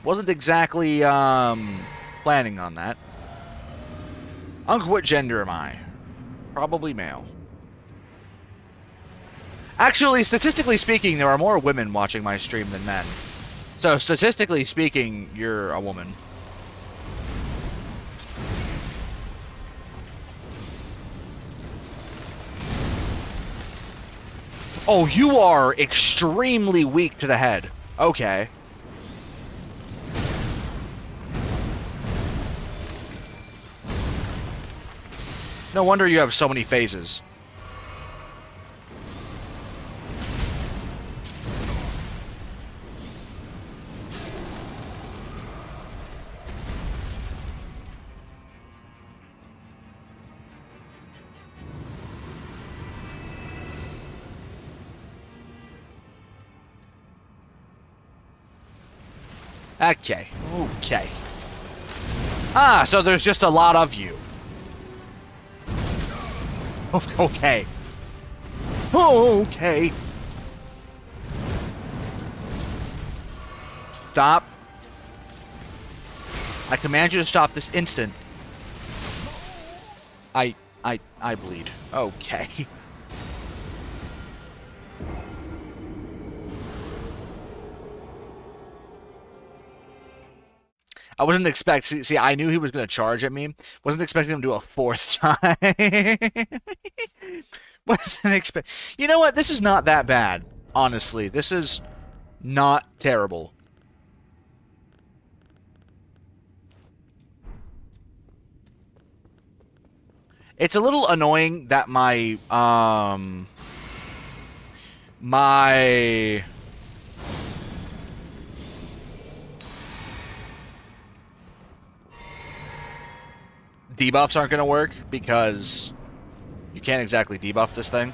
Wasn't exactly planning on that. Unc, what gender am I? Probably male. Actually, statistically speaking, there are more women watching my stream than men. So, statistically speaking, you're a woman. Oh, you are extremely weak to the head. Okay. No wonder you have so many phases. Okay. Okay. Ah, so there's just a lot of you. Okay. Okay. Stop. I command you to stop this instant. I bleed. Okay. I wasn't expecting. See, I knew he was going to charge at me. Wasn't expecting him to do a fourth time. Wasn't expect. You know what? This is not that bad. Honestly, this is not terrible. It's a little annoying that my debuffs aren't going to work because you can't exactly debuff this thing.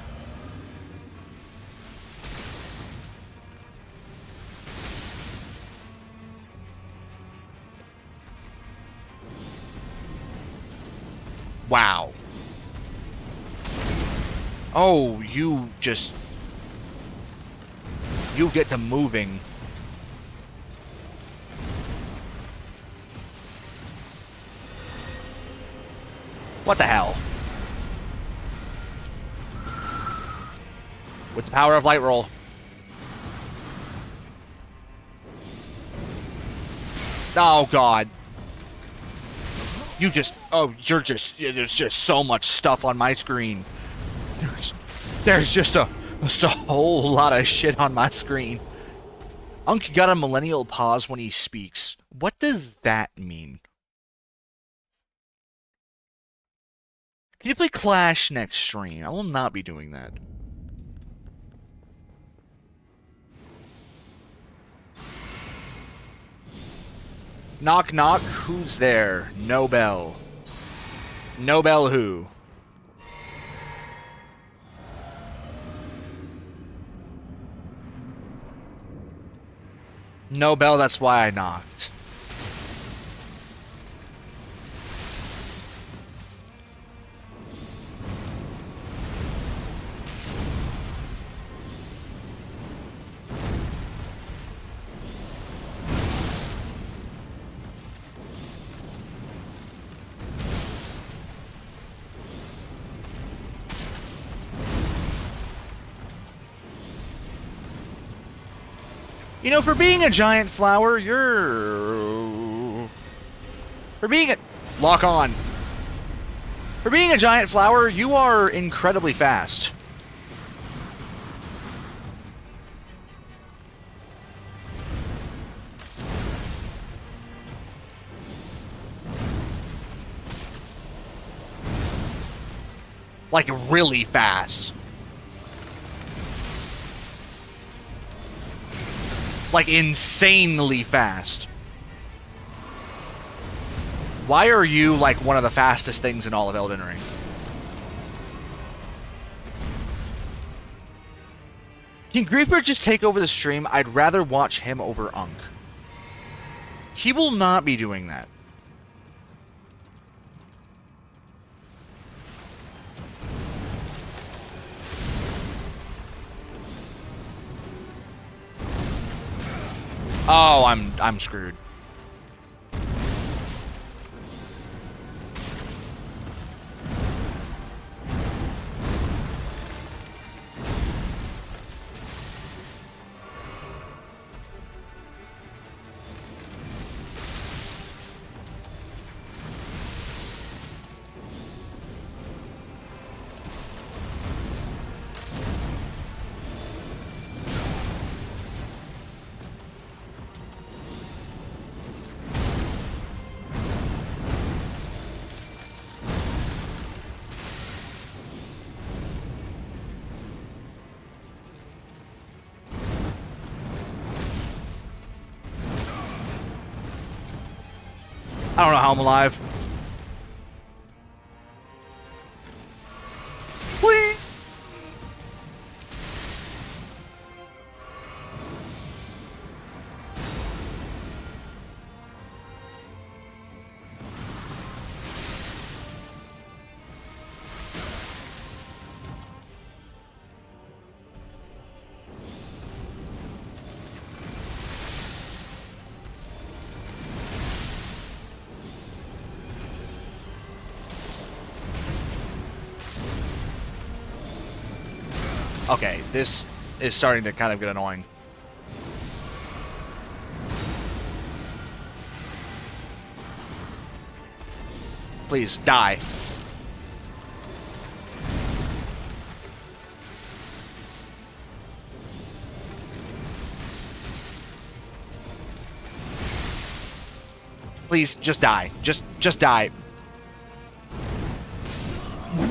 Wow. Oh, you get to moving. What the hell? With the power of light roll. Oh, God. You just... Oh, you're just... There's just so much stuff on my screen. There's just a whole lot of shit on my screen. Unk got a millennial pause when he speaks. What does that mean? Can you play Clash next stream? I will not be doing that. Knock, knock. Who's there? No bell. No bell who? No bell, that's why I knocked. You know, for being a giant flower, you're... For being a... Lock on. For being a giant flower, you are incredibly fast. Like, really fast. Like, insanely fast. Why are you, like, one of the fastest things in all of Elden Ring? Can Griefer just take over the stream? I'd rather watch him over Unk. He will not be doing that. Oh, I'm screwed. I don't know how I'm alive. Please. Okay, this is starting to kind of get annoying. Please, die. Please, just die. Just die.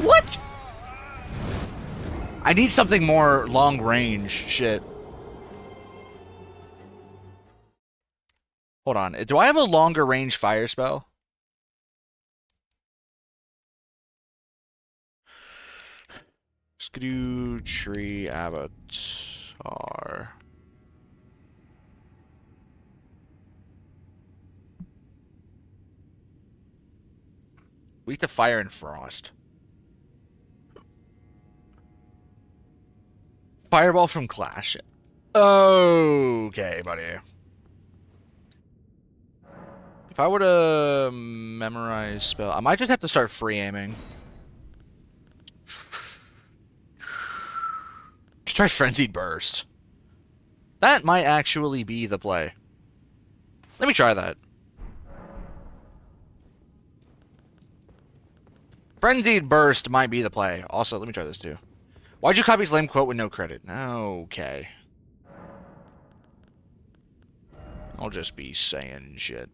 What? I need something more long range shit. Hold on. Do I have a longer range fire spell? Scadutree avatar. Weak to fire and frost. Fireball from Clash. Okay, buddy. If I were to memorize spell, I might just have to start free aiming. Try Frenzied Burst. That might actually be the play. Let me try that. Frenzied Burst might be the play. Also, let me try this too. Why'd you copy his lame quote with no credit? Okay. I'll just be saying shit.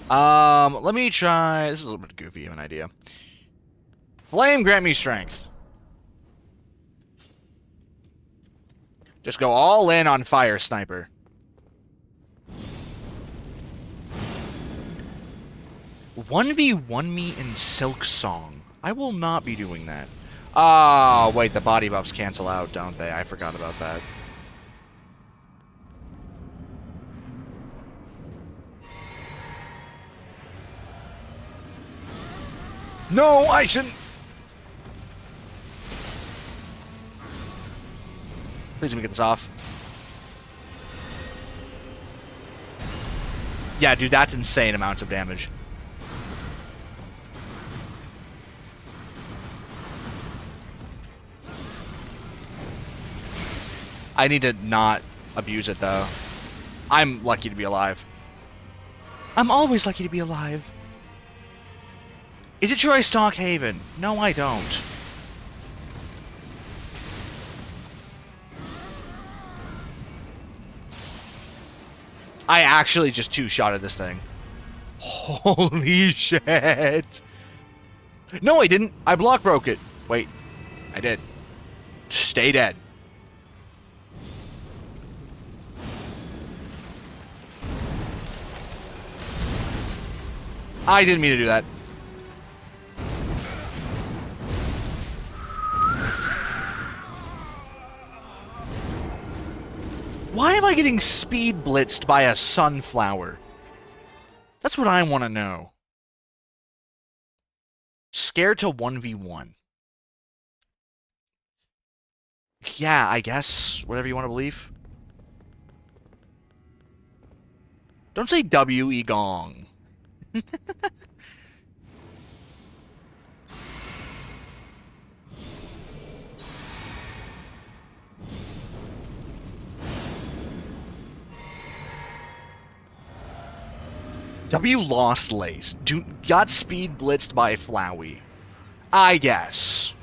Let me try... This is a little bit goofy of an idea. Flame, grant me strength. Just go all in on fire, sniper. One v one me in Silk Song. I will not be doing that. Oh, wait, the body buffs cancel out, don't they? I forgot about that. No, I shouldn't. Please let me get this off. Yeah, dude, that's insane amounts of damage. I need to not abuse it, though. I'm lucky to be alive. I'm always lucky to be alive. Is it true I stalk Haven? No, I don't. I actually just two-shotted this thing. Holy shit. No, I didn't. I block broke it. Wait. I did. Stay dead. I didn't mean to do that. Why am I getting speed blitzed by a sunflower? That's what I want to know. Scared to 1v1. Yeah, I guess. Whatever you want to believe. Don't say W-E gong. W lost lace. Got speed blitzed by Flowey. I guess.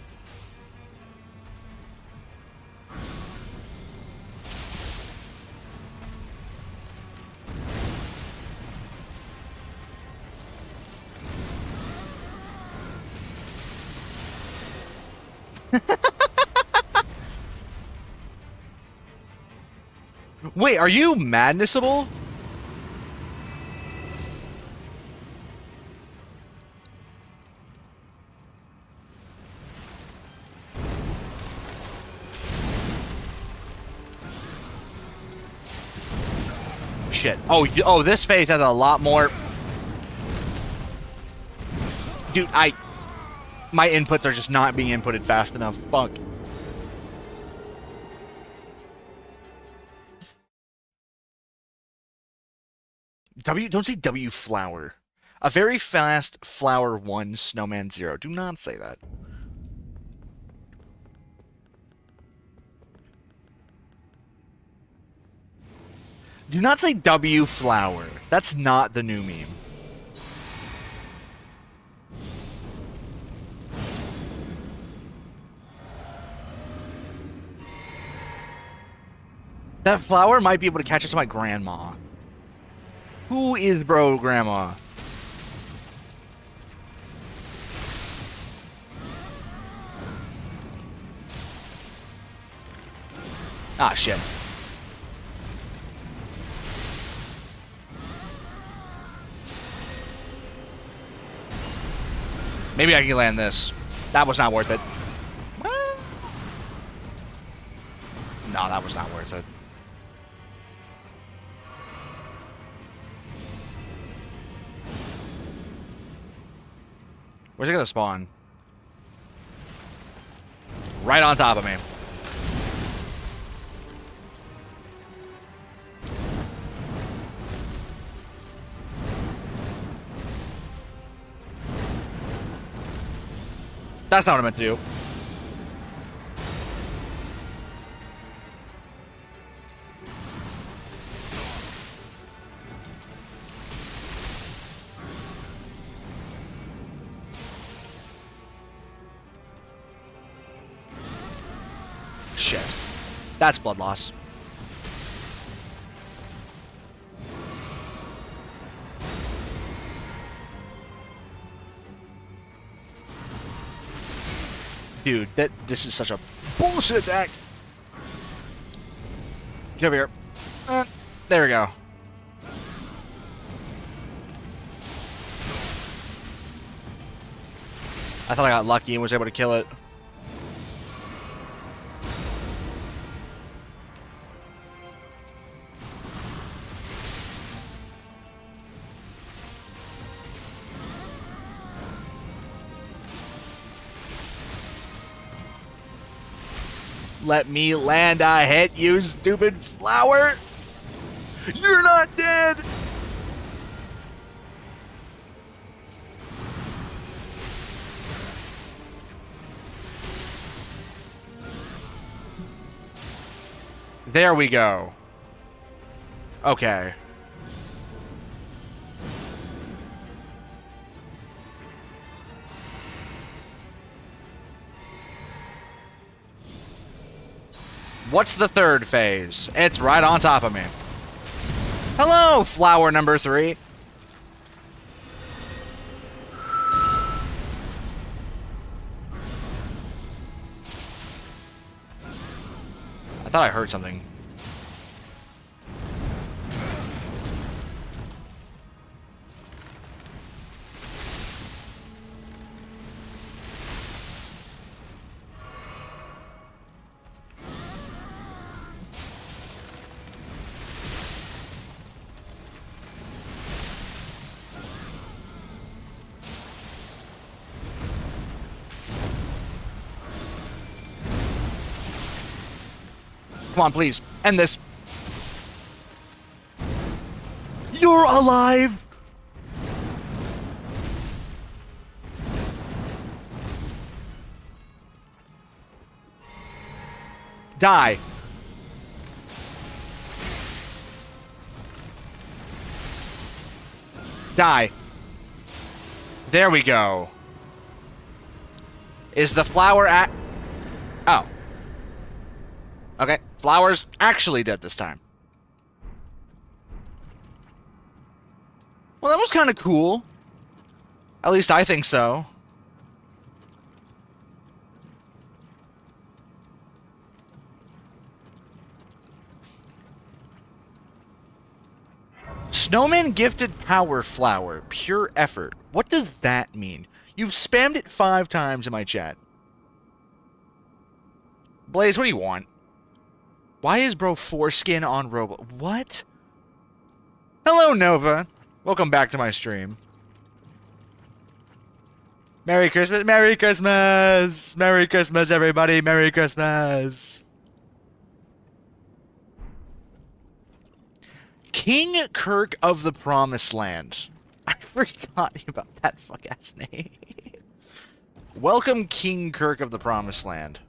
Wait, are you madnessable? shit. Oh, this phase has a lot more... Dude, my inputs are just not being inputted fast enough. Fuck. Don't say W flower. A very fast flower 1, snowman 0. Do not say that. Do not say W flower. That's not the new meme. That flower might be able to catch up to my grandma. Who is bro grandma? Ah, shit. Maybe I can land this. That was not worth it. No, that was not worth it. Where's it gonna spawn? Right on top of me. That's not what I meant to do. Shit. That's blood loss. Dude, this is such a bullshit attack. Get over here. There we go. I thought I got lucky and was able to kill it. Let me land a hit, you stupid flower! You're not dead! There we go. Okay. What's the third phase? It's right on top of me. Hello, flower number 3. I thought I heard something. Come on, please. End this. You're alive! Die. Die. There we go. Is the flower at... Oh. Okay. Flower's actually dead this time. Well, that was kind of cool. At least I think so. Snowman gifted power flower. Pure effort. What does that mean? You've spammed it 5 times in my chat. Blaze, what do you want? Why is bro foreskin on Roblox? What? Hello, Nova. Welcome back to my stream. Merry Christmas, Merry Christmas! Merry Christmas, everybody, Merry Christmas! King Kirk of the Promised Land. I forgot about that fuck-ass name. Welcome, King Kirk of the Promised Land.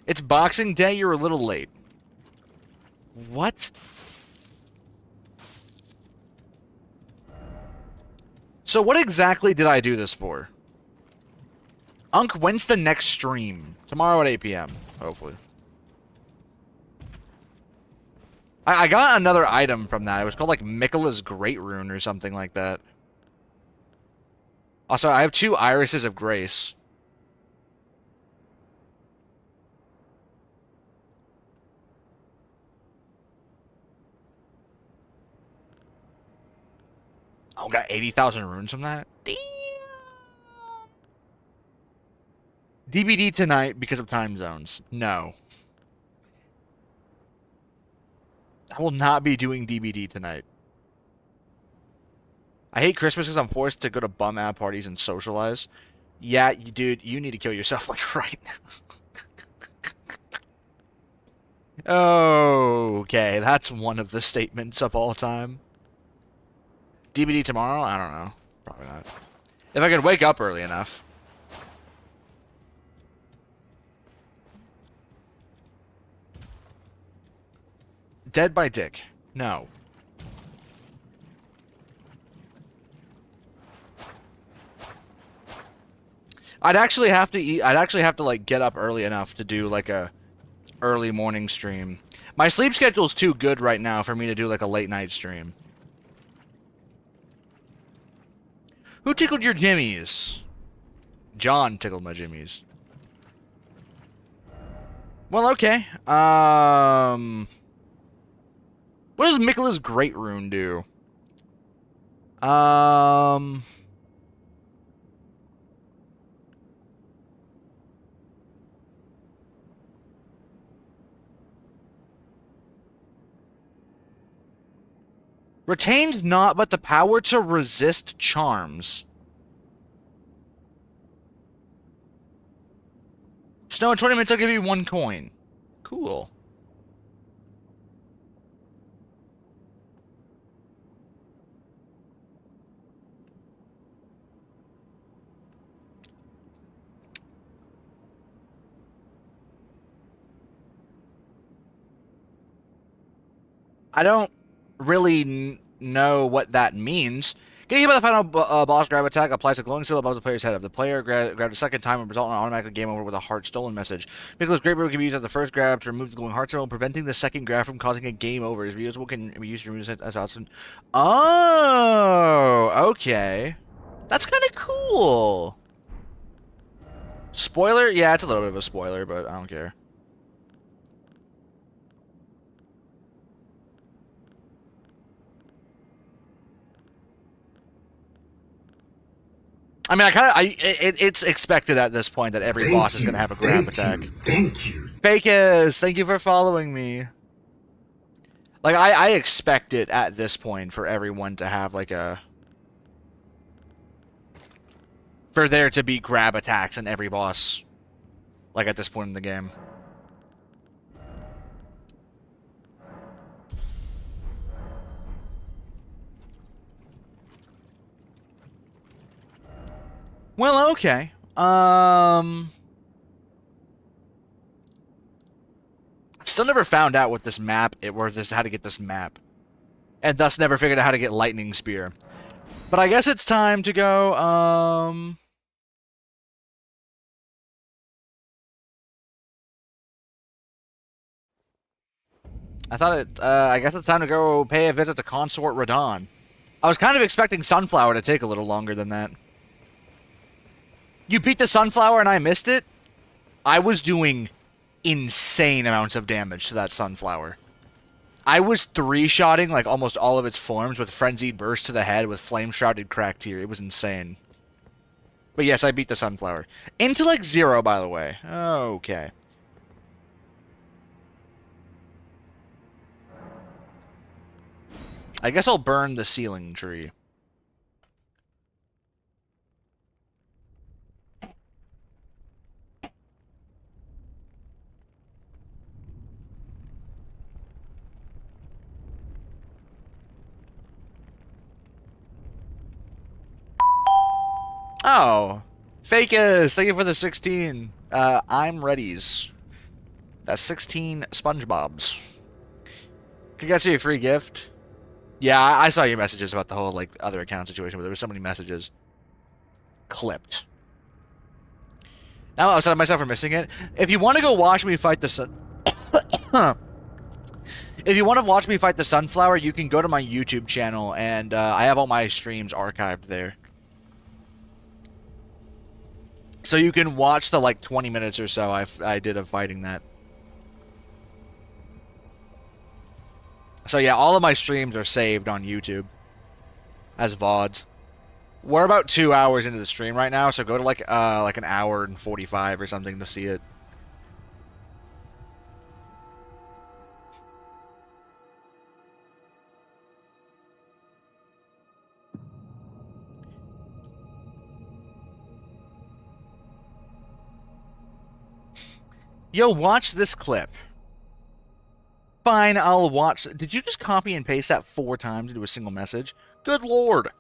It's Boxing Day, you're a little late. What? So what exactly did I do this for? Unk, when's the next stream? Tomorrow at 8 p.m., hopefully. I got another item from that. It was called, like, Miquella's Great Rune or something like that. Also, I have 2 Irises of Grace. Oh, got 80,000 runes from that? Damn! DBD tonight because of time zones. No. I will not be doing DBD tonight. I hate Christmas because I'm forced to go to bum-ass parties and socialize. Yeah, dude, you need to kill yourself, like, right now. Okay, that's one of the statements of all time. DBD tomorrow? I don't know. Probably not. If I could wake up early enough. Dead by Dick. No. I'd actually have to eat. I'd actually have to, like, get up early enough to do, like, a early morning stream. My sleep schedule's too good right now for me to do, like, a late night stream. Who tickled your jimmies? John tickled my jimmies. Well, okay. What does Miquella's Great Rune do? Retains not but the power to resist charms. Snow in 20 minutes, I'll give you 1 coin. Cool. I don't really know what that means. Getting hit by the final boss grab attack applies a glowing symbol above the player's head. If the player grabbed a second time, it will result in an automatic game over with a heart stolen message. Miquella's Great Rune can be used as the first grab to remove the glowing heart symbol, preventing the second grab from causing a game over. Is reusable, can be used to remove it as often. Oh, okay. That's kind of cool. Spoiler? Yeah, it's a little bit of a spoiler, but I don't care. I mean, it's expected at this point that every boss is going to have a grab attack. Thank you. Fakers, thank you for following me. Like, I expect it at this point for everyone to have, like, a... For there to be grab attacks in every boss. Like, at this point in the game. Well, okay. Still never found out what this map, how to get this map. And thus never figured out how to get Lightning Spear. But I guess it's time to go, I guess it's time to go pay a visit to Consort Radahn. I was kind of expecting Sunflower to take a little longer than that. You beat the Sunflower and I missed it? I was doing insane amounts of damage to that Sunflower. I was 3-shotting like almost all of its forms with Frenzied Burst to the head with Flame Shrouded Cracked Tear. It was insane. But yes, I beat the Sunflower. Intellect 0, by the way. Okay. I guess I'll burn the ceiling tree. Oh, Fakest, thank you for the 16. I'm ready's. That's 16 SpongeBob's. Congrats on your free gift. Yeah, I saw your messages about the whole like other account situation, but there were so many messages clipped. Now I'm upset at myself for missing it. If you want to go watch me fight the sun, if you want to watch me fight the sunflower, you can go to my YouTube channel, and I have all my streams archived there. So you can watch the like 20 minutes or so I did of fighting that. So yeah, all of my streams are saved on YouTube as VODs. We're about 2 hours into the stream right now, so go to like an hour and 45 or something to see it. Yo, watch this clip. Fine, I'll watch. Did you just copy and paste that 4 times into a single message? Good lord.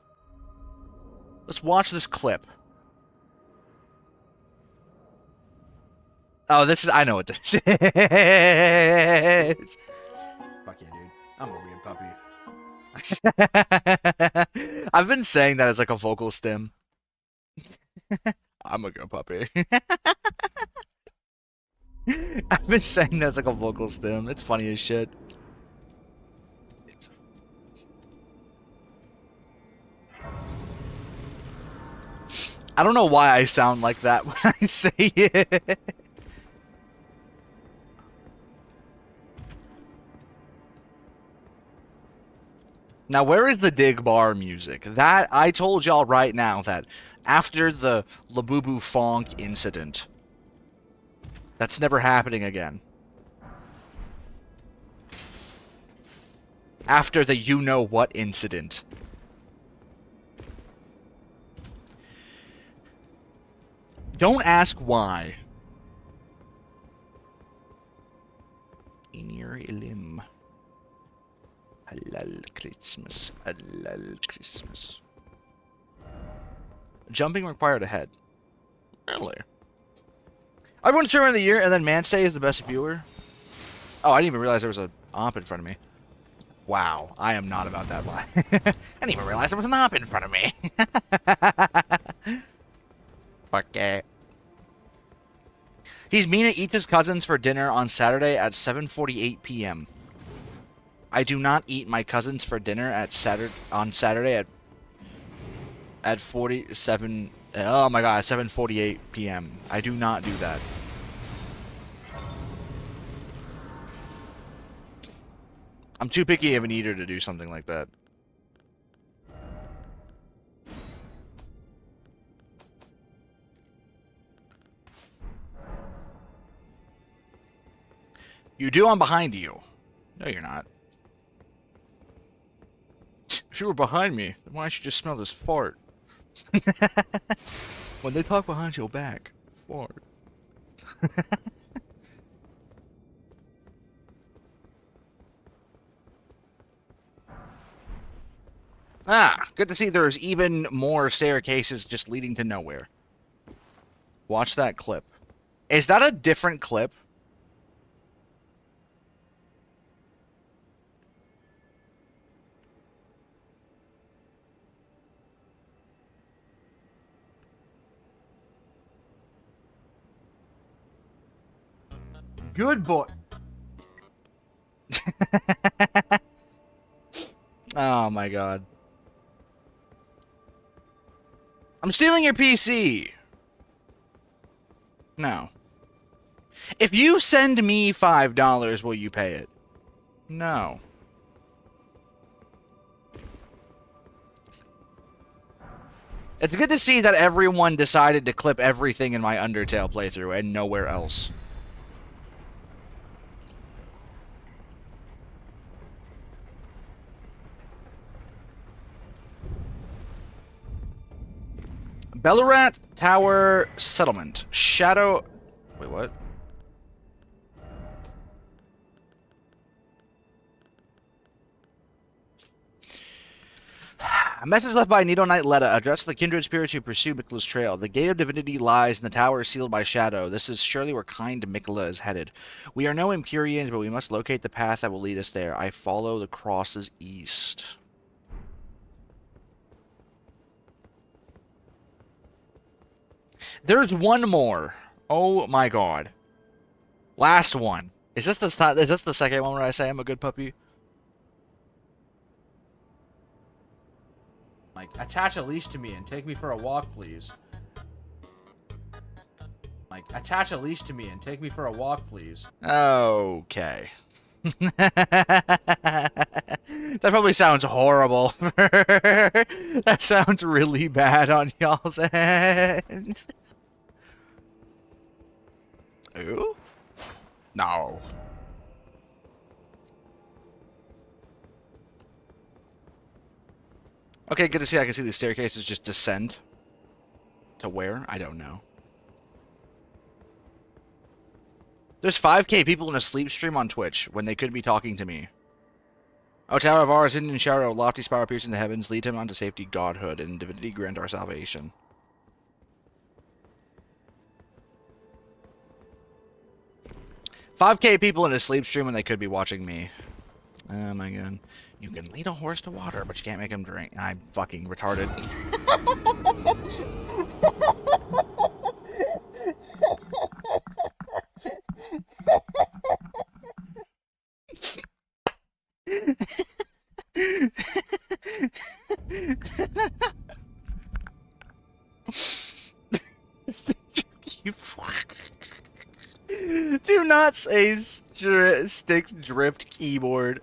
Let's watch this clip. Oh, this is... I know what this is. Fuck yeah, dude. I'm a weird puppy. I've been saying that as like a vocal stim. I'm a good puppy. I've been saying that as like a vocal stim. It's funny as shit. I don't know why I sound like that when I say it. Now, where is the dig bar music? That, I told y'all right now that after the Labubu Fonk incident, that's never happening again. After the you-know-what incident. Don't ask why. Inir ilim. Halal Christmas. Halal Christmas. Jumping required ahead. Really? Everyone's turn of the year, and then Manstay is the best viewer. Oh, I didn't even realize there was an op in front of me. Wow, I am not about that lie. I didn't even realize there was an op in front of me. Fuck it. Mina eats his cousins for dinner on Saturday at 7:48 p.m. I do not eat my cousins for dinner on Saturday at 47. Oh my god, 7:48 p.m. I do not do that. I'm too picky of an eater to do something like that. You do? I'm behind you. No, you're not. If you were behind me, then why don't you just smell this fart? When they talk behind your back, fart. Ah, good to see there's even more staircases just leading to nowhere. Watch that clip. Is that a different clip? Good boy. Oh my god. I'm stealing your PC. No. If you send me $5, will you pay it? No. It's good to see that everyone decided to clip everything in my Undertale playthrough and nowhere else. Bellerat Tower Settlement. Shadow... Wait, what? A message left by Nido Knight Letta addressed to the kindred spirits who pursue Mikla's trail. The gate of divinity lies in the tower sealed by shadow. This is surely where kind Mikla is headed. We are no Empyreans, but we must locate the path that will lead us there. I follow the crosses east. There's one more. Oh my god. Last one. Is this the second one where I say I'm a good puppy? Like, attach a leash to me and take me for a walk, please. Like, attach a leash to me and take me for a walk, please. Okay. That probably sounds horrible. That sounds really bad on y'all's end. Ooh? No. Okay, good to see. I can see the staircases just descend. To where? I don't know. There's 5k people in a sleep stream on Twitch when they could be talking to me. O Tower of ours, hidden in shadow, lofty spiral piercing the heavens, lead him unto safety, godhood, and divinity grant our salvation. $5k people in a sleep stream when they could be watching me. Oh my god. You can lead a horse to water, but you can't make him drink. I'm fucking retarded. Do not say stick drift keyboard.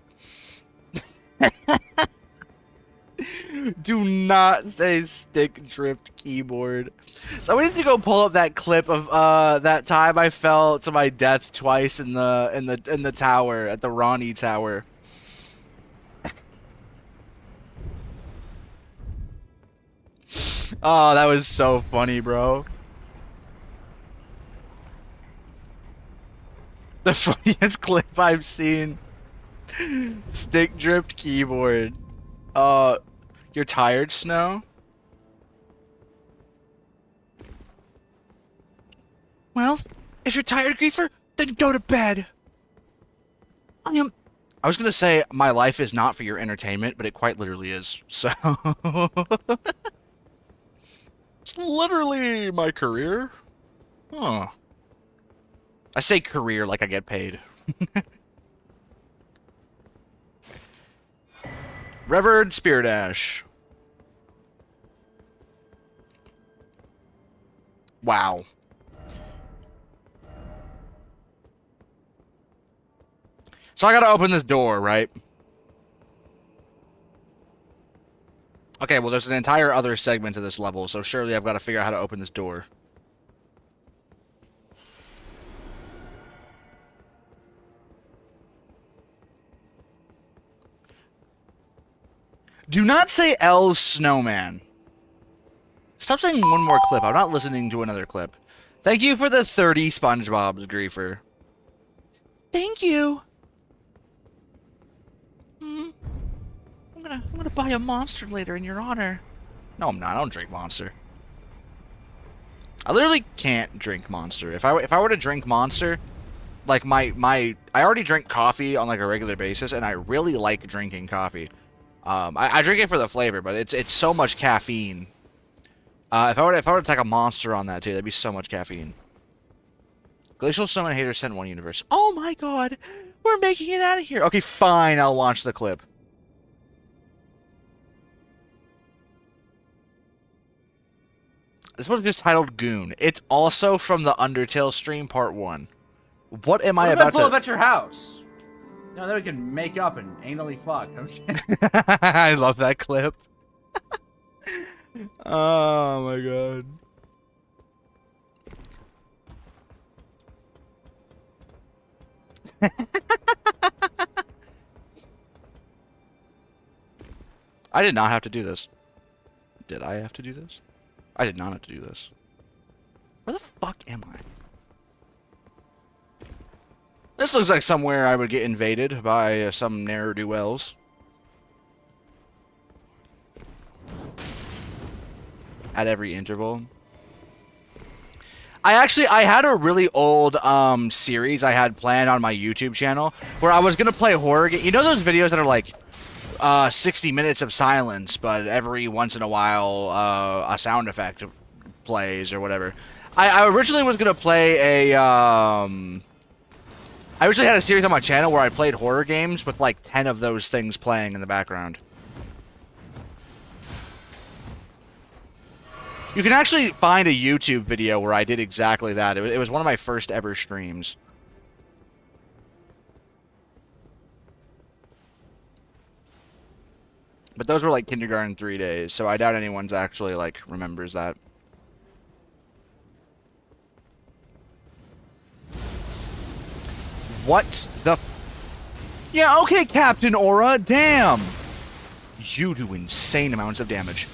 Do not say stick drift keyboard. So we need to go pull up that clip of that time I fell to my death twice in the tower at the Ronnie Tower. Oh, that was so funny, bro. The funniest clip I've seen. Stick drift keyboard. You're tired, Snow? Well, if you're tired, Griefer, then go to bed. I was gonna say my life is not for your entertainment, but it quite literally is. So it's literally my career. Huh. I say career like I get paid. Revered Spear Dash. Wow. So I gotta open this door, right? Okay, well there's an entire other segment to this level, so surely I've got to figure out how to open this door. Do not say L Snowman. Stop saying one more clip. I'm not listening to another clip. Thank you for the 30 SpongeBob's, Griefer. Thank you. I'm gonna buy a Monster later in your honor. No, I'm not. I don't drink Monster. I literally can't drink Monster. If I were to drink Monster, like I already drink coffee on like a regular basis, and I really like drinking coffee. I drink it for the flavor, but it's so much caffeine. If I were to take a Monster on that too, that'd be so much caffeine. Glacial Snowman Hater sent one universe. Oh my god, we're making it out of here. Okay, fine, I'll launch the clip. This one's just titled Goon. It's also from the Undertale stream part 1. What am I about to pull up at your house? No, then we can make up and anally fuck. I love that clip. Oh my god. I did not have to do this. Did I have to do this? I did not have to do this. Where the fuck am I? This looks like somewhere I would get invaded by some ne'er-do-wells. At every interval. I had a really old series I had planned on my YouTube channel where I was gonna play horror game. You know those videos that are like 60 minutes of silence, but every once in a while a sound effect plays or whatever. I originally was gonna play a I originally had a series on my channel where I played horror games with like 10 of those things playing in the background. You can actually find a YouTube video where I did exactly that. It was one of my first ever streams. But those were like kindergarten 3 days, so I doubt anyone's actually like remembers that. What the Yeah, okay, Captain Aura, damn! You do insane amounts of damage.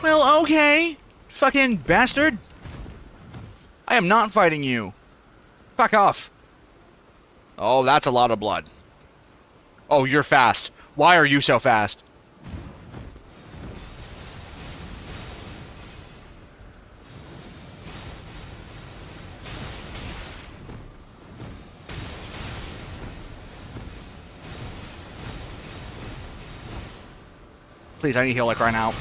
Well, okay, fucking bastard. I am not fighting you. Fuck off. Oh, that's a lot of blood. Oh, you're fast. Why are you so fast? Please, I need heal like right now.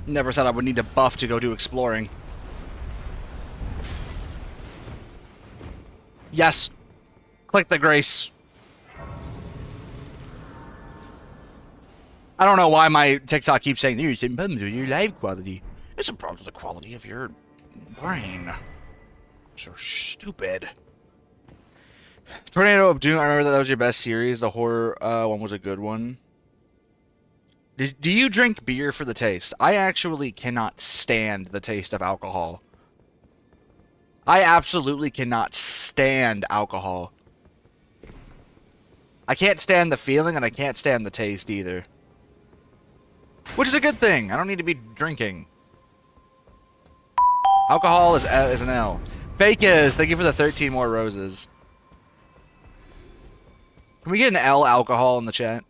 Never thought I would need a buff to go do exploring. Yes. Click the grace. I don't know why my TikTok keeps saying there's some problems with your live quality. There's some problems with the quality of your brain. So stupid. Tornado of Doom, I remember that was your best series. The horror one was a good one. Do you drink beer for the taste? I actually cannot stand the taste of alcohol. I absolutely cannot stand alcohol. I can't stand the feeling, and I can't stand the taste either. Which is a good thing. I don't need to be drinking. Alcohol is an L. Fake is. Thank you for the 13 more roses. Can we get an L alcohol in the chat?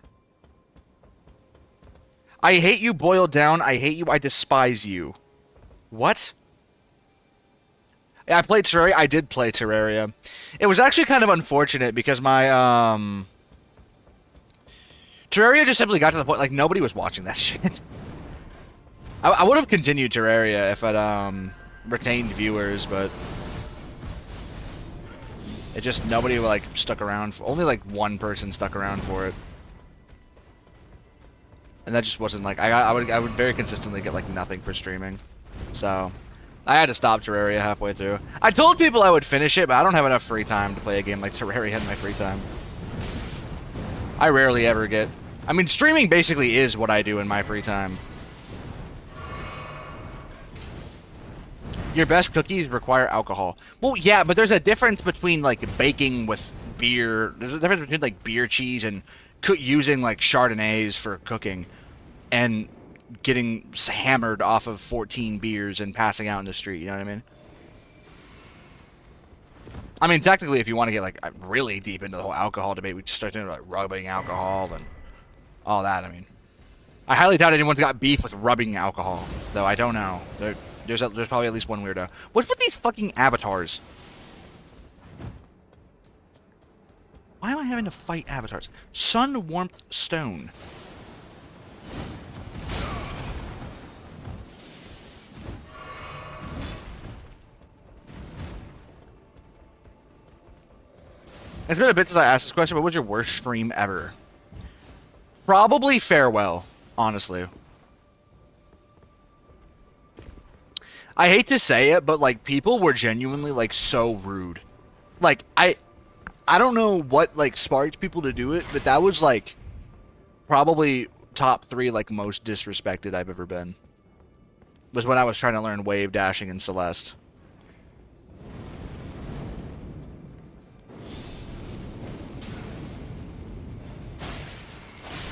I hate you, boiled down. I hate you. I despise you. What? Yeah, I played Terraria. I did play Terraria. It was actually kind of unfortunate because my, Terraria just simply got to the point, like, nobody was watching that shit. I would have continued Terraria if I'd, retained viewers, but it just, nobody, like, stuck around. Only, like, one person stuck around for it. And that just wasn't, like, I would very consistently get, like, nothing for streaming. So, I had to stop Terraria halfway through. I told people I would finish it, but I don't have enough free time to play a game like Terraria in my free time. I rarely ever get... I mean, streaming basically is what I do in my free time. Your best cookies require alcohol. Well, yeah, but there's a difference between, like, baking with beer. There's a difference between, like, beer cheese and using, like, Chardonnays for cooking. And getting hammered off of 14 beers and passing out in the street, you know what I mean? I mean, technically, if you want to get, like, really deep into the whole alcohol debate, we just start doing, like, rubbing alcohol and all that, I mean. I highly doubt anyone's got beef with rubbing alcohol, though I don't know. There's probably at least one weirdo. What's with these fucking avatars? Why am I having to fight avatars? Sun Warmth Stone. It's been a bit since I asked this question, but what's your worst stream ever? Probably Farewell, honestly. I hate to say it, but, like, people were genuinely, like, so rude. Like, I don't know what, like, sparked people to do it, but that was, like, probably top 3, like, most disrespected I've ever been. Was when I was trying to learn wave dashing in Celeste.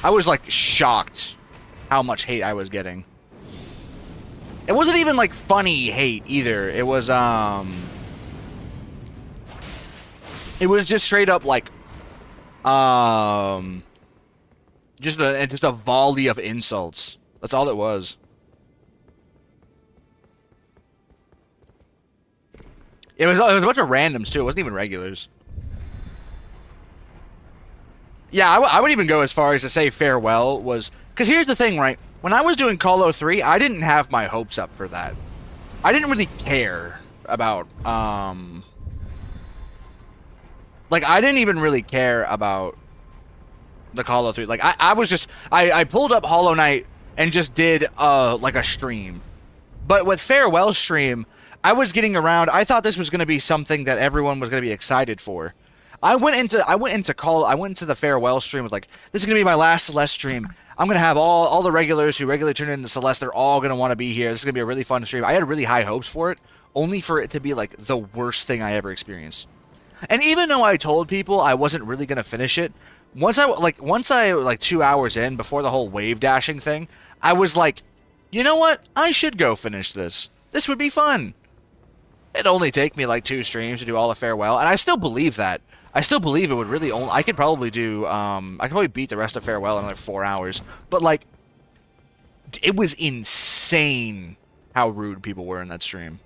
I was like shocked how much hate I was getting. It wasn't even like funny hate either. It was just straight up like just a volley of insults. That's all it was. It was a bunch of randoms too. It wasn't even regulars. Yeah, I would even go as far as to say farewell was... Because here's the thing, right? When I was doing Call of 3, I didn't have my hopes up for that. I didn't really care about, like, I didn't even really care about the Call of 3. Like, I was just... I pulled up Hollow Knight and just did, like, a stream. But with Farewell stream, I was getting around... I thought this was going to be something that everyone was going to be excited for. I went into the Farewell stream with like, this is gonna be my last Celeste stream. I'm gonna have all the regulars who regularly turn into Celeste. They're all gonna want to be here. This is gonna be a really fun stream. I had really high hopes for it, only for it to be like the worst thing I ever experienced. And even though I told people I wasn't really gonna finish it, once I 2 hours in before the whole wave dashing thing, I was like, you know what? I should go finish this. This would be fun. It'd only take me like 2 streams to do all the Farewell, and I still believe that. I still believe it would really only... I could probably do... I could probably beat the rest of Farewell in like 4 hours. But, like... It was insane how rude people were in that stream.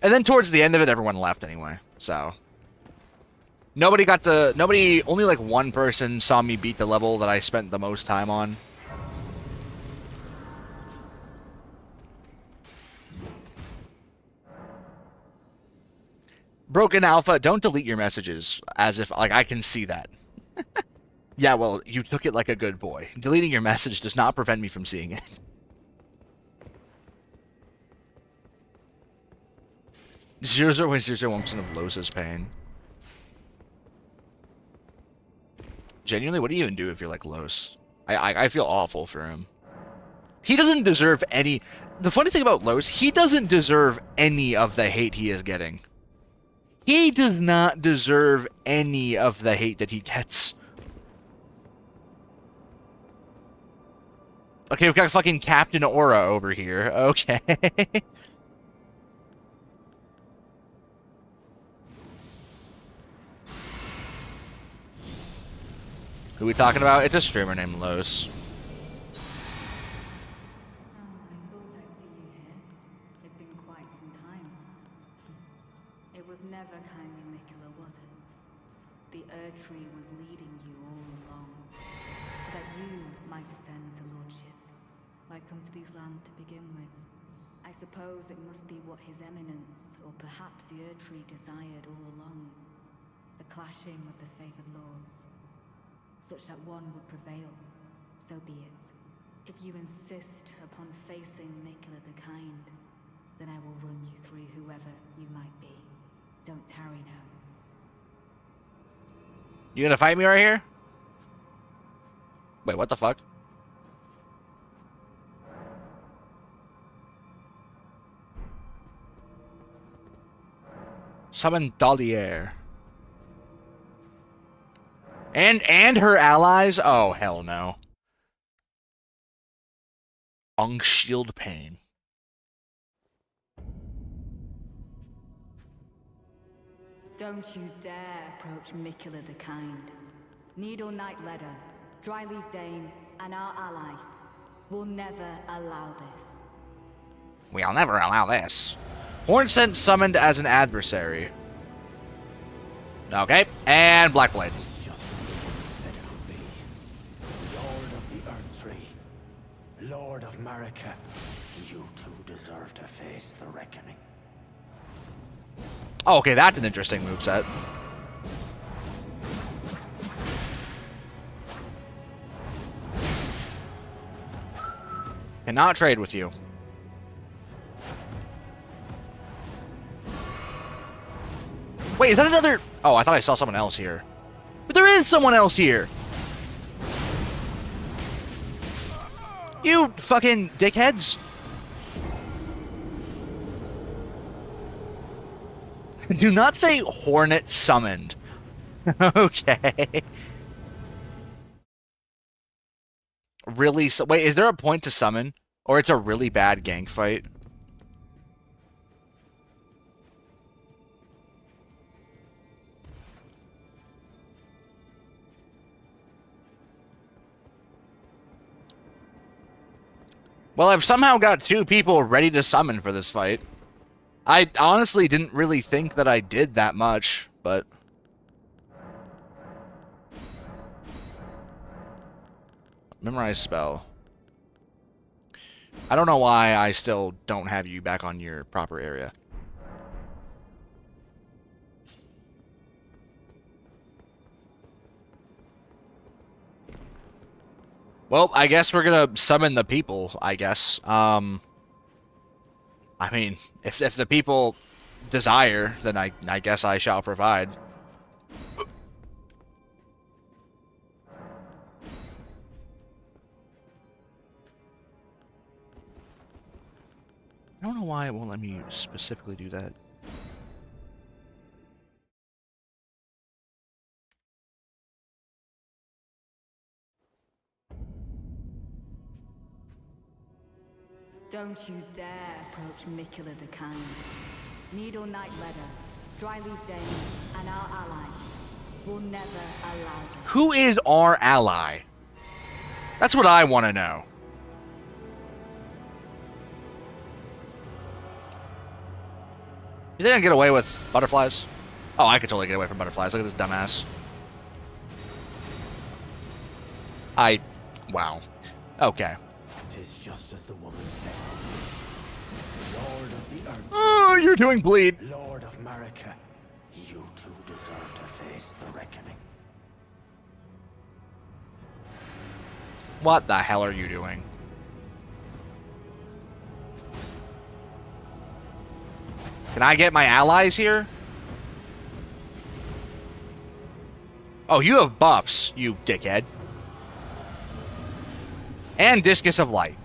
And then towards the end of it, everyone left anyway. So... only like one person saw me beat the level that I spent the most time on. Broken Alpha, don't delete your messages as if, like, I can see that. Yeah, well, you took it like a good boy. Deleting your message does not prevent me from seeing it. 0.001% of Losa's pain. Genuinely, what do you even do if you're like Los? I feel awful for him. He doesn't deserve any... The funny thing about Los, he doesn't deserve any of the hate he is getting. He does not deserve any of the hate that he gets. Okay, we've got fucking Captain Aura over here. Okay. Who are we talking about? It's a streamer named Los. I thought I'd see you here. It'd been quite some time. It was never kindly Miquella, was it? The Erdtree was leading you all along, so that you might ascend to lordship. Why come to these lands to begin with? I suppose it must be what His Eminence, or perhaps the Erdtree desired all along. The clashing of the favored lords. Such that one would prevail, so be it. If you insist upon facing Miquella the Kind, then I will run you through whoever you might be. Don't tarry now. You gonna fight me right here? Wait, what the fuck? Summon Dalier. And her allies? Oh, hell no. Unshield Pain. Don't you dare approach Miquella the Kind. Needle Knight Ledder, Dryleaf Dane, and our ally will never allow this. We'll never allow this. Hornsent summoned as an adversary. Okay, and Blackblade. Lord of the Erdtree, Lord of Marika, you two deserve to face the reckoning. Oh, okay, that's an interesting moveset. Cannot trade with you. Wait, is that another... Oh, I thought I saw someone else here. But there is someone else here! You fucking dickheads! Do not say Hornet summoned. Okay. Really? So wait, is there a point to summon? Or it's a really bad gank fight? Well, I've somehow got 2 people ready to summon for this fight. I honestly didn't really think that I did that much, but... Memorize spell. I don't know why I still don't have you back on your proper area. Well, I guess we're gonna summon the people, I guess. I mean, if the people desire, then I guess I shall provide. I don't know why it won't let me specifically do that. Don't you dare approach Miquella the Kind. Needle Knight Radahn, Dryleaf Dane, and our allies will never allow them. Who is our ally? That's what I want to know. You think I can get away with butterflies? Oh, I could totally get away from butterflies. Look at this dumbass. Wow. Okay. Tis just as the woman said. Lord of the earth. Oh, you're doing bleed. Lord of Marika, you too deserve to face the reckoning. What the hell are you doing? Can I get my allies here? Oh, you have buffs, you dickhead. And Discus of Light.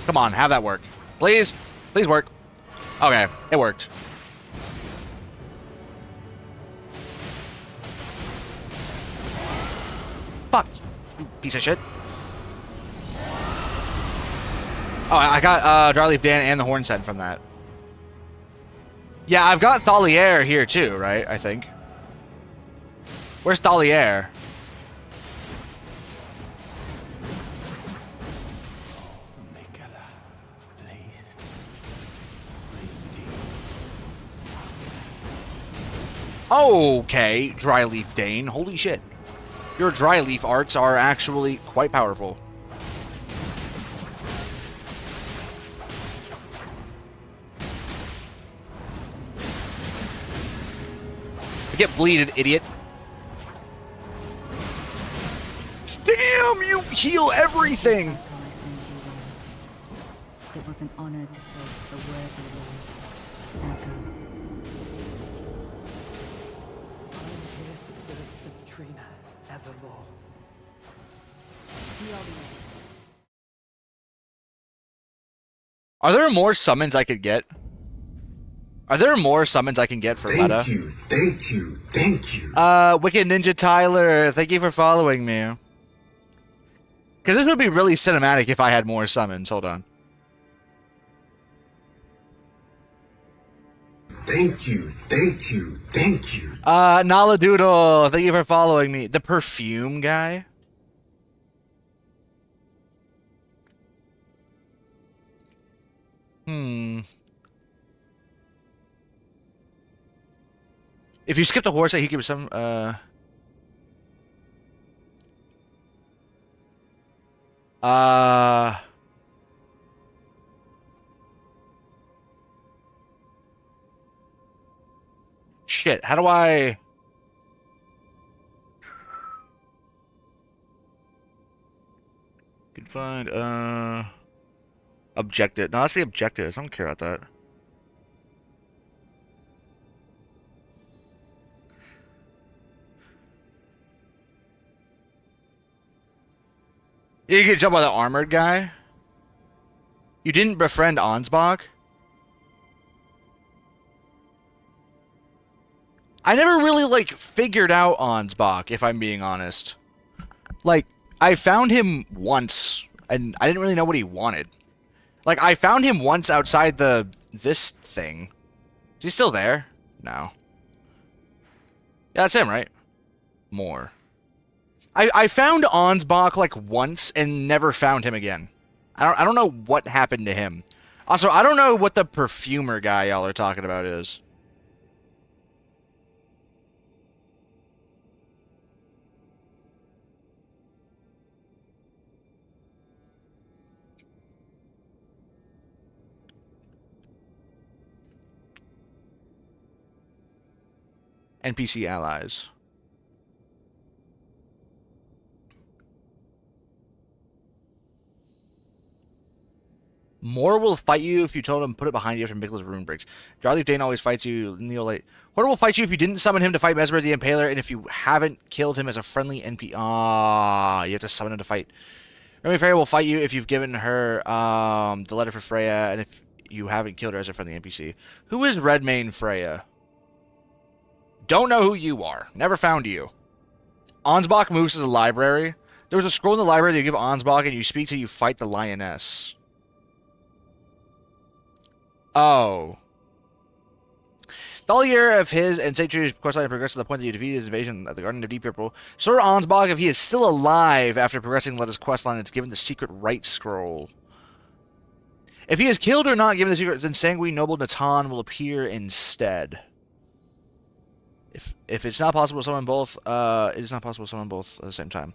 Come on, have that work. Please. Please work. Okay, it worked. Fuck, you piece of shit. Oh, I got Dryleaf Dan and the Horn Set from that. Yeah, I've got Thalier here too, right? I think. Where's Thalier? Miquella, please. Okay, Dryleaf Dane. Holy shit. Your Dryleaf arts are actually quite powerful. Get bleeded, idiot. Damn, you heal everything! It was an honor to face the worthy ones. Now go. I'm here to serve Citrina evermore. Are there more summons I could get? Are there more summons I can get for meta? Thank you, thank you, thank you. Wicked Ninja Tyler, thank you for following me. Because this would be really cinematic if I had more summons. Hold on. Thank you, thank you, thank you. Nala Doodle, thank you for following me. The perfume guy? If you skip the horse, he gives some, shit, how do I... Can find, objective. No, that's the objectives. I don't care about that. You get jumped by the armored guy? You didn't befriend Ansbach? I never really, like, figured out Ansbach, if I'm being honest. Like, I found him once, and I didn't really know what he wanted. Like, I found him once outside this thing. Is he still there? No. Yeah, that's him, right? More. I found Ansbach, like, once and never found him again. I don't know what happened to him. Also, I don't know what the perfumer guy y'all are talking about is. NPC allies. Moore will fight you if you told him put it behind you after Mikla's rune breaks. Dryleaf Dane always fights you. Neolate. Horda will fight you if you didn't summon him to fight Mesmer the Impaler, and if you haven't killed him as a friendly NP. You have to summon him to fight. Remy Freya will fight you if you've given her the letter for Freya, and if you haven't killed her as a friendly NPC. Who is Redmane Freya? Don't know who you are. Never found you. Ansbach moves to the library. There was a scroll in the library that you give Ansbach, and you speak till you fight the lioness. Oh. Thalier of his and Satyr's questline progressed to the point that you defeated his invasion at the Garden of Deep Purple. Sir Ansbach, if he is still alive after progressing let his questline, it's given the secret right scroll. If he is killed or not given the secret, then Sanguine Noble Natan will appear instead. If it's not possible to summon both, it is not possible to summon both at the same time.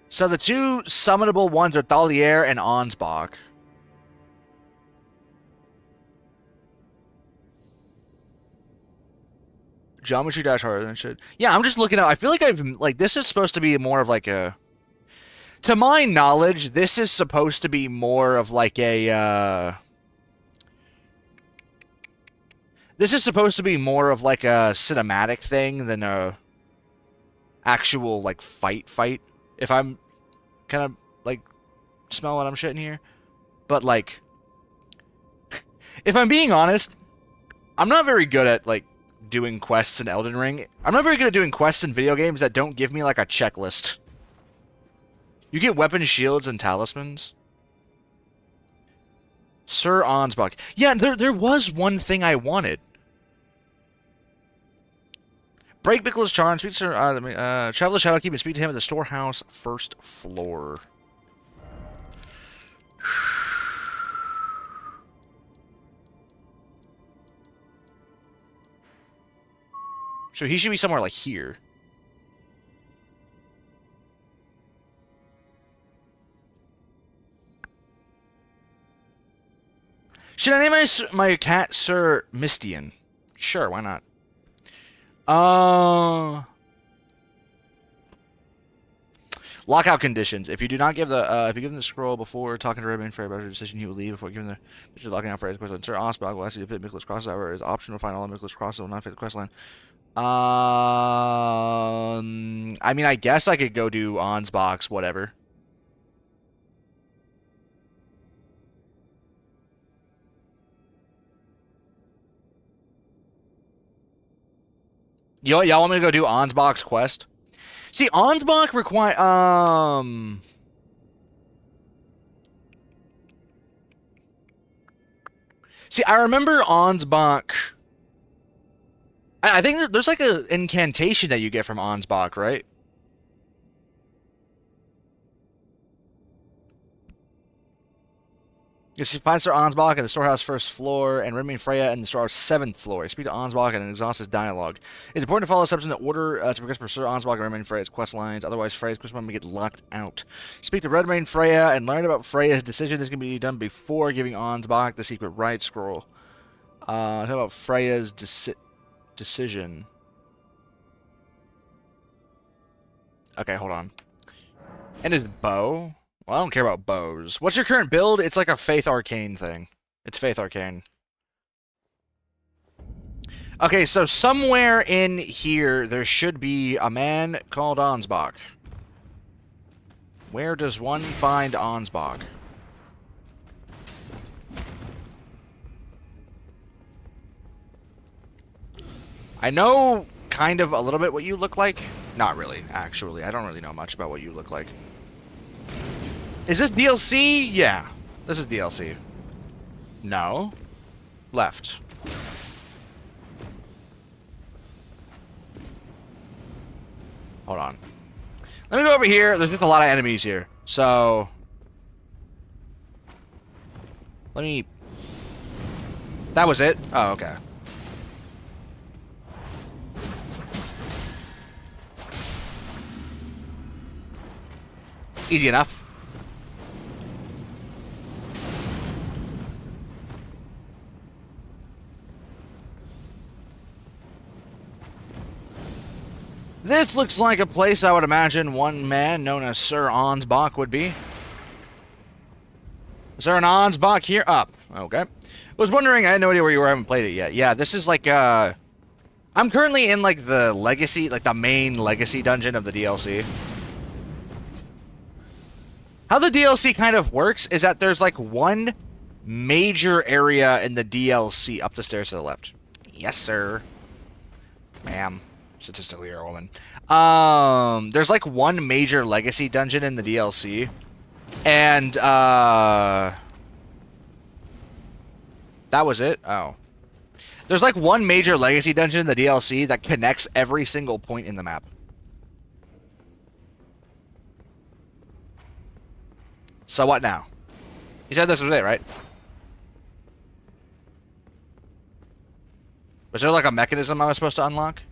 So the two summonable ones are Thalier and Ansbach. Geometry dash harder than shit. Yeah, I'm just looking at. I feel like this is supposed to be more of like a. To my knowledge, this is supposed to be more of like a. This is supposed to be more of like a cinematic thing than a actual like fight. If I'm kind of like smell what I'm shitting here, but like, if I'm being honest, I'm not very good at like doing quests in Elden Ring. I'm not very good at doing quests in video games that don't give me like a checklist. You get weapons, shields, and talismans. Sir Ansbach. Yeah, there was one thing I wanted. Break Mikla's charm. Speak to travel to Shadowkeep and speak to him at the storehouse first floor. So he should be somewhere like here. Should I name my cat Sir Mistian? Sure, why not? Lockout conditions. If you do not give the if you give him the scroll before talking to Redmane Freya about your decision, he will leave before giving the locking out Freya's quest line. Sir Ansbach will ask you to fit Mikla's crosses. However, it is optional to find all of Mikla's crosses will not fit the quest line. I mean, I guess I could go do Ansbach's whatever. Y'all want me to go do Ansbach's quest? See, Ansbach require See, I remember Ansbach. I think there's like an incantation that you get from Ansbach, right? You see, find Sir Ansbach at the storehouse first floor, and Redmane Freya in the storehouse 7th floor. Speak to Ansbach and exhaust his dialogue. It's important to follow steps in the order to progress for Sir Ansbach and Redmane Freya's quest lines, otherwise Freya's quest line may get locked out. Speak to Redmane Freya and learn about Freya's decision. This can be done before giving Ansbach the secret right scroll. Talk about Freya's decision. Okay, hold on. And his bow? Well, I don't care about bows. What's your current build? It's like a Faith Arcane thing. It's Faith Arcane. Okay, so somewhere in here there should be a man called Ansbach. Where does one find Ansbach? I know kind of a little bit what you look like. Not really, actually. I don't really know much about what you look like. Is this DLC? Yeah. This is DLC. No. Left. Hold on. Let me go over here. There's just a lot of enemies here. So... let me... that was it? Oh, okay. Easy enough. This looks like a place I would imagine one man known as Sir Ansbach would be. Is there an Ansbach here? Up. Okay. Was wondering, I had no idea where you were, I haven't played it yet. Yeah, this is like, I'm currently in, like, the legacy, like, the main legacy dungeon of the DLC. How the DLC kind of works is that there's, like, one major area in the DLC up the stairs to the left. Yes, sir. Ma'am. Statistically, you're a woman. There's, like, one major legacy dungeon in the DLC. And, that was it? Oh. There's, like, one major legacy dungeon in the DLC that connects every single point in the map. So what now? You said this was it, right? Was there, like, a mechanism I was supposed to unlock?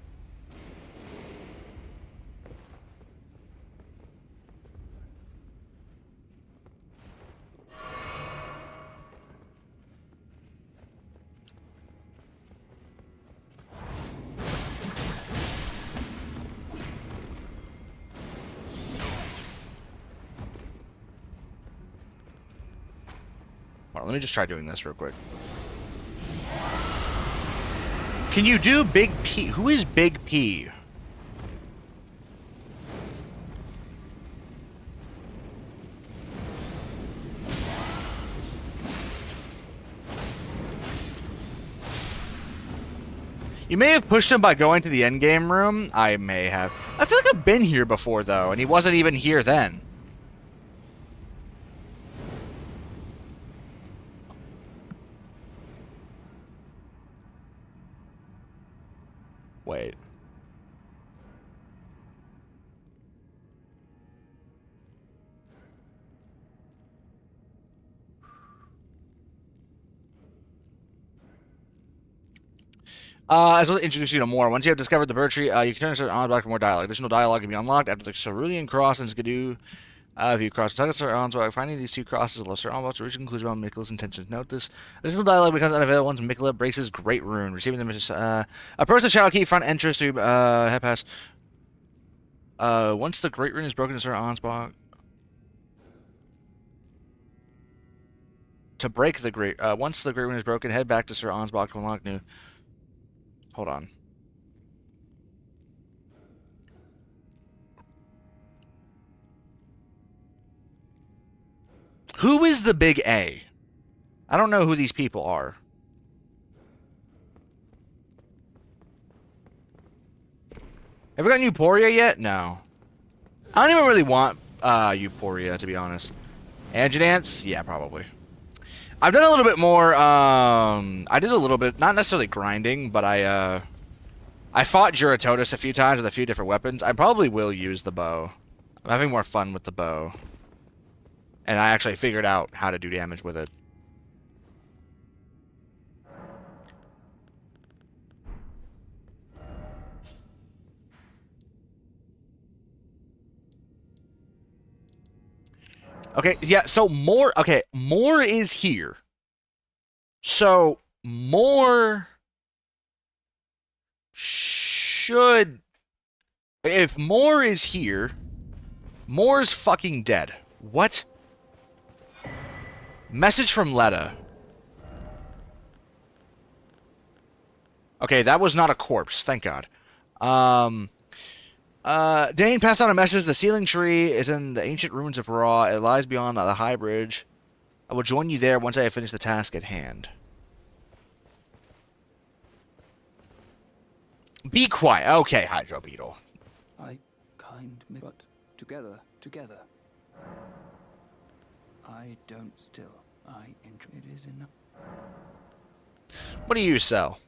Let me just try doing this real quick. Can you do Big P? Who is Big P? You may have pushed him by going to the endgame room. I may have. I feel like I've been here before, though, and he wasn't even here then. Wait. As I'll introduce you to more. Once you have discovered the bird tree, you can turn it on back for more dialogue. Additional dialogue can be unlocked after the Cerulean Cross and Skadoo. If you cross the Sir Ansbach, finding these two crosses allows Sir Ansbach to reach a conclusion about Mikla's intentions. Note this. Additional dialogue becomes unavailable once Mikla breaks his Great Rune. Receiving the message, approach the Shadow Keep front entrance to head past. Once the Great Rune is broken to Sir Ansbach. To break the Great... once the Great Rune is broken, head back to Sir Ansbach to unlock new... Hold on. Who is the big A? I don't know who these people are. Have we got Euphoria yet? No. I don't even really want Euphoria, to be honest. Anjanance? Yeah, probably. I've done a little bit more, I did a little bit, not necessarily grinding, but I fought Juratotus a few times with a few different weapons. I probably will use the bow. I'm having more fun with the bow. And I actually figured out how to do damage with it. Okay, yeah, so more... okay, more is here. So, more... should... if more is here... more's fucking dead. What? Message from Letta. Okay, that was not a corpse. Thank God. Dane passed on a message. The sealing tree is in the ancient ruins of Ra. It lies beyond the high bridge. I will join you there once I have finished the task at hand. Be quiet. Okay, Hydro Beetle. I kind, but together. I don't still. It is enough. What do you sell?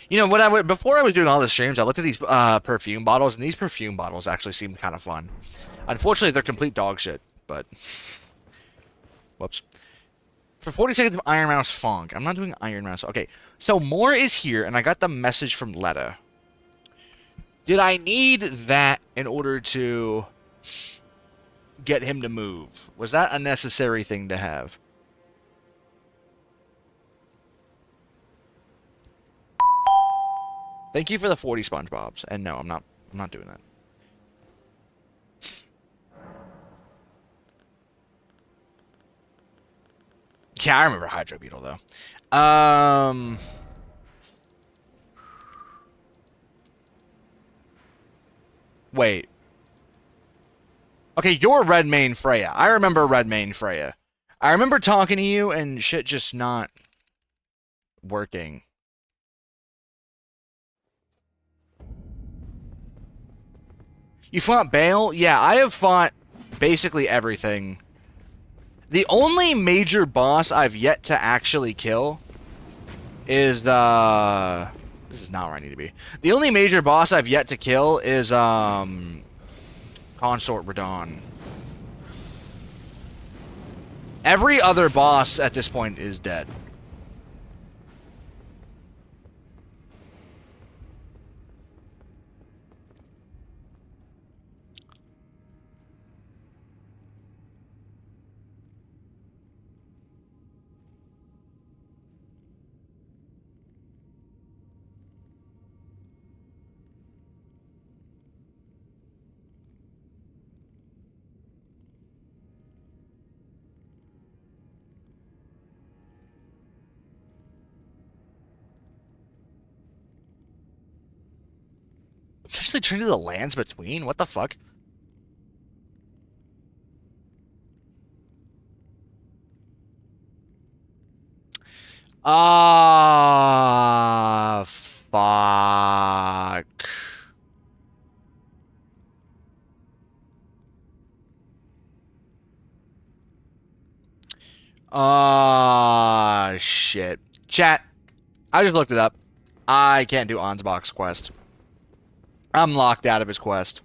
You know, before I was doing all the streams, I looked at these perfume bottles, and these perfume bottles actually seemed kind of fun. Unfortunately, they're complete dog shit, but... Whoops. For 40 seconds of Iron Mouse Funk. I'm not doing Iron Mouse. Okay, so more is here, and I got the message from Letta. Did I need that in order to get him to move? Was that a necessary thing to have? Thank you for the 40 SpongeBobs. And no, I'm not doing that. Yeah, I remember Hydro Beetle though. Wait. Okay, you're Redmane Freya. I remember Redmane Freya. I remember talking to you and shit just not working. You fought Bayle? Yeah, I have fought basically everything. The only major boss I've yet to actually kill is the... This is not where I need to be. The only major boss I've yet to kill is, Consort Radahn. Every other boss at this point is dead. Essentially Trinity of the Lands Between? What the fuck? Ah, fuck. Ah, shit. Chat, I just looked it up. I can't do Ansbach's quest. I'm locked out of his quest.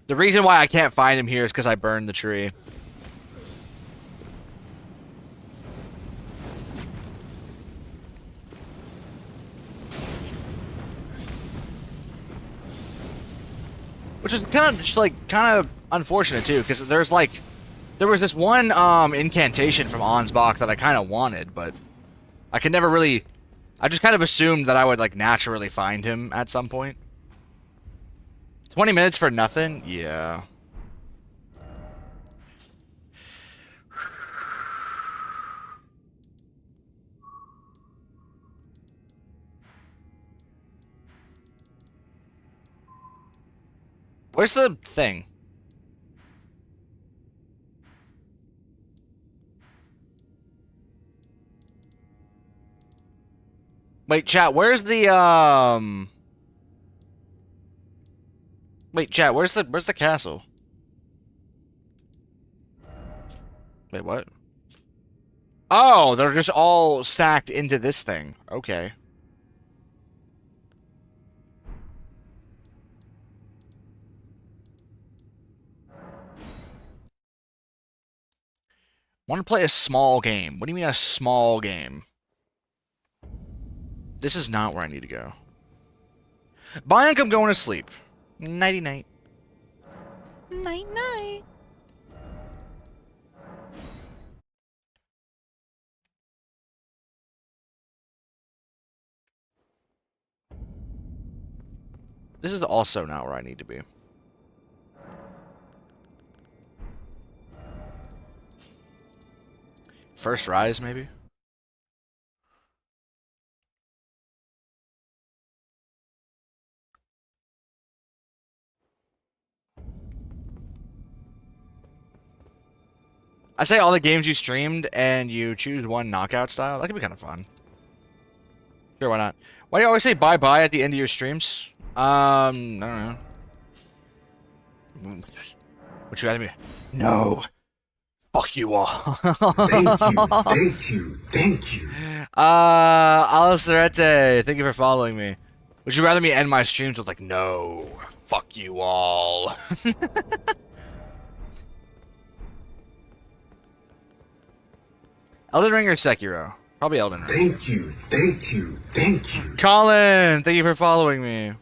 The reason why I can't find him here is because I burned the tree. Which is kind of unfortunate too, because there was this one incantation from Ansbach that I kind of wanted, but I could never really. I just kind of assumed that I would like naturally find him at some point. 20 minutes for nothing? Yeah. Where's the thing? Wait, chat, where's the Wait, chat, where's the castle? Wait, what? Oh, they're just all stacked into this thing. Okay. Want to play a small game. What do you mean a small game? This is not where I need to go. Bianca, I'm going to sleep. Nighty-night. Night-night. This is also not where I need to be. First Rise, maybe? I say all the games you streamed and you choose one knockout style. That could be kind of fun. Sure, why not? Why do you always say bye-bye at the end of your streams? I don't know. Would you rather me? No. Fuck you all. Thank you. Alicerete, thank you for following me. Would you rather me end my streams with like, no, fuck you all? Elden Ring or Sekiro? Probably Elden Ring. Thank you. Colin, thank you for following me.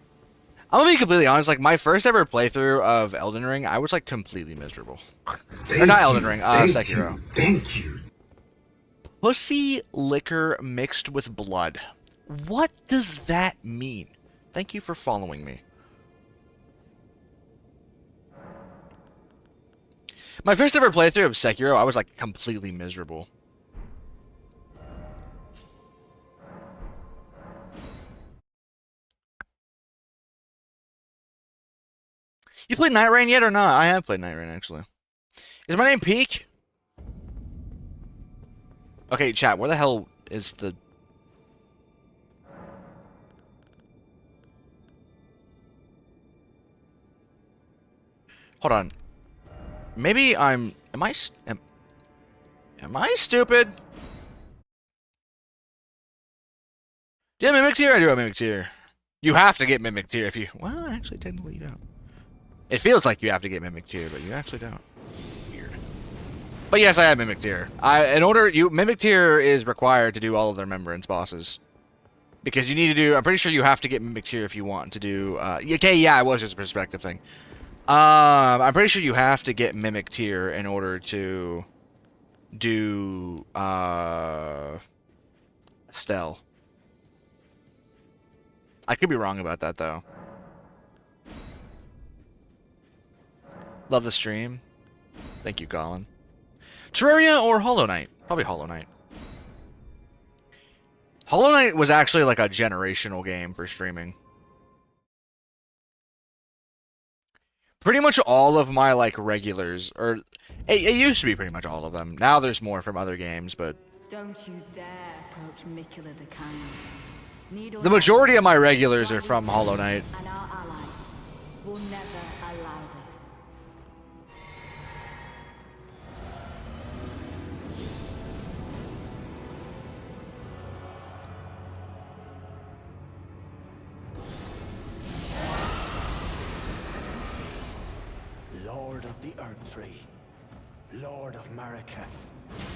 I'm gonna be completely honest, like, my first ever playthrough of Elden Ring, I was, like, completely miserable. Or not Elden Ring, Sekiro. Thank you. Pussy liquor mixed with blood. What does that mean? Thank you for following me. My first ever playthrough of Sekiro, I was, like, completely miserable. You played Night Rain yet or not? I have played Night Rain, actually. Is my name Peak? Okay, chat, where the hell is the... Hold on. Maybe I'm... Am I stupid? Do you have Mimic Tier? I do have Mimic Tier. You have to get Mimic Tier if you... Well, actually, technically you don't. It feels like you have to get Mimic Tier, but you actually don't. Weird. But yes, I have Mimic Tier. Mimic Tier is required to do all of the Remembrance bosses. Because you need to do... I'm pretty sure you have to get Mimic Tier if you want to do... okay, yeah, it was just a perspective thing. I'm pretty sure you have to get Mimic Tier in order to do... Estelle. I could be wrong about that, though. Love the stream. Thank you, Colin. Terraria or Hollow Knight? Probably Hollow Knight. Hollow Knight was actually like a generational game for streaming. Pretty much all of my like regulars, or it used to be pretty much all of them. Now there's more from other games, but Don't you dare approach Miquella the Kind. the majority of my regulars are from Hollow Knight. And our ally will never allow this. Lord of the Earthtree, Lord of Marika,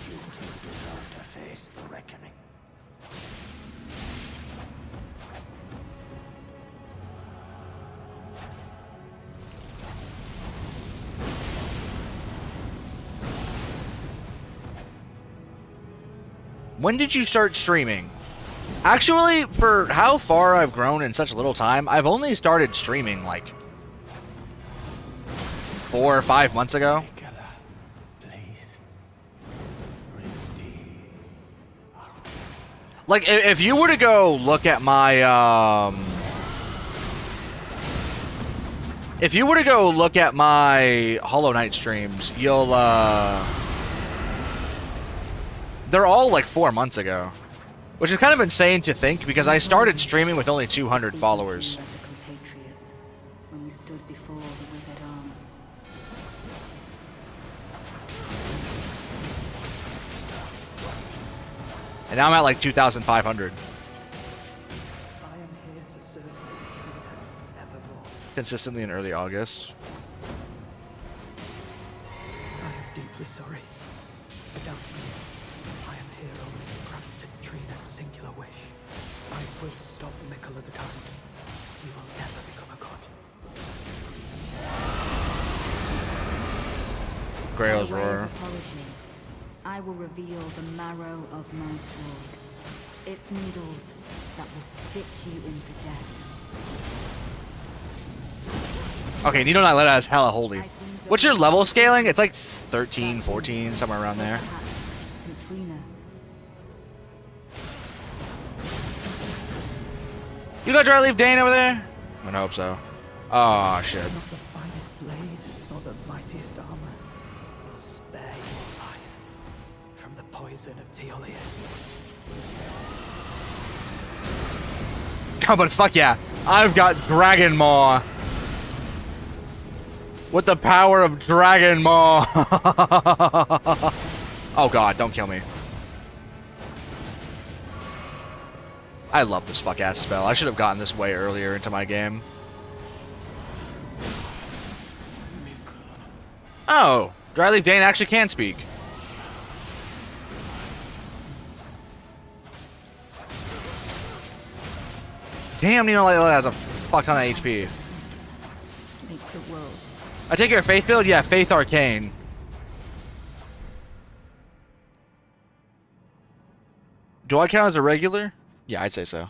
you two deserve to face the reckoning. When did you start streaming? Actually, for how far I've grown in such little time, I've only started streaming like 4 or 5 months ago. Like, if you were to go look at my, if you were to go look at my Hollow Knight streams, you'll, they're all like 4 months ago. Which is kind of insane to think, because I started streaming with only 200 followers. When we stood before the withered arm. And now I'm at like 2,500. I am here to serve Metyr evermore. Consistently in early August. I am deeply sorry. Without you, I am here only to grant Citrina's singular wish. I will stop Miquella the Kind. He will never become a god. Grail's By way of Roar. apology, I will reveal the marrow of my sword. Its needles that will stitch you into death. Okay, Needle Knight is hella holy. What's your level scaling? It's like 13, 14, somewhere around there. Citrina. You got Dry Leaf Dane over there? I hope so. Oh, shit. Not the finest blade, nor the mightiest armor will spare your life. No, but fuck yeah. I've got Dragon Maw. With the power of Dragon Maw. Oh god, don't kill me. I love this fuck-ass spell. I should have gotten this way earlier into my game. Oh, Dryleaf Dane actually can speak. Damn, Nino Layla has a fuck ton of HP. Make the world. I take your Faith build? Yeah, Faith Arcane. Do I count as a regular? Yeah, I'd say so.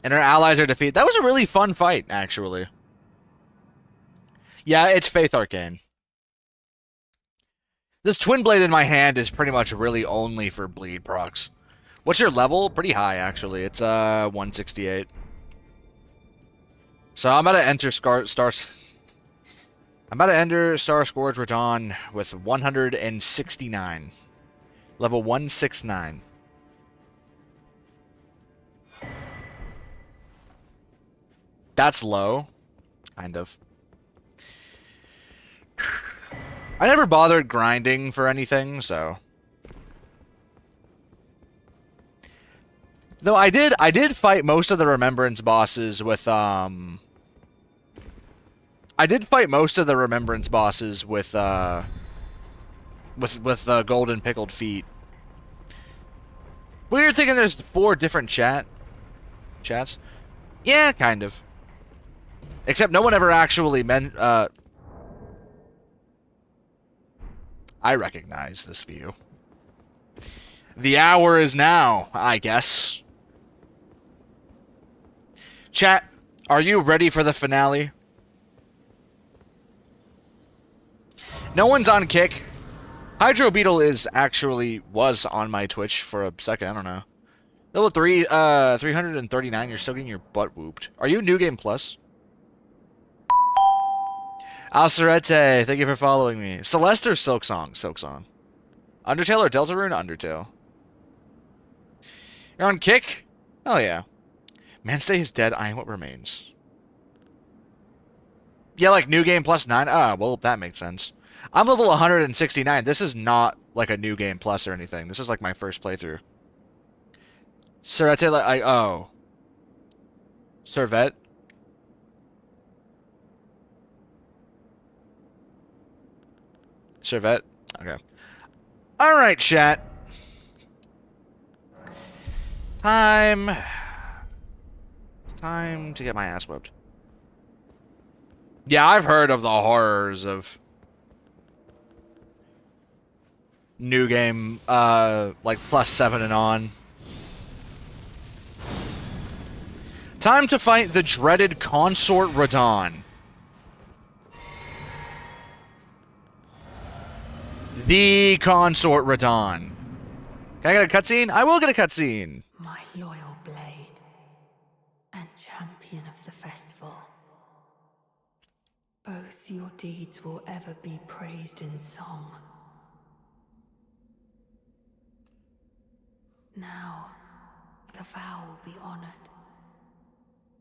And our allies are defeated. That was a really fun fight, actually. Yeah, it's Faith Arcane. This Twin Blade in my hand is pretty much really only for bleed procs. What's your level? Pretty high, actually. It's 168. So I'm about to enter Star Scourge Radahn with 169. Level 169. That's low. Kind of. I never bothered grinding for anything, so. Though I did fight most of the Remembrance bosses with golden pickled feet. But you're thinking there's 4 different chats? Yeah, kind of. Except no one ever actually I recognize this view. The hour is now, I guess. Chat, are you ready for the finale? No one's on kick. Hydro Beetle was on my Twitch for a second, I don't know. Level 339, you're still getting your butt whooped. Are you New Game Plus? Alcerete, thank you for following me. Celeste or Silksong? Silksong. Undertale or Deltarune? Undertale. You're on kick? Oh yeah. Manstay is dead, I am what remains. Yeah, like New Game Plus 9? Ah, well, that makes sense. I'm level 169. This is not like a New Game Plus or anything. This is like my first playthrough. Servette, oh. Servette? Servette? Okay. Alright, chat. Time to get my ass whipped. Yeah, I've heard of the horrors of New Game, like +7 and on. Time to fight the dreaded Consort Radahn. The Consort Radahn. Can I get a cutscene? I will get a cutscene. My loyal blade and champion of the festival. Both your deeds will ever be praised in song. Now, the vow will be honored,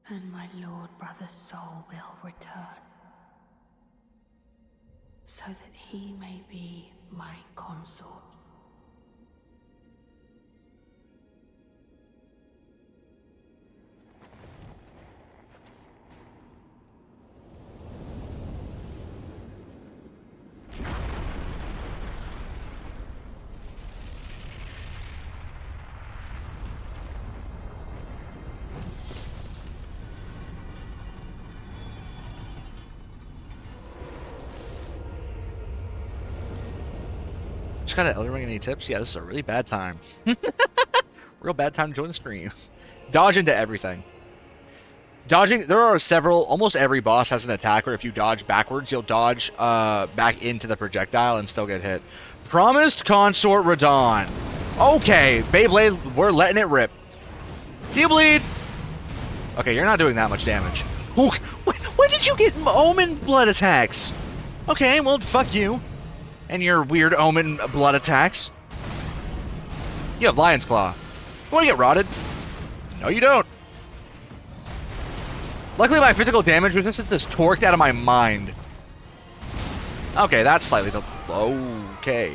and my lord brother's soul will return, so that he may be my consort. Just got an Elden Ring, any tips? Yeah, this is a really bad time. Real bad time to join the stream. Dodge into everything. Dodging, there are several, almost every boss has an attack where if you dodge backwards, you'll dodge back into the projectile and still get hit. Promised Consort Radahn. Okay, Beyblade, we're letting it rip. Do you bleed? Okay, you're not doing that much damage. Ooh, when did you get Omen blood attacks? Okay, well, fuck you. And your weird Omen blood attacks. You have Lion's Claw. You want to get rotted? No, you don't. Luckily, my physical damage resistance is torqued out of my mind. Okay, that's slightly... Okay.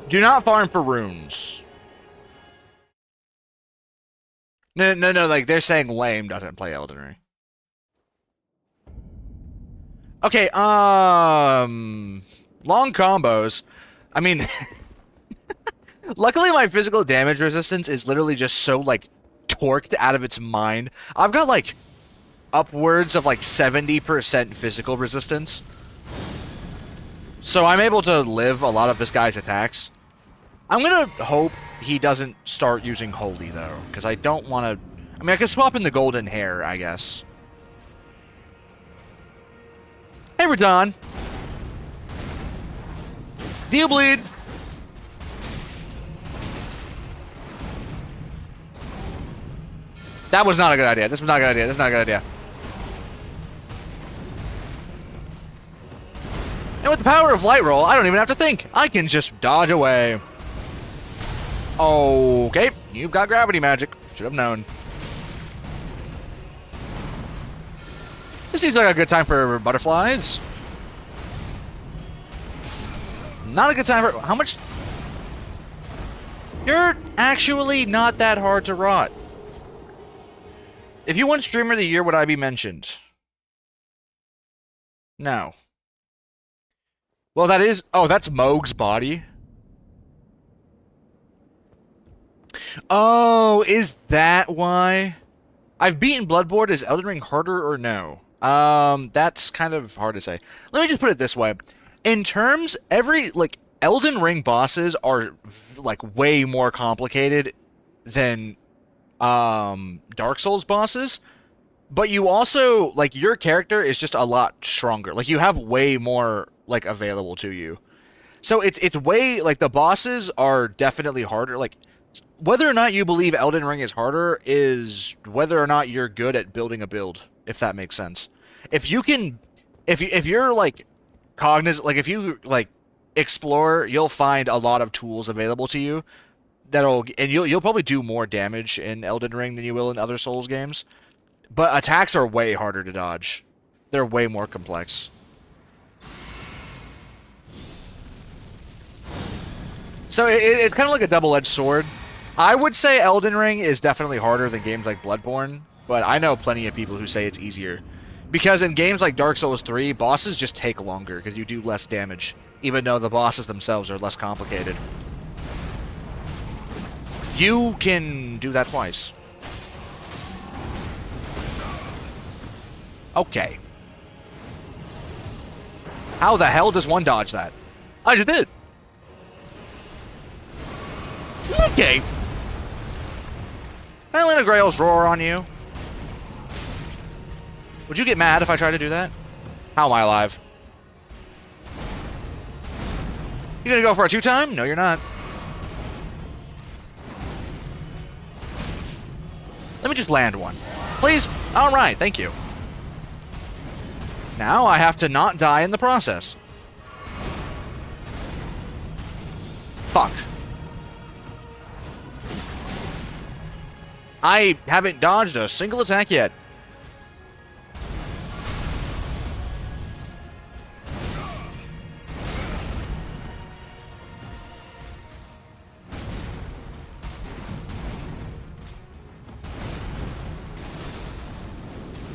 Do not farm for runes. No, like, they're saying lame doesn't play Elden Ring. Okay, long combos. I mean... Luckily, my physical damage resistance is literally just so, like, torqued out of its mind. I've got, like, upwards of, like, 70% physical resistance. So I'm able to live a lot of this guy's attacks. I'm gonna hope he doesn't start using Holy, though, because I don't want to... I mean, I can swap in the golden hair, I guess. Hey, Radahn. Do you bleed? That was not a good idea. This was not a good idea. This is not a good idea. And with the power of light roll, I don't even have to think. I can just dodge away. Okay, you've got gravity magic. Should have known. This seems like a good time for butterflies. Not a good time for... How much... You're actually not that hard to rot. If you won Streamer of the Year, would I be mentioned? No. Well, that is... Oh, that's Moog's body. Oh, is that why? I've beaten Bloodborne. Is Elden Ring harder or no? That's kind of hard to say. Let me just put it this way. In terms, like, Elden Ring bosses are, like, way more complicated than, Dark Souls bosses. But you also, like, your character is just a lot stronger. Like, you have way more, like, available to you. So it's way, like, the bosses are definitely harder. Like, whether or not you believe Elden Ring is harder is whether or not you're good at building a build, if that makes sense. If you can, if you're like cognizant, like if you like explore, you'll find a lot of tools available to you and you'll probably do more damage in Elden Ring than you will in other Souls games. But attacks are way harder to dodge. They're way more complex. So it's kind of like a double-edged sword. I would say Elden Ring is definitely harder than games like Bloodborne, but I know plenty of people who say it's easier. Because in games like Dark Souls 3, bosses just take longer because you do less damage, even though the bosses themselves are less complicated. You can do that twice. Okay. How the hell does one dodge that? I just did. Okay. Can I land a Grail's Roar on you? Would you get mad if I tried to do that? How am I alive? You gonna go for a 2-time? No, you're not. Let me just land one. Please? Alright, thank you. Now I have to not die in the process. Fuck. I haven't dodged a single attack yet.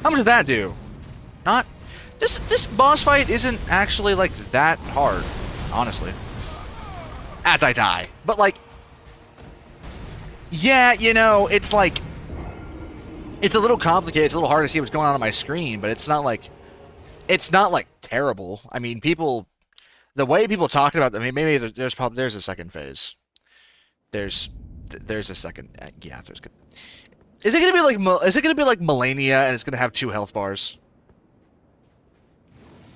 How much does that do? Not... This boss fight isn't actually, like, that hard, honestly. As I die. But, like... Yeah, you know, it's like... It's a little complicated, it's a little hard to see what's going on my screen, but it's not like... It's not, like, terrible. I mean, people... The way people talked about... I mean, maybe there's a second phase. There's a second... Yeah, there's... Is it gonna be like Melania and it's gonna have 2 health bars?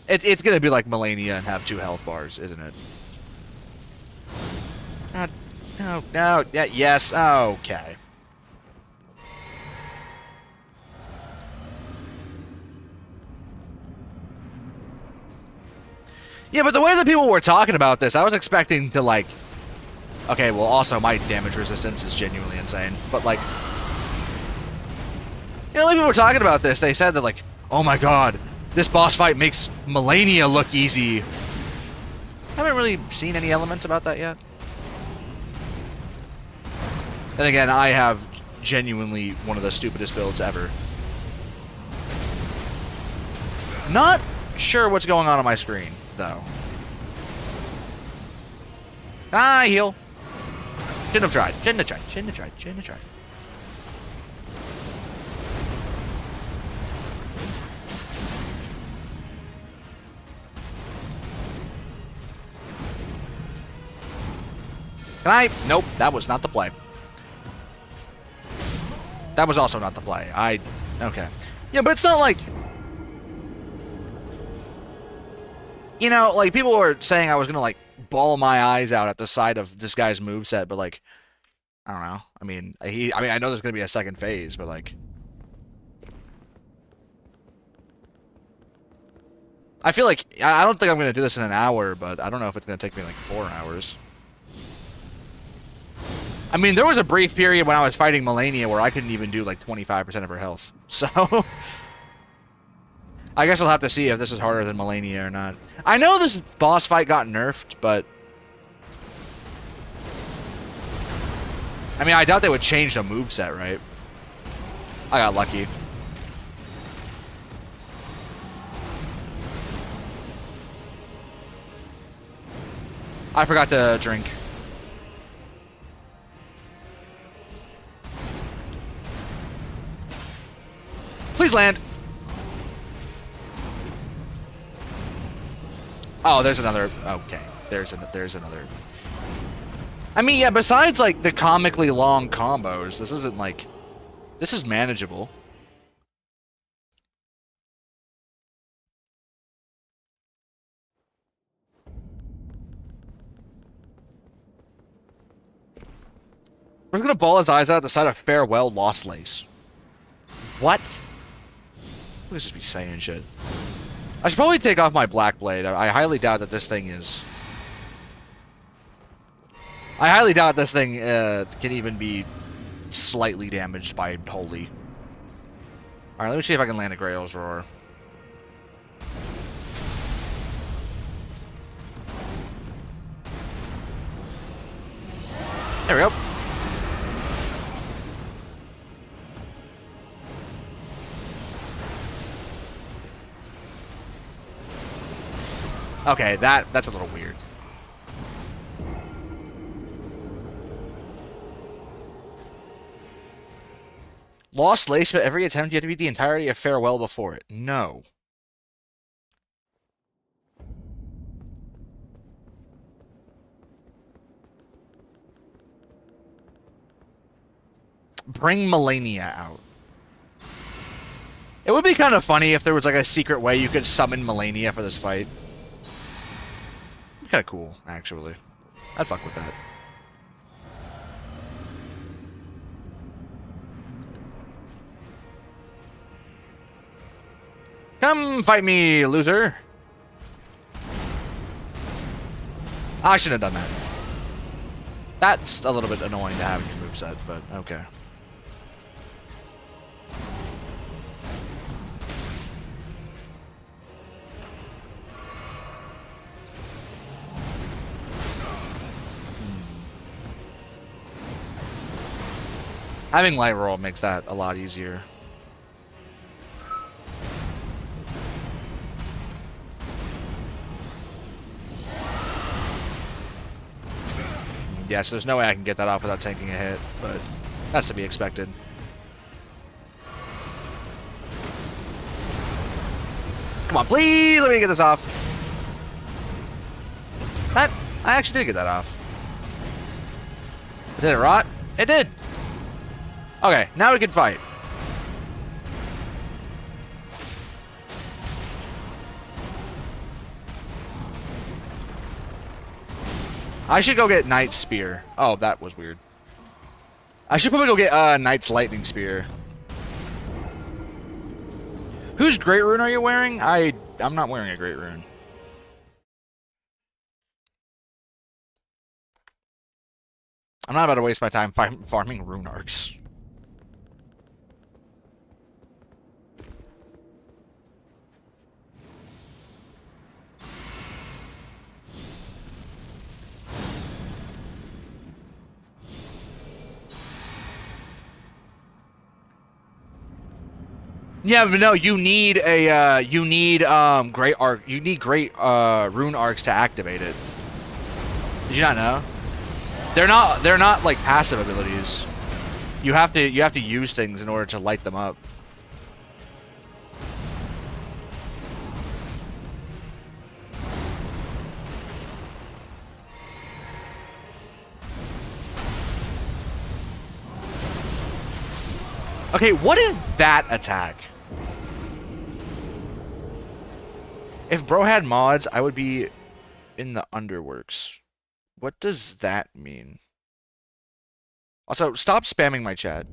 It's gonna be like Melania and have 2 health bars, isn't it? God, no, yeah, yes, okay. Yeah, but the way that people were talking about this, I was expecting to, like, Okay, well, also, my damage resistance is genuinely insane. But, like... You know, like people were talking about this. They said that, like, oh my god, this boss fight makes Melania look easy. I haven't really seen any element about that yet. Then again, I have genuinely one of the stupidest builds ever. Not sure what's going on my screen, though. Ah, heal. Shouldn't have tried. Shouldn't have tried. Shouldn't have tried. Shouldn't have tried. Can I? Nope, that was not the play. That was also not the play. Okay. Yeah, but it's not like... You know, like, people were saying I was gonna, like, bawl my eyes out at the sight of this guy's moveset, but, like... I don't know. I mean, I know there's gonna be a second phase, but, like... I feel like... I don't think I'm gonna do this in an hour, but I don't know if it's gonna take me, like, 4 hours. I mean, there was a brief period when I was fighting Melania where I couldn't even do, like, 25% of her health. So... I guess I'll have to see if this is harder than Melania or not. I know this boss fight got nerfed, but... I mean, I doubt they would change the moveset, right? I got lucky. I forgot to drink. Please land! Oh, there's another... Okay. There's another... I mean, yeah, besides, like, the comically long combos, this isn't, like... This is manageable. We're gonna ball his eyes out at the sight of Farewell Lost Lace. What? Let's just be saying shit. I should probably take off my Black Blade. I highly doubt that this thing is... I highly doubt this thing can even be slightly damaged by Holy. Alright, let me see if I can land a Grail's Roar. There we go. Okay, that's a little weird. Lost Lace, but every attempt you have to beat the entirety of Farewell before it. No. Bring Melania out. It would be kind of funny if there was like a secret way you could summon Melania for this fight. Kind of cool, actually. I'd fuck with that. Come fight me, loser. I shouldn't have done that. That's a little bit annoying to have in your moveset, but okay. Having light roll makes that a lot easier. Yes, there's no way I can get that off without taking a hit, but that's to be expected. Come on, please let me get this off. I actually did get that off. Did it rot? It did! Okay, now we can fight. I should go get Knight's Spear. Oh, that was weird. I should probably go get Knight's Lightning Spear. Whose Great Rune are you wearing? I'm not wearing a Great Rune. I'm not about to waste my time farming rune arcs. Yeah, but no, you need a great arc. You need great rune arcs to activate it. Did you not know? They're not like passive abilities. You have to use things in order to light them up. Okay, what is that attack? If bro had mods, I would be in the underworks. What does that mean? Also, stop spamming my chat.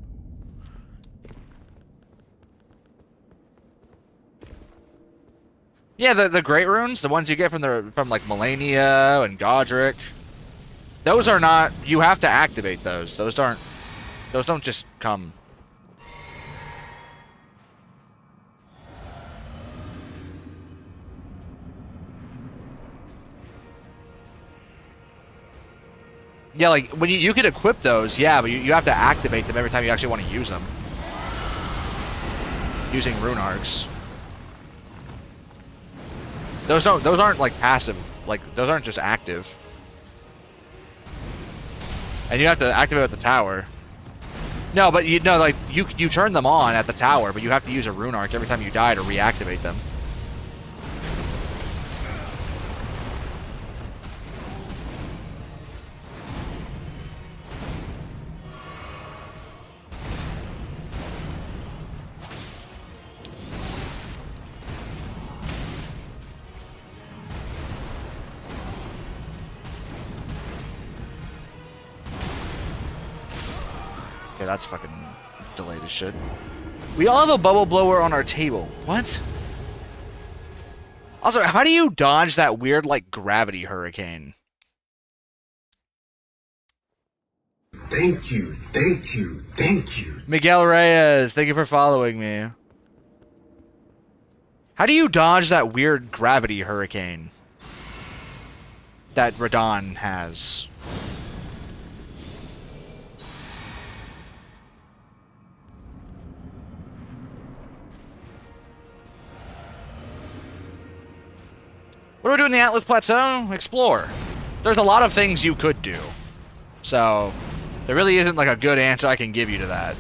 Yeah, the great runes, the ones you get from like Melania and Godric. Those are not. You have to activate those. Those don't just come. Yeah, like, when you could equip those, yeah, but you have to activate them every time you actually want to use them. Using rune arcs. Those aren't, like, passive. Like, those aren't just active. And you have to activate at the tower. No, but you turn them on at the tower, but you have to use a rune arc every time you die to reactivate them. Okay, that's fucking delayed as shit. We all have a bubble blower on our table. What? Also, how do you dodge that weird, like, gravity hurricane? Thank you, thank you, thank you. Miguel Reyes, thank you for following me. How do you dodge that weird gravity hurricane that Radahn has? What do we do in the Atlas Plateau? Explore. There's a lot of things you could do. So, there really isn't like a good answer I can give you to that.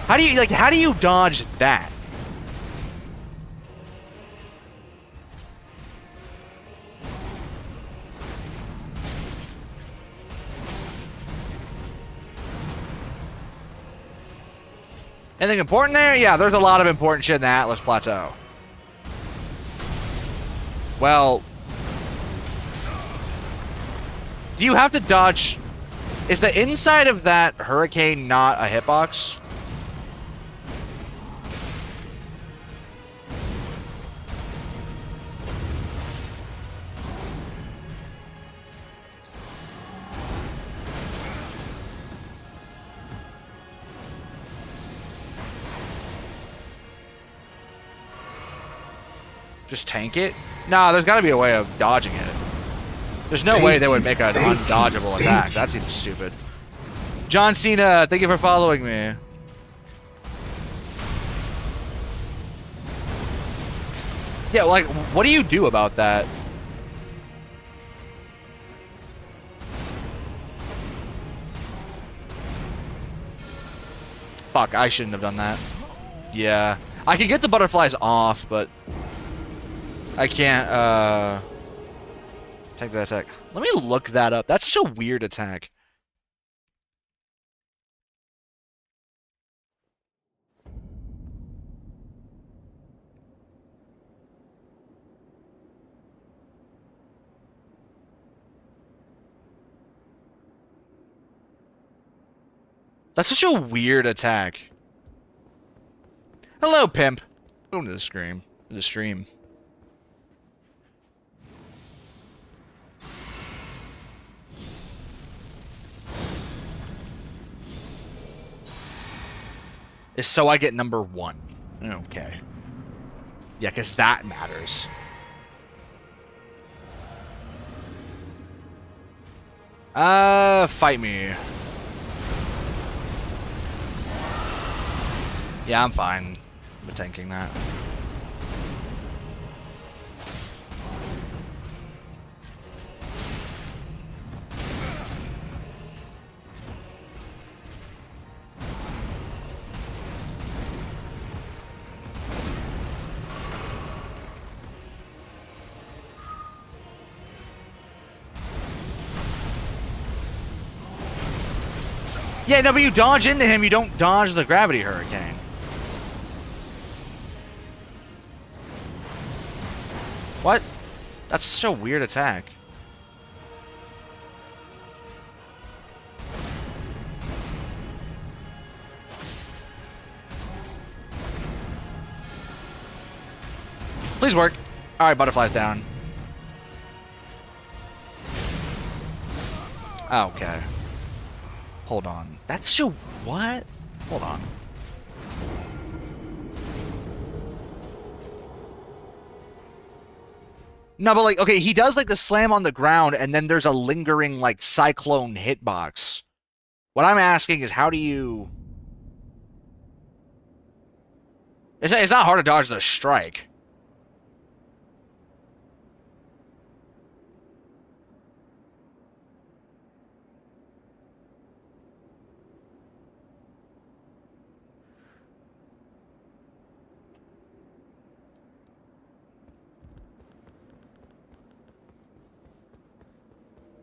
How do you dodge that? Anything important there? Yeah, there's a lot of important shit in the Atlas Plateau. Well, do you have to dodge? Is the inside of that hurricane not a hitbox? Just tank it? Nah, there's gotta be a way of dodging it. There's no way they would make an undodgeable attack. That seems stupid. John Cena, thank you for following me. Yeah, like, what do you do about that? Fuck, I shouldn't have done that. Yeah. I can get the butterflies off, but I can't, take that attack. Let me look that up. That's such a weird attack. That's such a weird attack. Hello, pimp. Welcome to the stream. The stream. is so I get number 1. Okay. Yeah, because that matters. Fight me. Yeah, I'm fine with tanking that. Yeah, no, but you dodge into him, you don't dodge the gravity hurricane. What? That's such a weird attack. Please work. Alright, butterfly's down. Okay. Hold on. That's so... What? Hold on. No, but like, okay, he does like the slam on the ground, and then there's a lingering like cyclone hitbox. What I'm asking is, how do you... It's not hard to dodge the strike.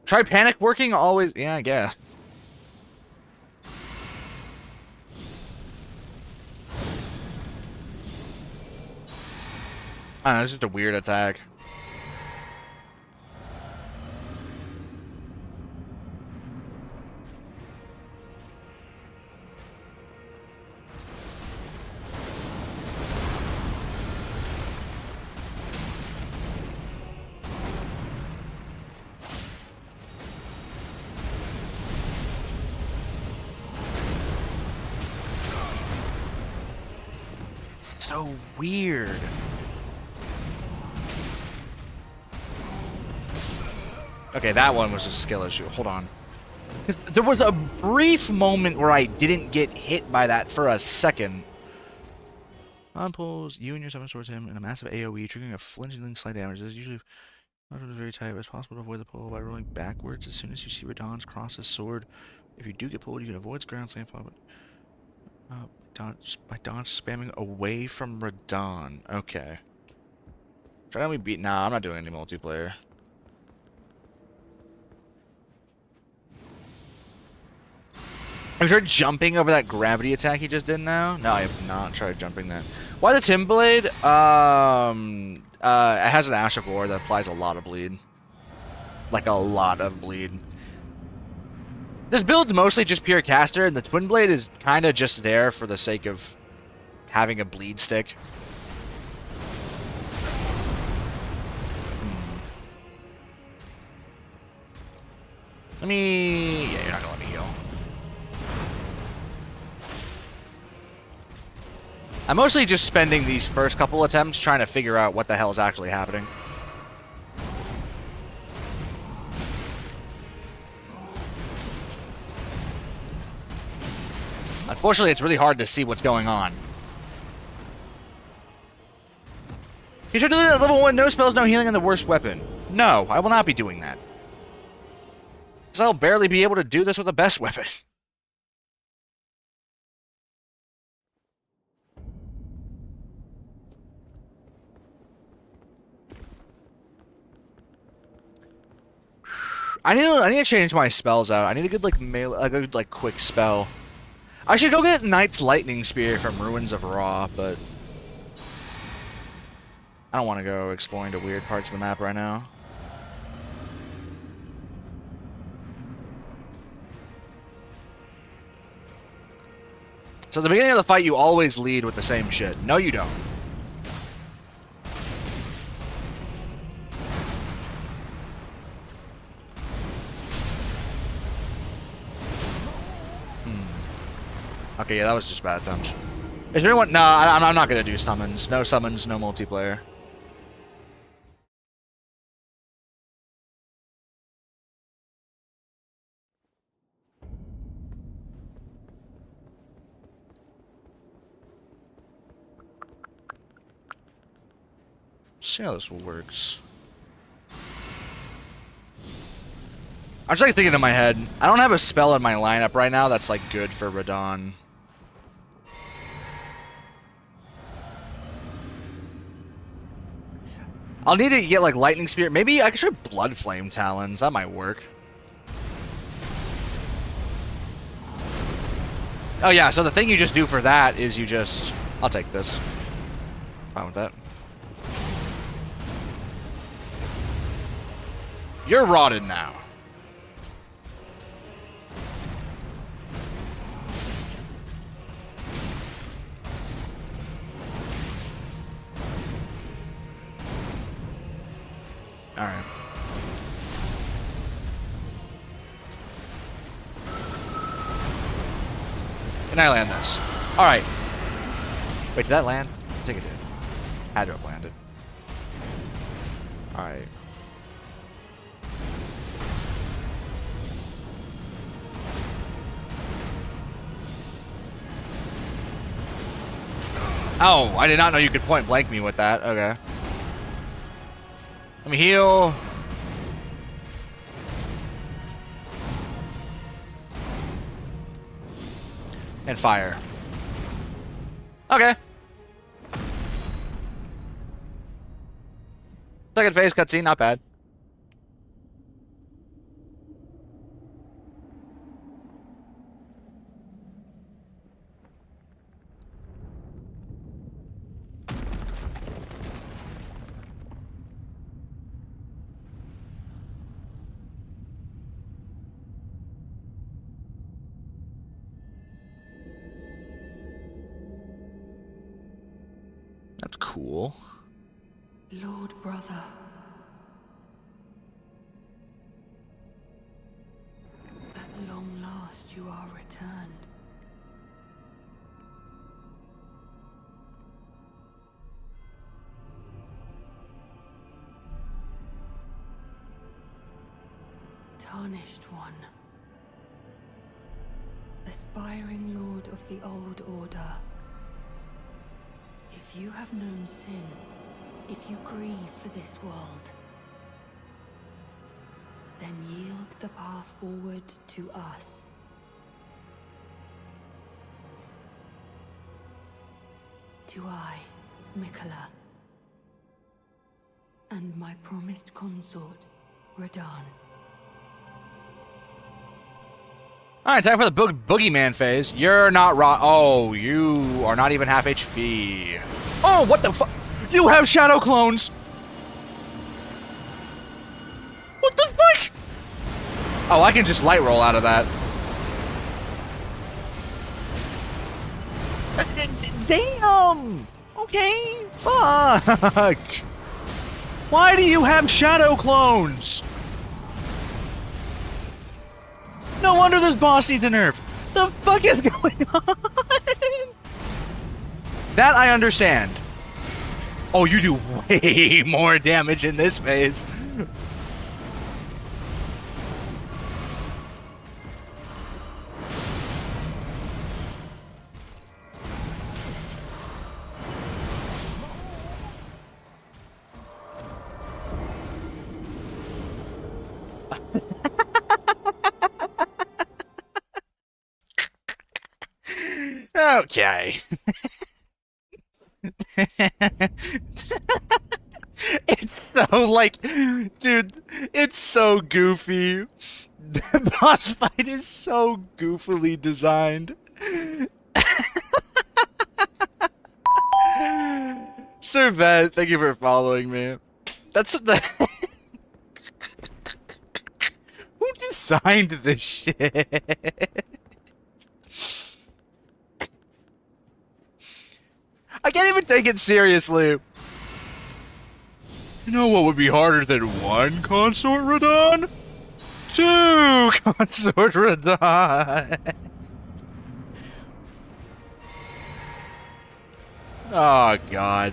Try panic working always... Yeah, I guess. I don't know, this is just a weird attack. So weird. Okay, that one was a skill issue. Hold on. Because there was a brief moment where I didn't get hit by that for a second. On pulls, you and your summon towards him in a massive AoE, triggering a flinching slight damage. This is usually very tight, but it's possible to avoid the pull by rolling backwards as soon as you see Radahn cross his sword. If you do get pulled, you can avoid ground slam fall, but by dodge spamming away from Radahn. Okay. Try to beat. Nah, I'm not doing any multiplayer. Have you tried jumping over that gravity attack he just did now? No, I have not tried jumping that. Why the Timblade? It has an Ash of War that applies a lot of bleed. Like a lot of bleed. This build's mostly just pure caster, and the Twin Blade is kind of just there for the sake of having a bleed stick. Let me... Yeah, you're not gonna let me heal. I'm mostly just spending these first couple attempts trying to figure out what the hell is actually happening. Unfortunately, it's really hard to see what's going on. You should do that at level 1, no spells, no healing, and the worst weapon. No, I will not be doing that. Because I'll barely be able to do this with the best weapon. I need to change my spells out. I need a good like melee, a good like quick spell. I should go get Knight's Lightning Spear from Ruins of Ra, but I don't want to go exploring to weird parts of the map right now. So at the beginning of the fight, you always lead with the same shit. No, you don't. Okay, yeah, that was just a bad attempt. Is there anyone? No, I'm not gonna do summons. No summons, no multiplayer. See how this works. I'm just like thinking in my head, I don't have a spell in my lineup right now that's like good for Radahn. I'll need to get like Lightning Spear. Maybe I could try Blood Flame Talons. That might work. Oh yeah, so the thing you just do for that is you just... I'll take this. Fine with that. You're rotted now. Alright. Can I land this? Alright. Wait, did that land? I think it did. Had to have landed. Alright. Oh, I did not know you could point blank me with that. Okay. Let me heal. And fire. Okay. Second phase cutscene, not bad. That's cool. Lord brother. At long last you are returned. Tarnished one. Aspiring lord of the old order. If you have known sin, if you grieve for this world, then yield the path forward to us. To I, Miquella, and my promised consort, Radahn. Alright, time for the boogeyman phase. You're not raw. Oh, you are not even half HP. Oh, what the fuck? You have shadow clones! What the fuck? Oh, I can just light roll out of that. Damn! Okay, fuck! Why do you have shadow clones? No wonder this boss needs a nerf. The fuck is going on? That I understand. Oh, you do way more damage in this phase. Okay. It's so like, dude, it's so goofy. The boss fight is so goofily designed. Sir Ben, thank you for following me. That's the who designed this shit? I can't even take it seriously. You know what would be harder than one consort Radahn? Two consort Radahn. Oh, God.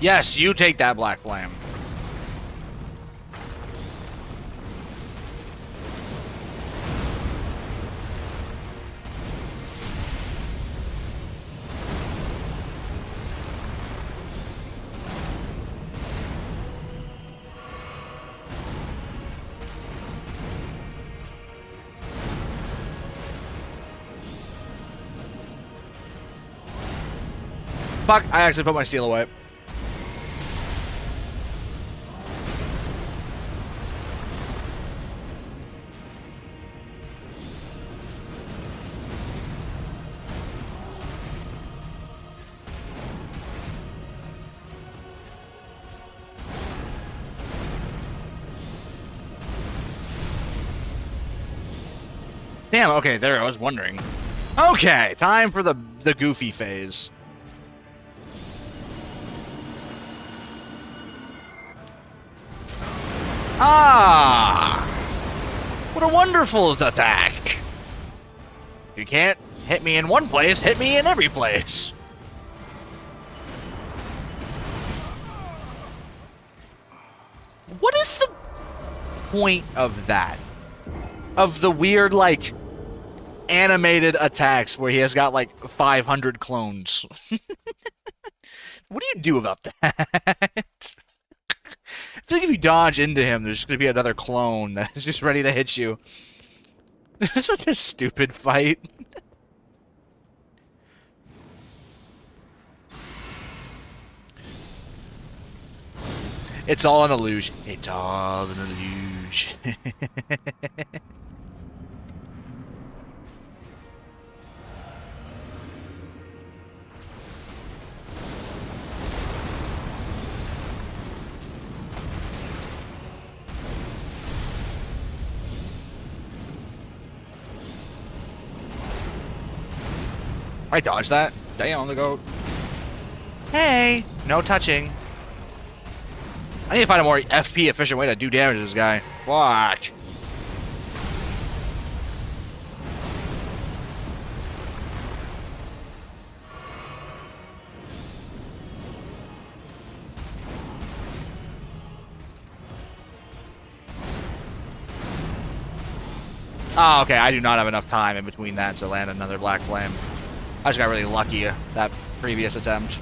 Yes, you take that black flame. Fuck, I actually put my seal away. Damn, okay, there, I was wondering. Okay, time for the goofy phase. Ah! What a wonderful attack! You can't hit me in one place, hit me in every place. What is the point of that? Of the weird, like, animated attacks where he has got, like, 500 clones. What do you do about that? I feel like if you dodge into him, there's going to be another clone that is just ready to hit you. This is such a stupid fight. It's all an illusion. It's all an illusion. I dodged that. Damn, the goat. Hey, no touching. I need to find a more FP efficient way to do damage to this guy. Fuck. Oh, okay, I do not have enough time in between that to land another black flame. I just got really lucky that previous attempt.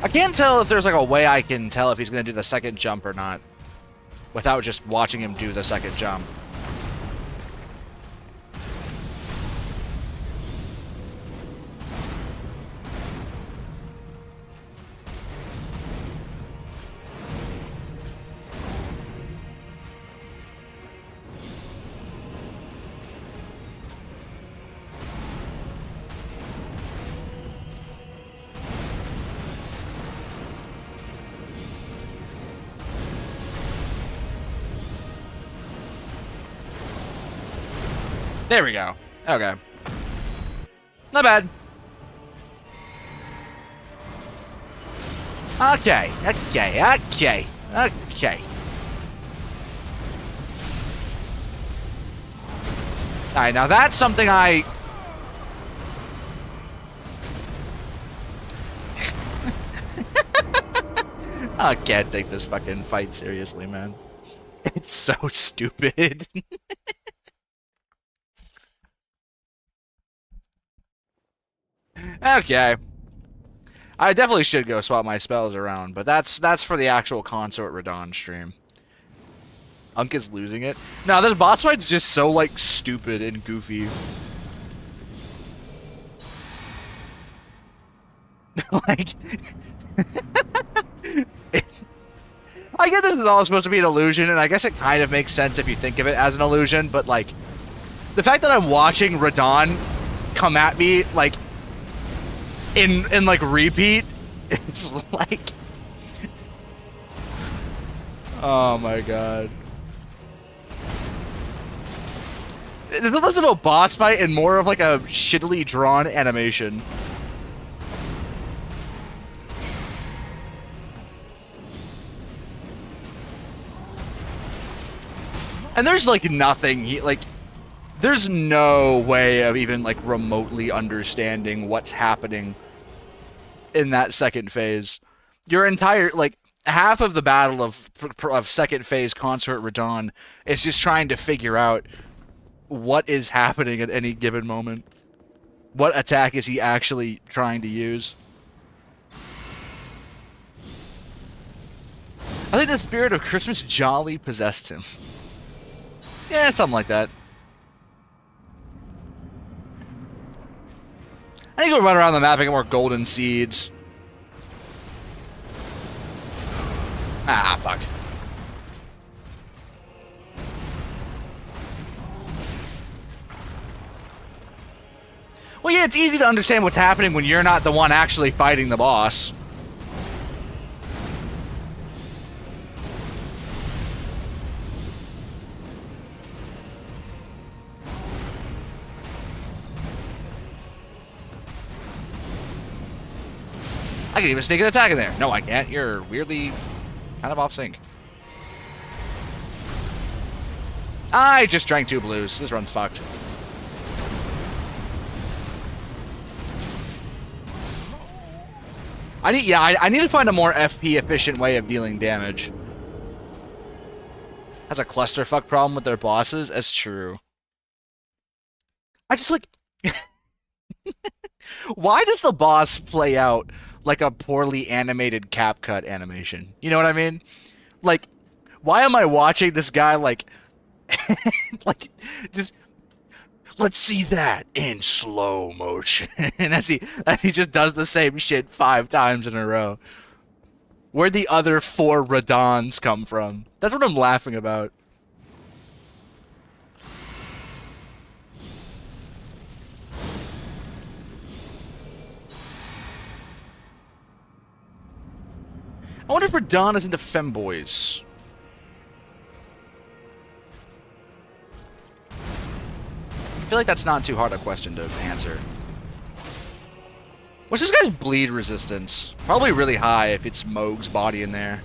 I can't tell if there's like a way I can tell if he's going to do the second jump or not without just watching him do the second jump. There we go. Okay. Not bad. Okay. Alright, now that's something I... I can't take this fucking fight seriously, man. It's so stupid. Okay. I definitely should go swap my spells around, but that's for the actual Consort Radahn stream. Unk is losing it. No, this boss fight's just so, like, stupid and goofy. Like... I get this is all supposed to be an illusion, and I guess it kind of makes sense if you think of it as an illusion, but, like... The fact that I'm watching Radahn come at me, like... In like, repeat, it's like... Oh my god. There's less of a boss fight and more of like a shittily drawn animation. And there's like nothing, there's no way of even like remotely understanding what's happening in that second phase. Your entire, like, half of the battle of second phase Consort Radahn is just trying to figure out what is happening at any given moment. What attack is he actually trying to use? I think the spirit of Christmas jolly possessed him. Yeah, something like that. I need to go run around the map and get more golden seeds. Ah, fuck. Well, yeah, it's easy to understand what's happening when you're not the one actually fighting the boss. I can even sneak an attack in there. No, I can't. You're weirdly kind of off sync. I just drank 2 blues. This run's fucked. I need to find a more FP efficient way of dealing damage. Has a clusterfuck problem with their bosses? That's true. I just like... Why does the boss play out like a poorly animated CapCut animation? You know what I mean? Like, why am I watching this guy like... like, just... Let's see that in slow motion. as he just does the same shit 5 times in a row. Where'd the other 4 Radahns come from? That's what I'm laughing about. I wonder if Radahn is into femboys. I feel like that's not too hard a question to answer. What's this guy's bleed resistance? Probably really high if it's Moog's body in there.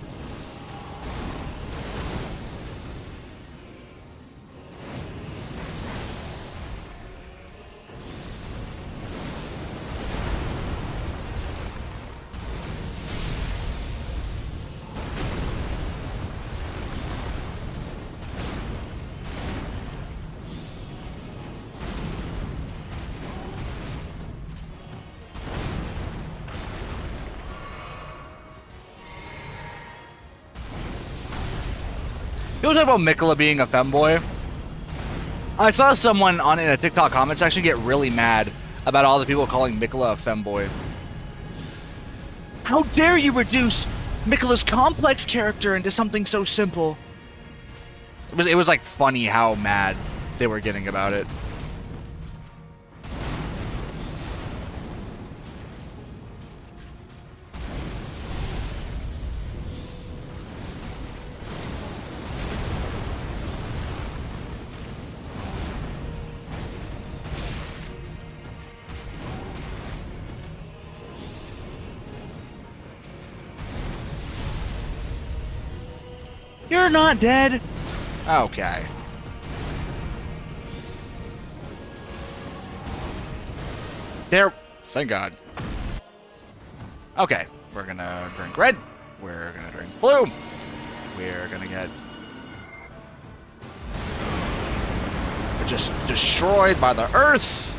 People talk about Miquella being a femboy. I saw someone in a TikTok comment section get really mad about all the people calling Miquella a femboy. How dare you reduce Miquella's complex character into something so simple? It was like funny how mad they were getting about it. You're not dead. Okay. There. Thank God. Okay. We're gonna drink red. We're gonna drink blue. We're gonna get just destroyed by the earth.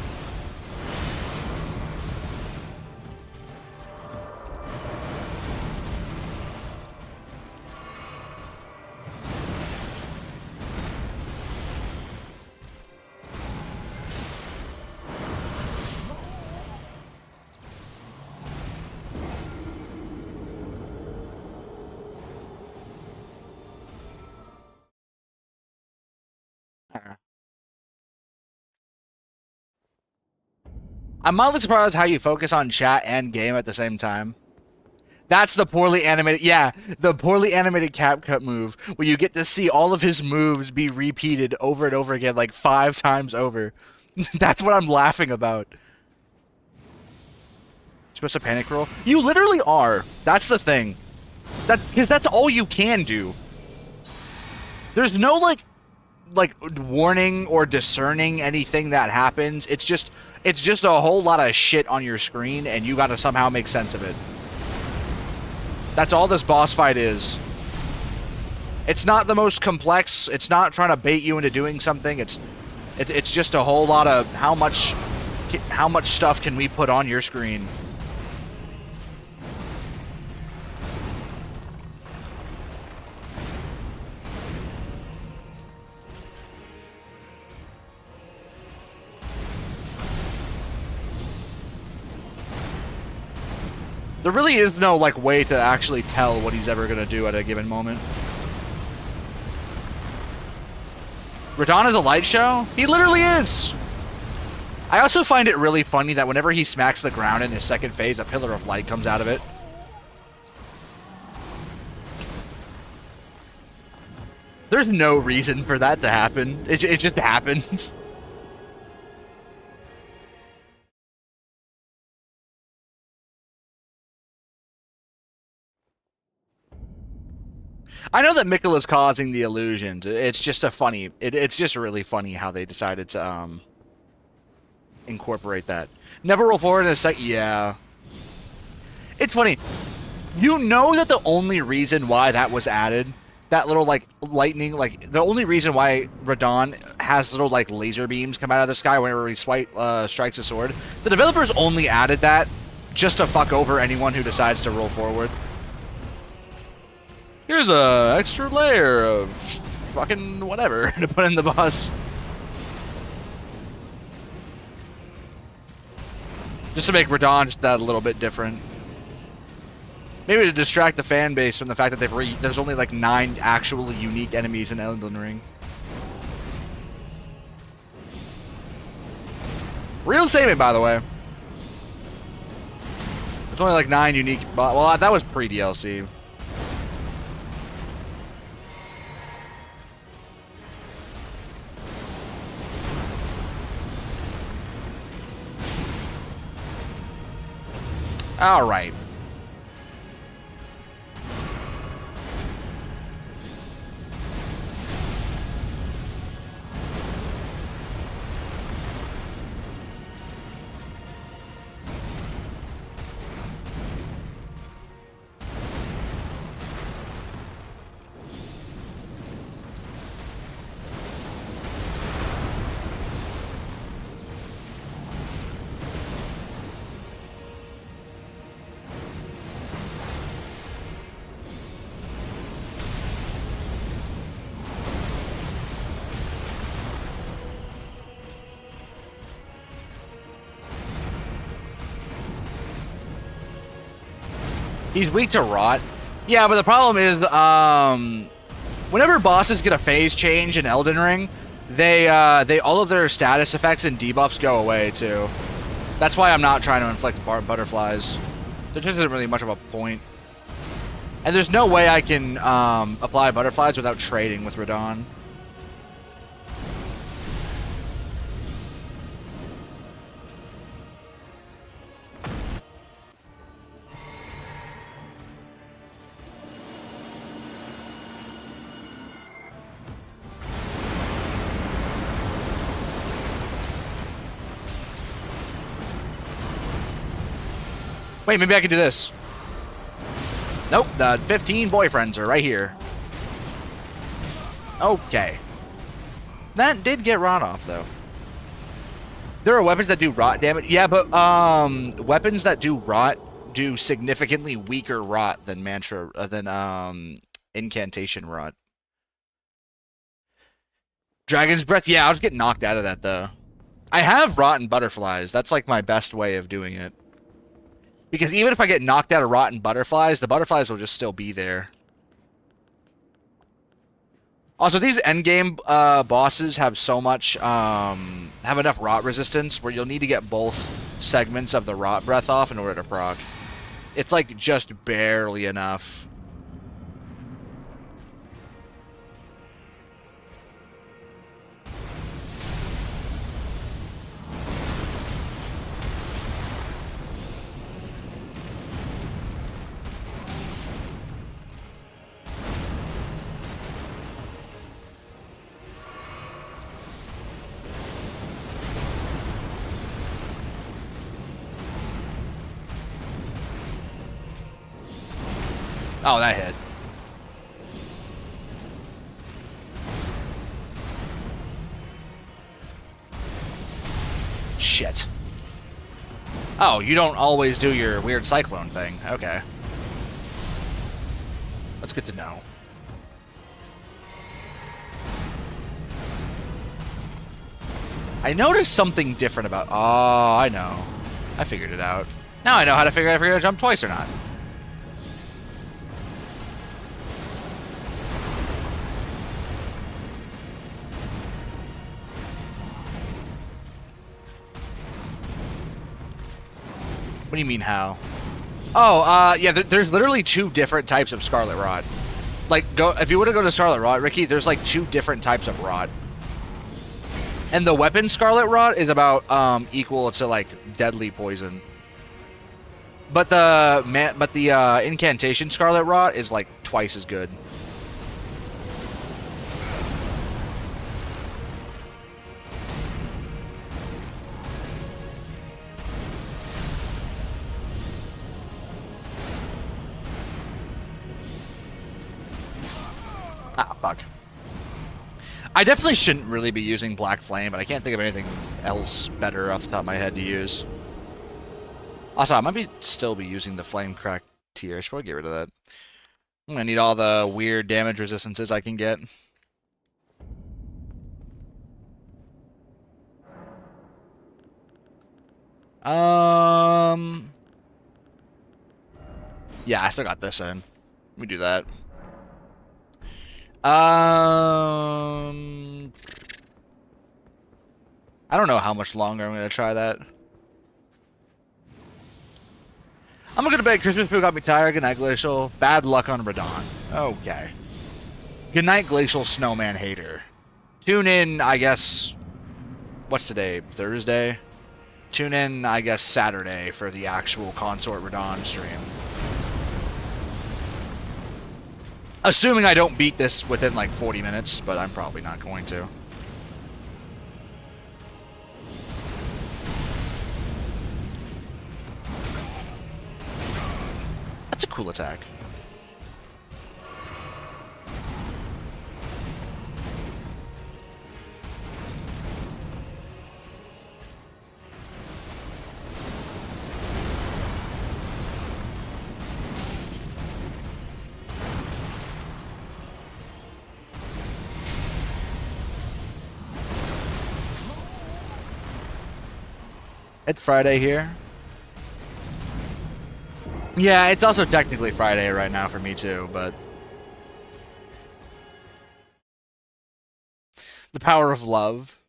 I'm mildly surprised how you focus on chat and game at the same time. That's the poorly animated, yeah, the poorly animated CapCut move, where you get to see all of his moves be repeated over and over again, like 5 times over. That's what I'm laughing about. Supposed to panic roll? You literally are. That's the thing. Because that's all you can do. There's no, like warning or discerning anything that happens. It's just a whole lot of shit on your screen, and you gotta somehow make sense of it. That's all this boss fight is. It's not the most complex. It's not trying to bait you into doing something. It's just a whole lot of how much stuff can we put on your screen. There really is no, like, way to actually tell what he's ever gonna do at a given moment. Radahn is a light show? He literally is! I also find it really funny that whenever he smacks the ground in his second phase, a pillar of light comes out of it. There's no reason for that to happen. It just happens. I know that Mikkel is causing the illusions. It's just a funny... It's just really funny how they decided to, incorporate that. Never roll forward in a sec... Yeah. It's funny. You know that the only reason why that was added, that little, like, lightning... Like, the only reason why Radahn has little, like, laser beams come out of the sky whenever he strikes a sword, the developers only added that just to fuck over anyone who decides to roll forward. Here's a extra layer of fucking whatever to put in the boss. Just to make Radahn just that a little bit different. Maybe to distract the fan base from the fact that there's only like 9 actually unique enemies in Elden Ring. Real statement, by the way. There's only like 9 unique... Well, that was pre-DLC. All right. He's weak to rot. Yeah, but the problem is, whenever bosses get a phase change in Elden Ring, they all of their status effects and debuffs go away too. That's why I'm not trying to inflict butterflies. There just isn't really much of a point. And there's no way I can apply butterflies without trading with Radahn. Wait, maybe I can do this. Nope, the 15 boyfriends are right here. Okay. That did get rot off, though. There are weapons that do rot damage. Yeah, but weapons that do rot do significantly weaker rot than incantation rot. Dragon's Breath, yeah, I'll just get knocked out of that, though. I have rotten butterflies. That's like my best way of doing it. Because even if I get knocked out of rotten butterflies, the butterflies will just still be there. Also, these endgame bosses have so much, have enough rot resistance where you'll need to get both segments of the rot breath off in order to proc. It's like just barely enough. Oh, that hit. Shit. Oh, you don't always do your weird cyclone thing. Okay. That's good to know. I noticed something different about... Oh, I know. I figured it out. Now I know how to figure out if you're gonna jump twice or not. What do you mean, how? Oh, yeah, there's literally two different types of Scarlet Rot. Like, if you were to go to Scarlet Rot, Ricky, there's like two different types of Rot. And the weapon Scarlet Rot is about equal to like deadly poison. But the incantation Scarlet Rot is like twice as good. Ah, fuck. I definitely shouldn't really be using Black Flame, but I can't think of anything else better off the top of my head to use. Also, I might still be using the Flame Crack tier. I should probably get rid of that. I'm gonna need all the weird damage resistances I can get. Yeah, I still got this in. Let me do that. I don't know how much longer I'm gonna try that. I'm gonna go to bed. Christmas food got me tired. Good night, Glacial. Bad luck on Radahn. Okay. Good night, Glacial Snowman Hater. Tune in, I guess... What's today? Thursday? Tune in, I guess, Saturday for the actual Consort Radahn stream. Assuming I don't beat this within like 40 minutes, but I'm probably not going to. That's a cool attack. It's Friday here. Yeah, it's also technically Friday right now for me too, but... The power of love.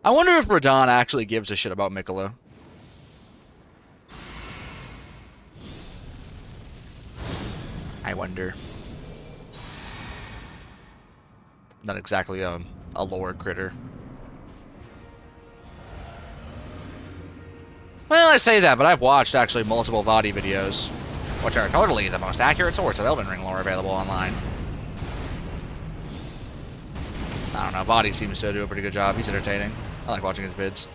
I wonder if Radahn actually gives a shit about Miquella. I wonder. Not exactly a lore critter. Well, I say that, but I've watched actually multiple Vadi videos, which are totally the most accurate source of Elden Ring lore available online. I don't know. Body seems to do a pretty good job. He's entertaining. I like watching his vids.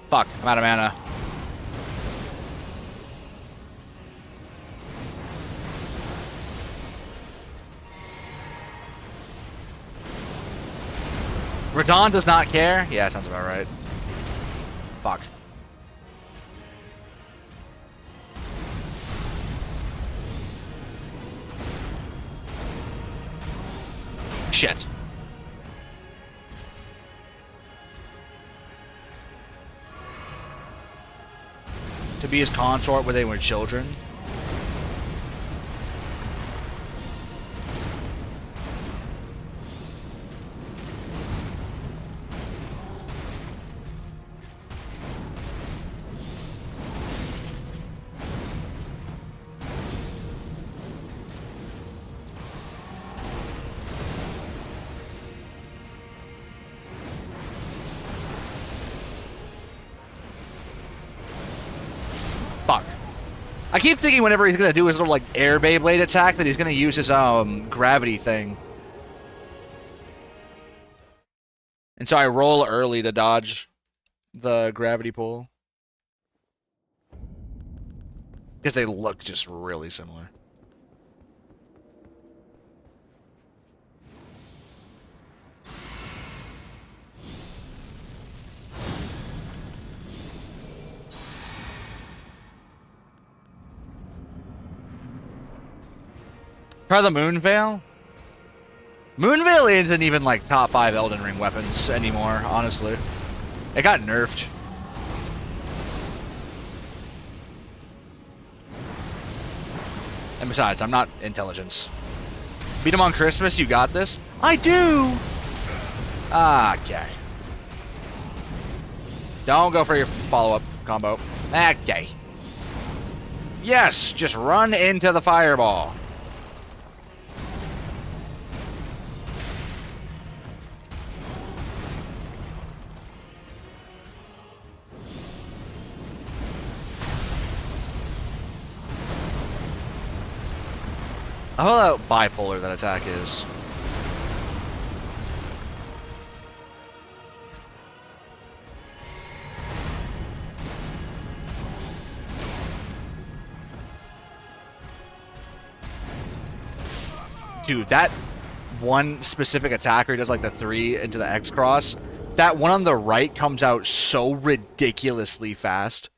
Fuck, I'm out of mana. Radahn does not care? Yeah, sounds about right. Fuck. Shit. To be his consort when they were children. Fuck. I keep thinking whenever he's gonna do his little like air Beyblade attack that he's gonna use his gravity thing. And so I roll early to dodge the gravity pull. Because they look just really similar. Try the Moonveil? Moonveil isn't even like top 5 Elden Ring weapons anymore, honestly. It got nerfed. And besides, I'm not intelligence. Beat him on Christmas, you got this? I do! Okay. Don't go for your follow-up combo. Okay. Yes, just run into the fireball. I love how bipolar that attack is. Dude, that one specific attack where he does like the 3 into the X cross, that one on the right comes out so ridiculously fast.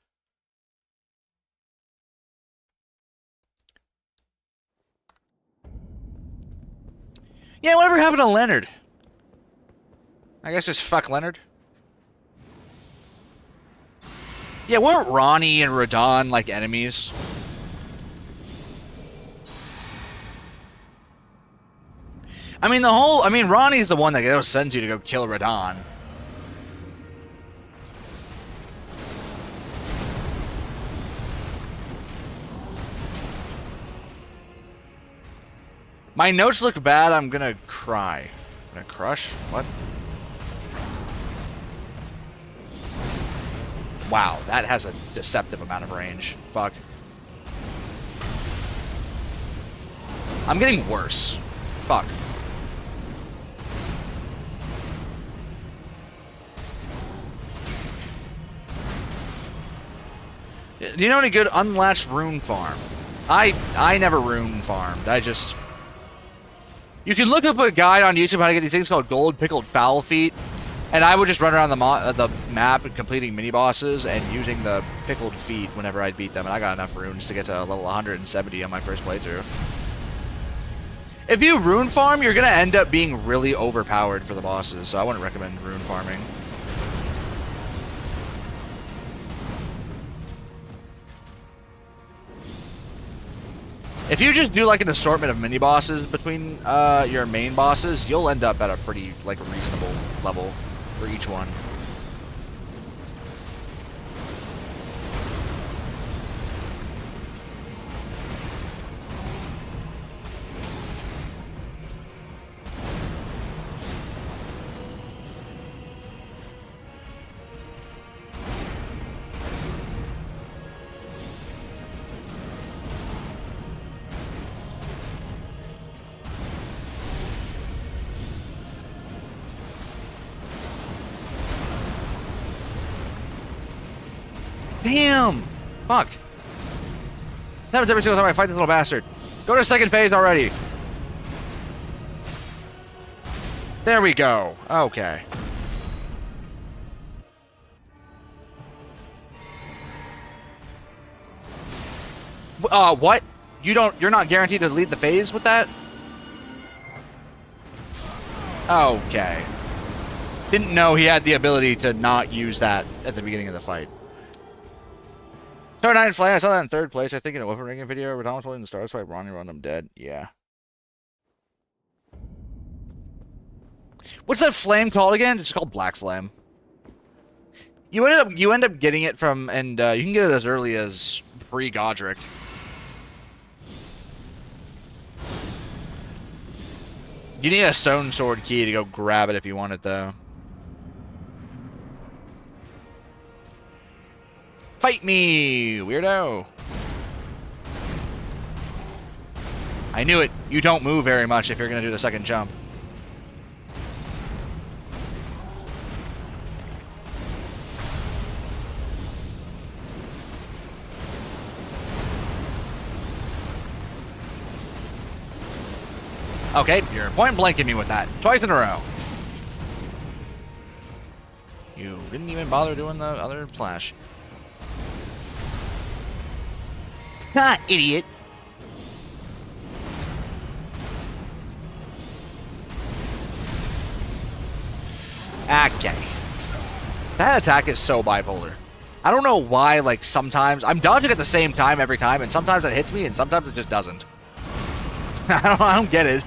Yeah, whatever happened to Leonard? I guess just fuck Leonard. Yeah, weren't Ronnie and Radahn like enemies? I mean, Ronnie's the one that sends you to go kill Radahn. My notes look bad, I'm gonna cry. I'm gonna crush? What? Wow, that has a deceptive amount of range. Fuck. I'm getting worse. Fuck. Do you know any good unlatched rune farm? I never rune farmed. I just... You can look up a guide on YouTube how to get these things called gold pickled foul feet, and I would just run around the map and completing mini bosses and using the pickled feet whenever I'd beat them, and I got enough runes to get to level 170 on my first playthrough. If you rune farm, you're gonna end up being really overpowered for the bosses, so I wouldn't recommend rune farming. If you just do like an assortment of mini bosses between your main bosses, you'll end up at a pretty like reasonable level for each one. Damn! Fuck. That happens every single time I fight this little bastard. Go to second phase already. There we go. Okay. What? You're not guaranteed to lead the phase with that? Okay. Didn't know he had the ability to not use that at the beginning of the fight. Star 9 Flame, I saw that in third place. I think in a Wolfen Ringing video, Radahn was holding the star swipe, Ronnie run them dead. Yeah. What's that flame called again? It's called Black Flame. You end up getting it from, and you can get it as early as pre-Godric. You need a stone sword key to go grab it if you want it, though. Fight me, weirdo! I knew it. You don't move very much if you're going to do the second jump. Okay, you're point blanking me with that. Twice in a row. You didn't even bother doing the other slash. Ha, idiot. Okay. That attack is so bipolar. I don't know why, like, sometimes... I'm dodging at the same time every time, and sometimes it hits me, and sometimes it just doesn't. I don't get it.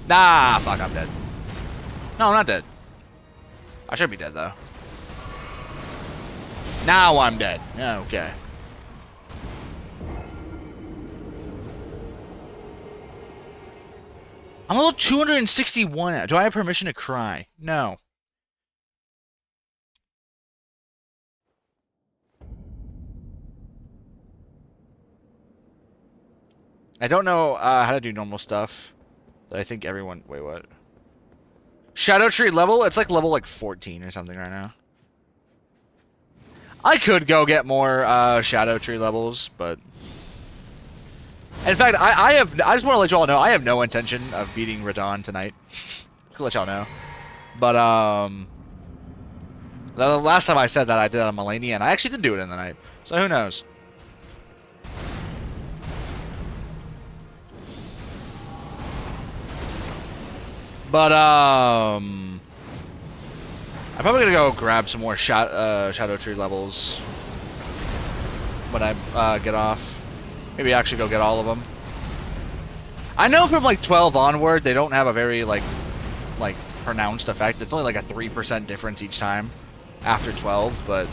Nah, fuck, I'm dead. No, I'm not dead. I should be dead, though. Now I'm dead. Yeah, okay. I'm level 261. Do I have permission to cry? No. I don't know how to do normal stuff. That I think everyone... Wait, what? Scadutree level? It's like level 14 or something right now. I could go get more Scadutree levels, but... In fact, I just want to let y'all know, I have no intention of beating Radahn tonight. Just to let y'all know. But, the last time I said that, I did it on Malenia, and I actually did do it in the night. So who knows? But, I'm probably gonna go grab some more Scadutree levels when I get off. Maybe actually go get all of them. I know from like 12 onward, they don't have a very like pronounced effect. It's only like a 3% difference each time after 12, but...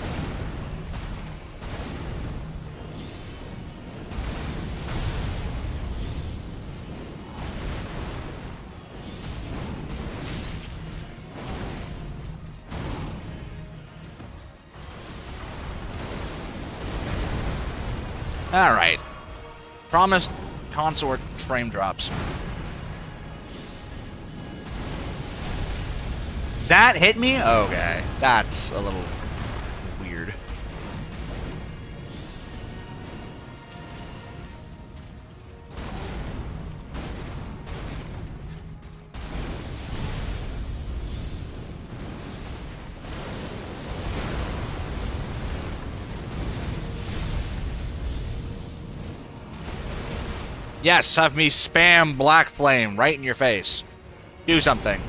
Alright. Promised consort frame drops. That hit me? Okay. That's a little weird. Yes, have me spam Black Flame right in your face. Do something.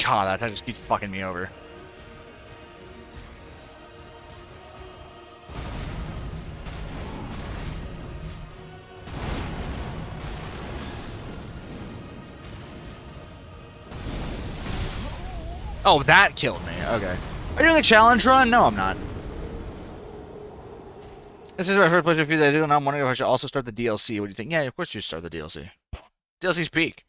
God, that just keeps fucking me over. Oh, that killed me. Okay. Are you doing a challenge run? No, I'm not. This is my first playthrough that I do, and I'm wondering if I should also start the DLC. What do you think? Yeah, of course you start the DLC. DLC's peak.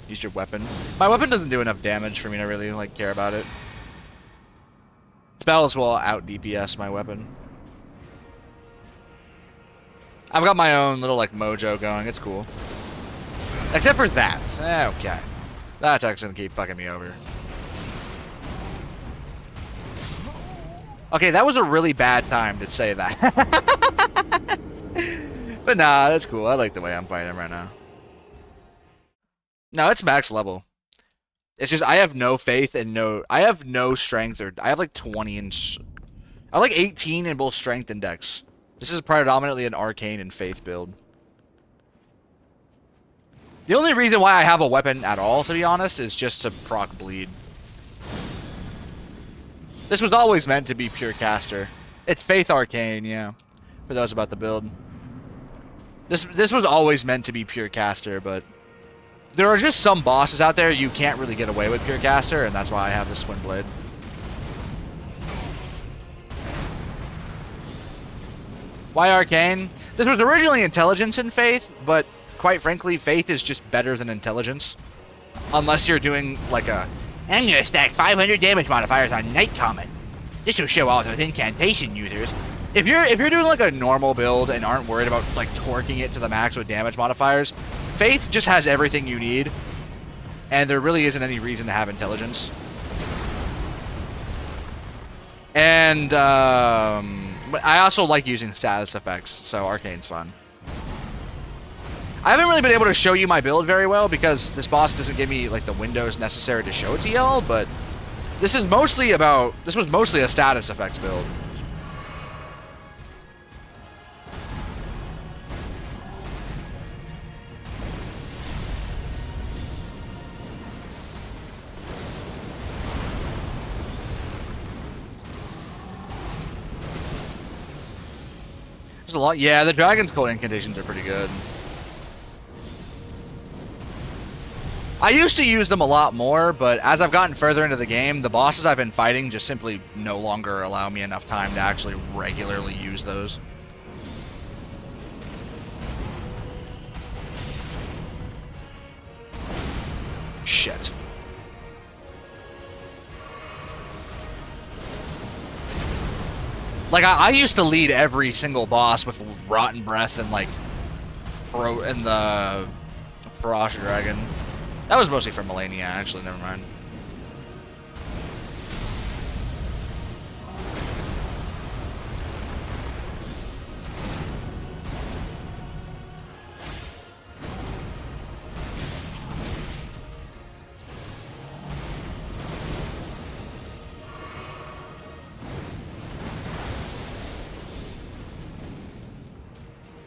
Use your weapon. My weapon doesn't do enough damage for me to really like care about it. Spells will out DPS my weapon. I've got my own little like mojo going. It's cool. Except for that. Okay. That's actually gonna keep fucking me over. Okay, that was a really bad time to say that. But nah, that's cool. I like the way I'm fighting him right now. No, it's max level. It's just I have no faith and I have no strength, or I have like 20 and I have like 18 in both strength and dex. This is predominantly an arcane and faith build. The only reason why I have a weapon at all, to be honest, is just to proc bleed. This was always meant to be pure caster. It's faith arcane, yeah. For those about the build. This was always meant to be pure caster, but there are just some bosses out there you can't really get away with pure caster, and that's why I have this twin blade. Why arcane? This was originally intelligence and faith, but quite frankly, faith is just better than intelligence. Unless you're doing like a, I'm gonna stack 500 damage modifiers on Night Comet. This will show all those incantation users. If you're doing like a normal build and aren't worried about like torquing it to the max with damage modifiers, faith just has everything you need, and there really isn't any reason to have intelligence. And but I also like using status effects, so arcane's fun. I haven't really been able to show you my build very well because this boss doesn't give me like the windows necessary to show it to y'all, but this was mostly a status effects build. There's a lot. Yeah, the Dragon's Code incantations are pretty good. I used to use them a lot more, but as I've gotten further into the game, the bosses I've been fighting just simply no longer allow me enough time to actually regularly use those. Shit. Like, I used to lead every single boss with Rotten Breath and, like, the Frost Dragon. That was mostly from Melania, actually, never mind.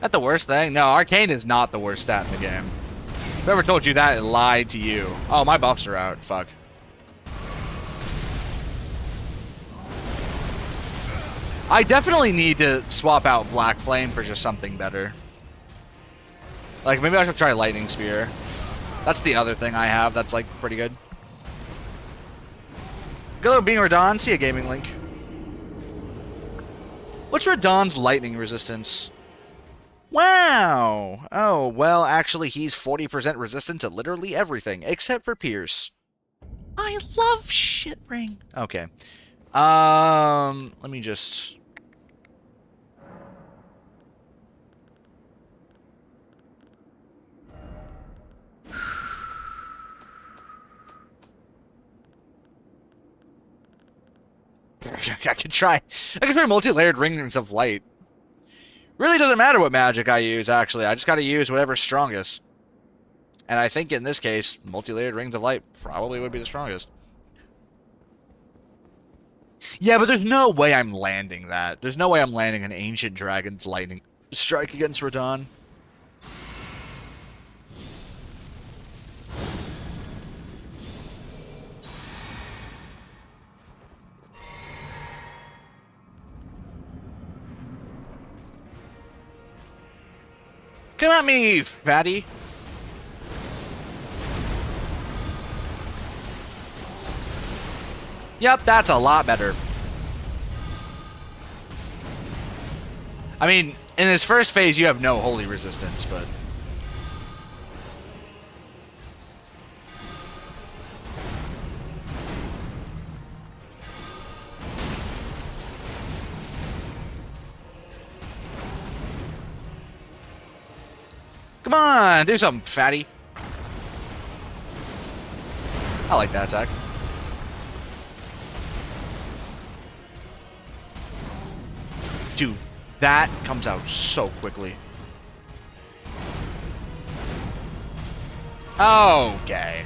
That the worst thing? No, Arcane is not the worst stat in the game. Whoever told you that lied to you. Oh, my buffs are out. Fuck. I definitely need to swap out Black Flame for just something better. Like, maybe I should try Lightning Spear. That's the other thing I have that's, like, pretty good. Hello, being Radahn. See a gaming link. What's Radahn's lightning resistance? Wow! Oh, well, actually, he's 40% resistant to literally everything, except for Pierce. I love shit ring. Okay. Let me just... I could try multi-layered rings of light. Really doesn't matter what magic I use, actually. I just gotta use whatever's strongest. And I think in this case, multi-layered rings of light probably would be the strongest. Yeah, but there's no way I'm landing that. There's no way I'm landing an Ancient Dragon's lightning strike against Radahn. Come at me, fatty. Yep, that's a lot better. I mean, in this first phase, you have no holy resistance, but... Come on, do something, fatty. I like that attack. Dude, that comes out so quickly. Okay.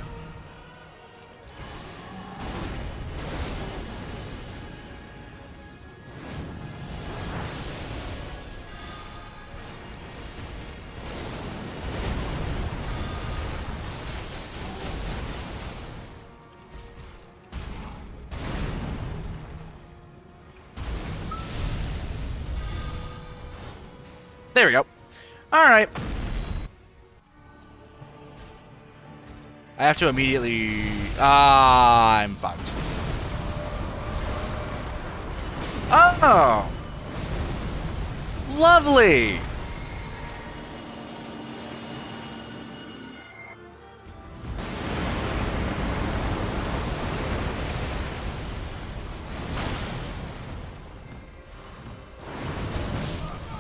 There we go. Alright. I have to immediately... I'm fucked. Oh! Lovely!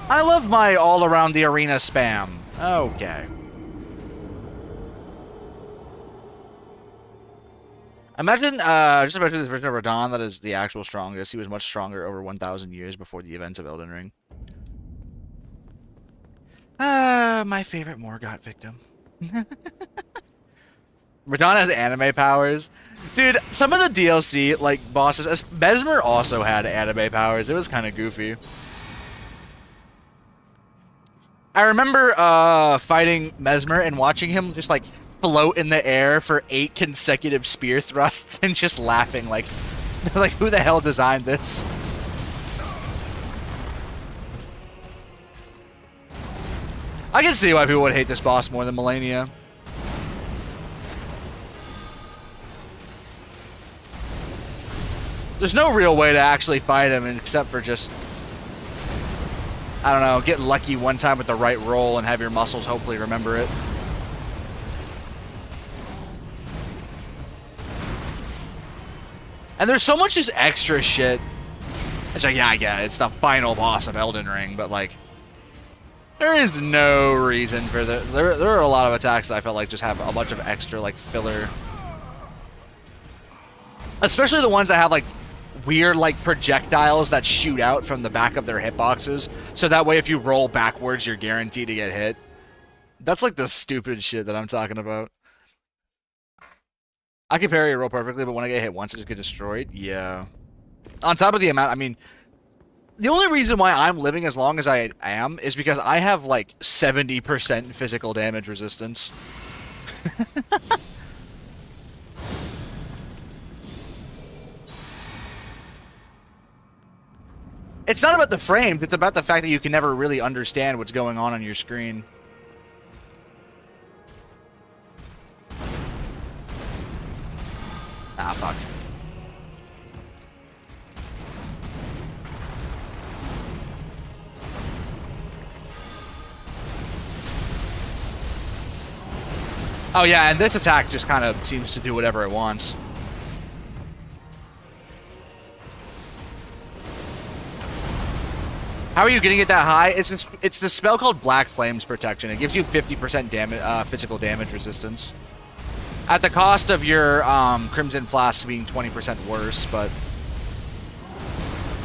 I love my all around the arena spam. Okay. Imagine, just imagine the version of Radahn that is the actual strongest. He was much stronger over 1,000 years before the events of Elden Ring. My favorite Morgott victim. Radahn has anime powers. Dude, some of the DLC, like, bosses... Mesmer also had anime powers. It was kind of goofy. I remember fighting Mesmer and watching him just like float in the air for 8 consecutive spear thrusts and just laughing like who the hell designed this? I can see why people would hate this boss more than Melania. There's no real way to actually fight him except for just, I don't know, get lucky one time with the right roll and have your muscles hopefully remember it. And there's so much just extra shit. It's like, yeah, I get it. It's the final boss of Elden Ring, but like, there is no reason for the... There are a lot of attacks that I felt like just have a bunch of extra, like, filler. Especially the ones that have, like, weird, like, projectiles that shoot out from the back of their hitboxes. So that way if you roll backwards, you're guaranteed to get hit. That's, like, the stupid shit that I'm talking about. I can parry a roll perfectly, but when I get hit once, I just get destroyed. Yeah. On top of the amount, I mean... The only reason why I'm living as long as I am is because I have, like, 70% physical damage resistance. It's not about the frames, it's about the fact that you can never really understand what's going on your screen. Ah, fuck. Oh yeah, and this attack just kind of seems to do whatever it wants. How are you getting it that high? It's the spell called Black Flames Protection. It gives you 50% damage, physical damage resistance. At the cost of your Crimson Flask being 20% worse, but...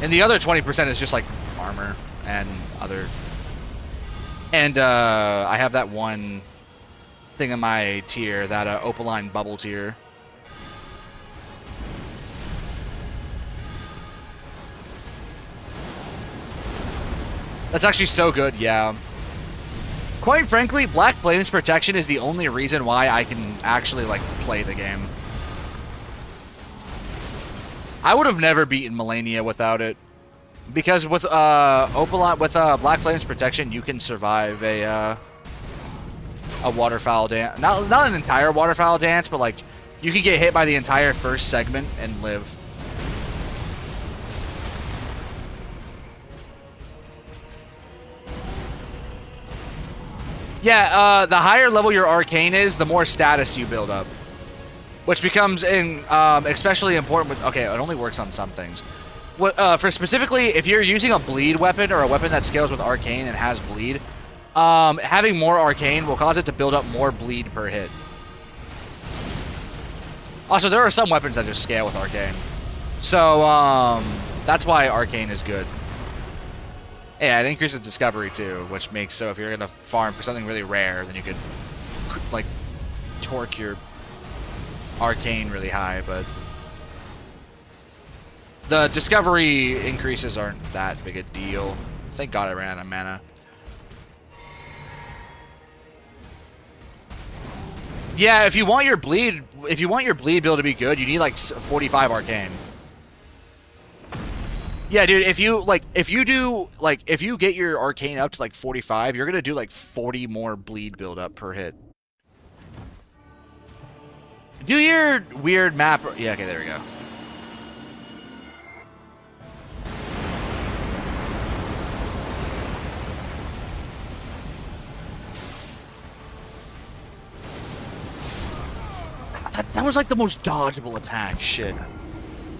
And the other 20% is just like armor and other... And I have that one thing in my tier, that Opaline Bubble tier. That's actually so good, yeah. Quite frankly, Black Flames Protection is the only reason why I can actually, like, play the game. I would have never beaten Melania without it. Because with Opaline, with Black Flames Protection, you can survive a a waterfowl dance. Not an entire waterfowl dance, but like you could get hit by the entire first segment and live. Yeah, the higher level your arcane is, the more status you build up. Which becomes especially important with... Okay, it only works on some things. For specifically, if you're using a bleed weapon or a weapon that scales with arcane and has bleed, having more arcane will cause it to build up more bleed per hit. Also, there are some weapons that just scale with arcane. So, that's why arcane is good. Yeah, it increases discovery too, which makes so if you're gonna farm for something really rare, then you could like torque your arcane really high, but the discovery increases aren't that big a deal. Thank God I ran out of mana. Yeah, if you want your bleed build to be good, you need like 45 arcane. Yeah, dude, if you get your arcane up to like 45, you're gonna do like 40 more bleed build up per hit. Do your weird map. Yeah, okay, there we go. That was like the most dodgeable attack. Shit.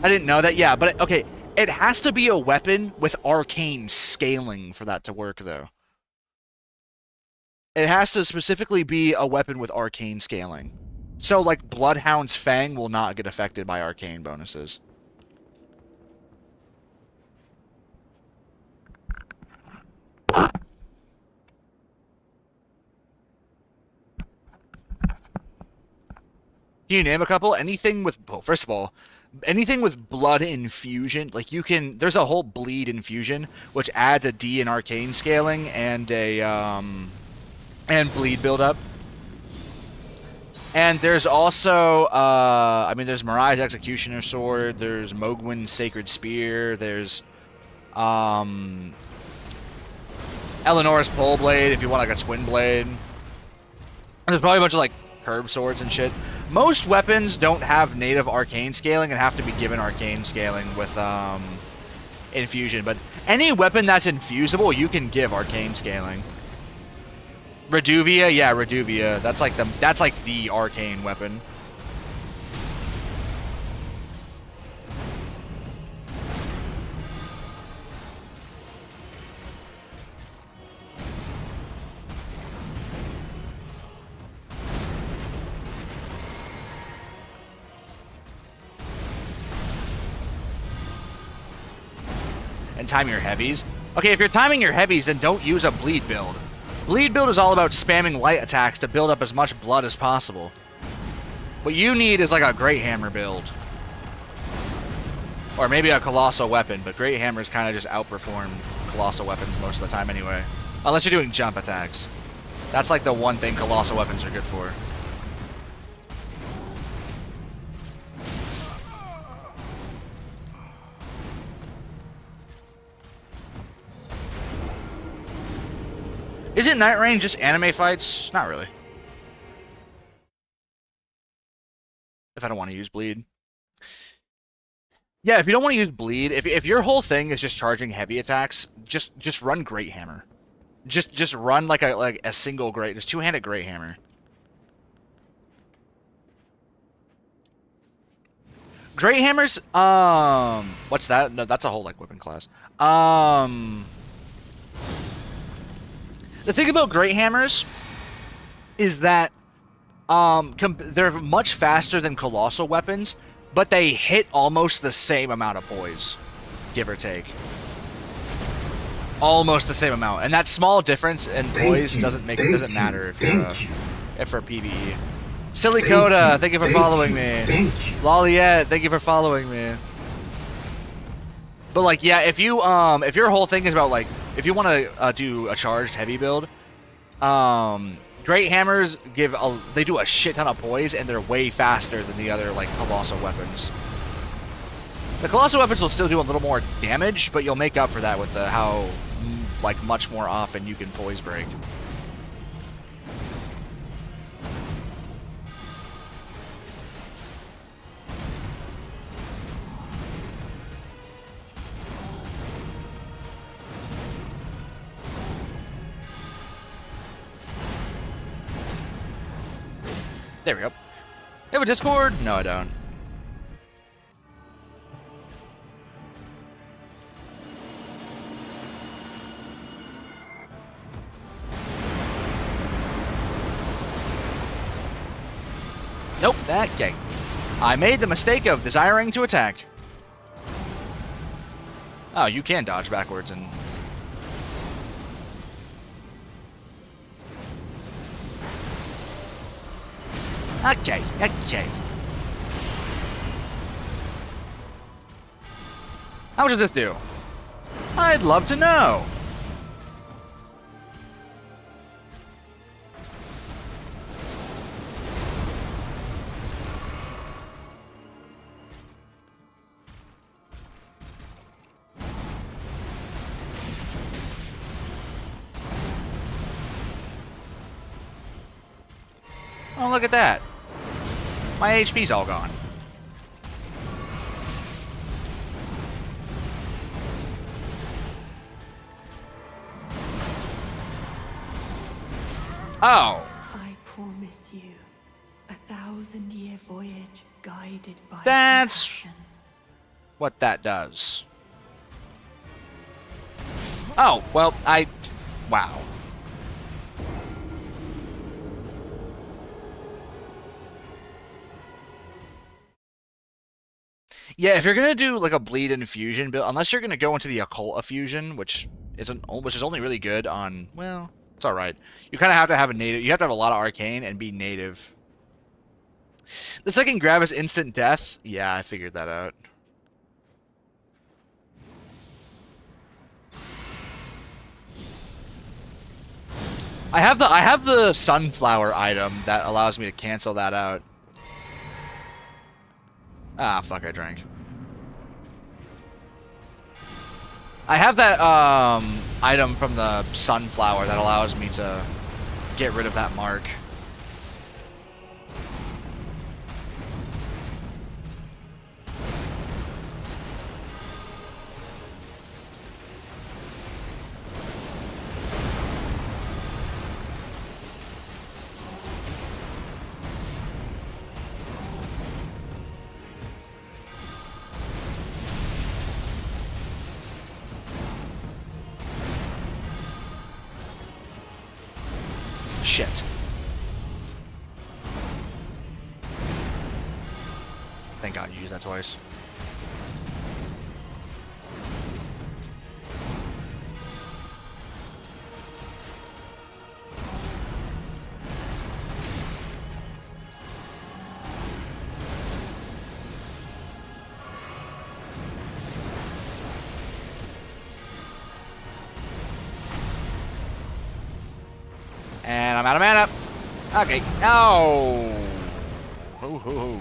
I didn't know that. Yeah, but okay. It has to be a weapon with arcane scaling for that to work, though. It has to specifically be a weapon with arcane scaling. So, like, Bloodhound's Fang will not get affected by arcane bonuses. Can you name a couple? Anything with... Well, first of all... Anything with blood infusion, like you can, there's a whole bleed infusion, which adds a D in arcane scaling and a, and bleed buildup. And there's also, I mean, there's Mirai's Executioner Sword, there's Mogwin's Sacred Spear, there's, Eleanor's Pole Blade if you want like a Twin Blade. And there's probably a bunch of like curved swords and shit. Most weapons don't have native arcane scaling and have to be given arcane scaling with infusion, but any weapon that's infusible, you can give arcane scaling. Reduvia, yeah, Reduvia. That's like the arcane weapon. And time your heavies. Okay, if you're timing your heavies, then don't use a bleed build. Bleed build is all about spamming light attacks to build up as much blood as possible. What you need is like a Great Hammer build. Or maybe a Colossal Weapon, but Great Hammers kind of just outperform Colossal Weapons most of the time anyway. Unless you're doing jump attacks. That's like the one thing Colossal Weapons are good for. Isn't Night Rain just anime fights? Not really. If I don't want to use bleed. Yeah, if you don't want to use bleed, if your whole thing is just charging heavy attacks, just run Great Hammer. Just run like a single great, just two-handed Great Hammer. Great Hammers, what's that? No, that's a whole like weapon class. The thing about Great Hammers is that they're much faster than Colossal Weapons, but they hit almost the same amount of poise, give or take. Almost the same amount, and that small difference in poise doesn't matter if you're if for PvE. Silly Coda, thank you for following me. Loliet, thank you for following me. But like, yeah, if your whole thing is about like, if you want to do a charged heavy build, Great Hammers they do a shit ton of poise and they're way faster than the other like Colossal Weapons. The Colossal Weapons will still do a little more damage, but you'll make up for that with how like much more often you can poise break. There we go. You have a Discord? No, I don't. Nope, that gate. I made the mistake of desiring to attack. Oh, you can dodge backwards and... Okay, okay. How much does this do? I'd love to know. Oh, look at that. My HP's all gone. Oh. I promise you, 1,000-year voyage guided by That's passion. what that does. Oh, well, wow. Yeah, if you're gonna do like a bleed infusion build, unless you're gonna go into the occult effusion, which is only really good on, well, it's all right. You kind of have to have a native. You have to have a lot of arcane and be native. The second grab is instant death. Yeah, I figured that out. I have the sunflower item that allows me to cancel that out. Ah, fuck, I drank. I have that item from the sunflower that allows me to get rid of that mark. Shit. Thank God you used that twice. And I'm out of mana. Okay. Oh. Hoo, hoo, hoo.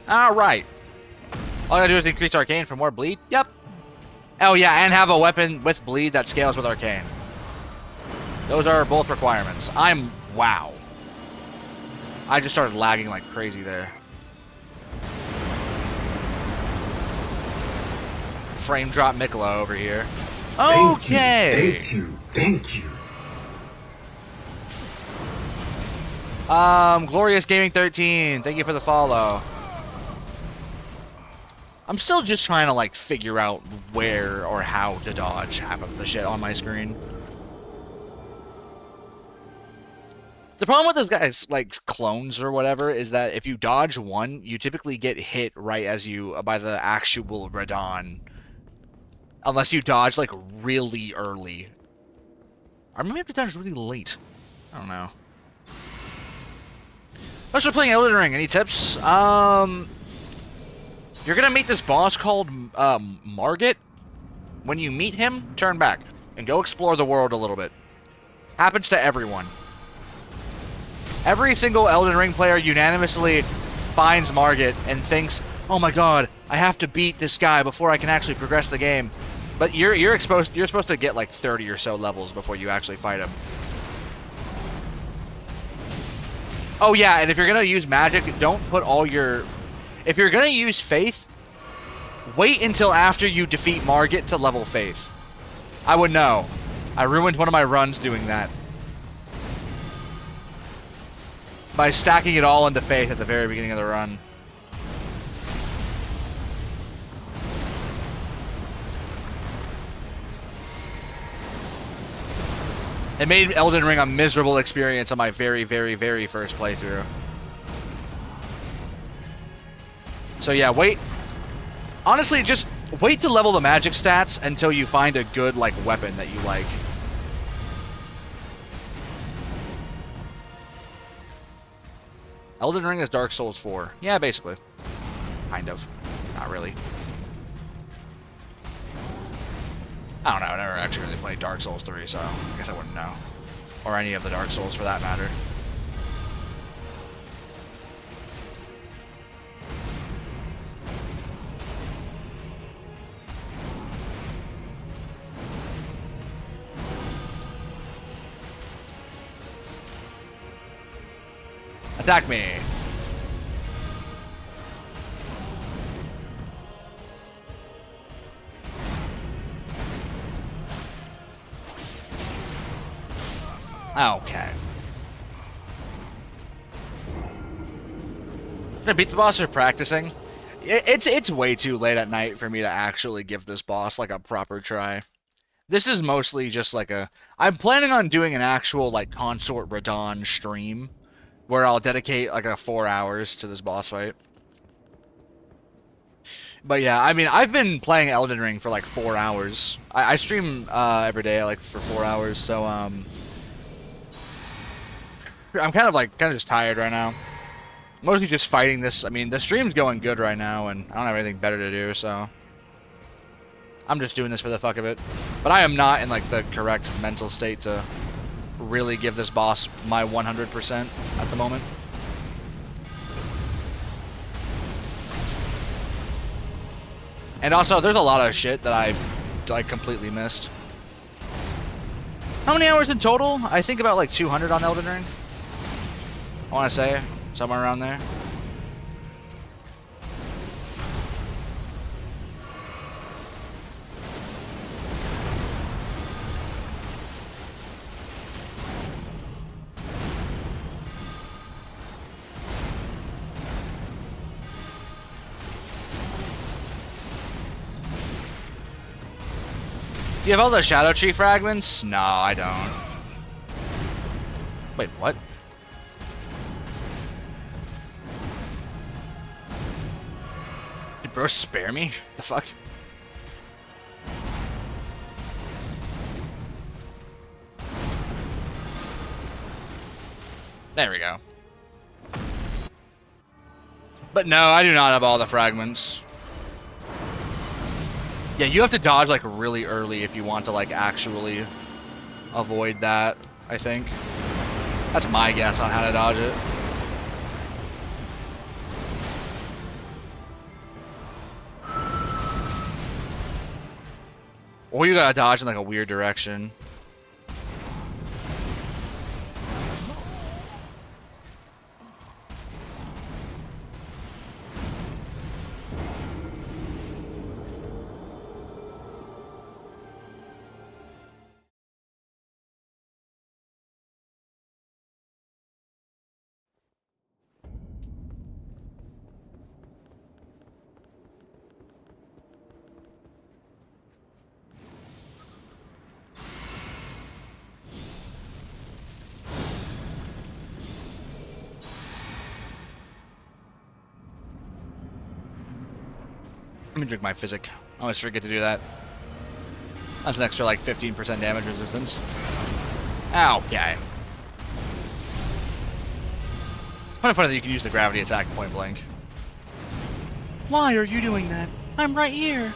All right. All I gotta do is increase arcane for more bleed. Yep. Oh yeah, and have a weapon with bleed that scales with arcane. Those are both requirements. Wow. I just started lagging like crazy there. Frame drop Mikola over here. Okay. Thank you. Thank you. Glorious Gaming 13, thank you for the follow. I'm still just trying to like figure out where or how to dodge half of the shit on my screen. The problem with those guys, like clones or whatever, is that if you dodge one, you typically get hit right as you by the actual Radahn. Unless you dodge, like, really early. Or maybe you have to dodge really late. I don't know. Thanks for playing Elden Ring. Any tips? You're gonna meet this boss called, Margit. When you meet him, turn back. And go explore the world a little bit. Happens to everyone. Every single Elden Ring player unanimously finds Margit and thinks, oh my god, I have to beat this guy before I can actually progress the game. But you're supposed to get like 30 or so levels before you actually fight him. Oh yeah, and if you're gonna use magic, don't put all your... If you're gonna use faith, Wait until after you defeat Margit to level Faith. I would know. I ruined one of my runs doing that. By stacking it all into Faith at the very beginning of the run. It made Elden Ring a miserable experience on my very, very, very first playthrough. So yeah, wait. Honestly, just wait to level the magic stats until you find a good, like, weapon that you like. Elden Ring is Dark Souls 4. Yeah, basically. Kind of. Not really. I don't know, I never actually really played Dark Souls 3, so I guess I wouldn't know. Or any of the Dark Souls for that matter. Attack me! Okay. Should I beat the boss or practicing? It's way too late at night for me to actually give this boss like a proper try. This is mostly just like a... I'm planning on doing an actual like Consort Radahn stream where I'll dedicate like 4 hours to this boss fight. But yeah, I mean, I've been playing Elden Ring for like 4 hours. I stream every day like for 4 hours, so I'm kind of just tired right now. Mostly just fighting this. I mean, the stream's going good right now, and I don't have anything better to do, so I'm just doing this for the fuck of it. But I am not in like the correct mental state to really give this boss my 100% at the moment. And also, there's a lot of shit that I like completely missed. How many hours in total? I think about like 200 on Elden Ring. I want to say somewhere around there. Do you have all the scadutree fragments? No, I don't. Wait, what? Did bro spare me? The fuck? There we go. But no, I do not have all the fragments. Yeah, you have to dodge like really early if you want to like actually avoid that, I think. That's my guess on how to dodge it. Or you gotta dodge in like a weird direction. Let me drink my physic. I always forget to do that. That's an extra like 15% damage resistance. Okay. Kind of funny that you can use the gravity attack point blank. Why are you doing that? I'm right here.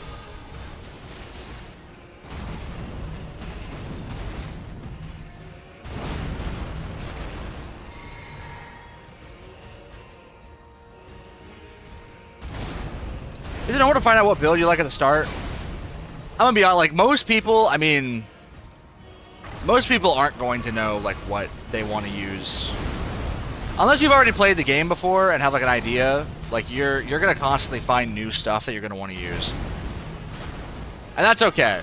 Is it in order to find out what build you like at the start? I'm gonna be honest, like most people, I mean, most people aren't going to know like what they want to use. Unless you've already played the game before and have like an idea, Like, you're gonna constantly find new stuff that you're gonna want to use. And that's okay.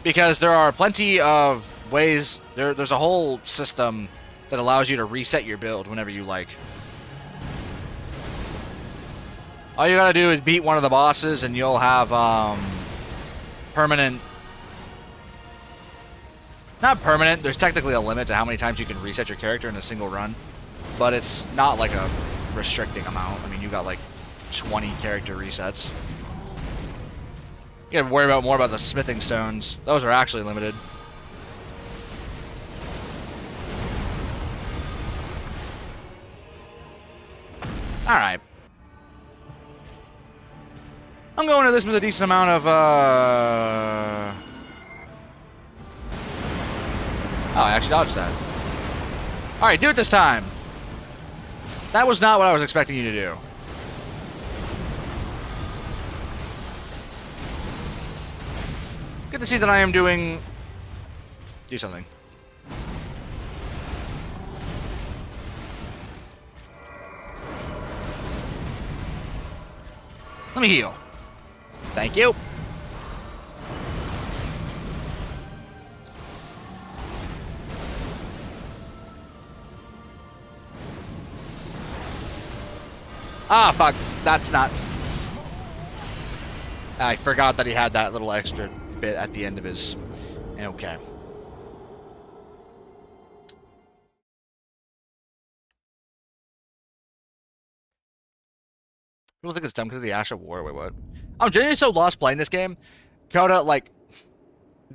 Because there are plenty of ways, there's a whole system that allows you to reset your build whenever you like. All you gotta do is beat one of the bosses and you'll have, permanent... Not permanent, there's technically a limit to how many times you can reset your character in a single run. But it's not like a restricting amount. I mean, you got like 20 character resets. You gotta worry more about the smithing stones. Those are actually limited. Alright. I'm going to this with a decent amount of, Oh, I actually dodged that. Alright, do it this time. That was not what I was expecting you to do. Good to see that I am doing... Do something. Let me heal. Thank you. Ah, fuck. That's not... I forgot that he had that little extra bit at the end of his... Okay. People think it's dumb because of the Ash of War. Wait, what? I'm genuinely so lost playing this game. Coda, like...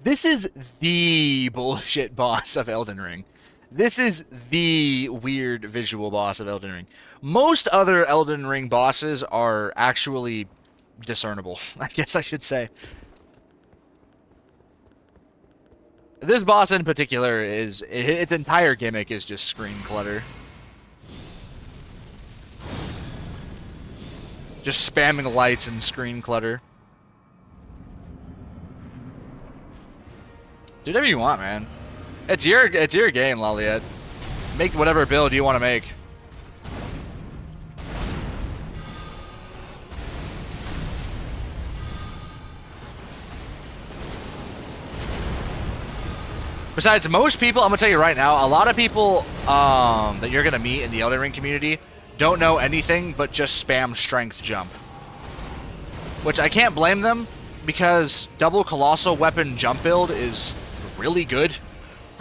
This is the bullshit boss of Elden Ring. This is the weird visual boss of Elden Ring. Most other Elden Ring bosses are actually discernible, I guess I should say. This boss in particular is... Its entire gimmick is just screen clutter. Just spamming lights and screen clutter. Do whatever you want, man. It's your game, Laliet. Make whatever build you want to make. Besides, most people, I'm gonna tell you right now, a lot of people that you're gonna meet in the Elden Ring community don't know anything but just spam strength jump. Which I can't blame them, because double colossal weapon jump build is really good.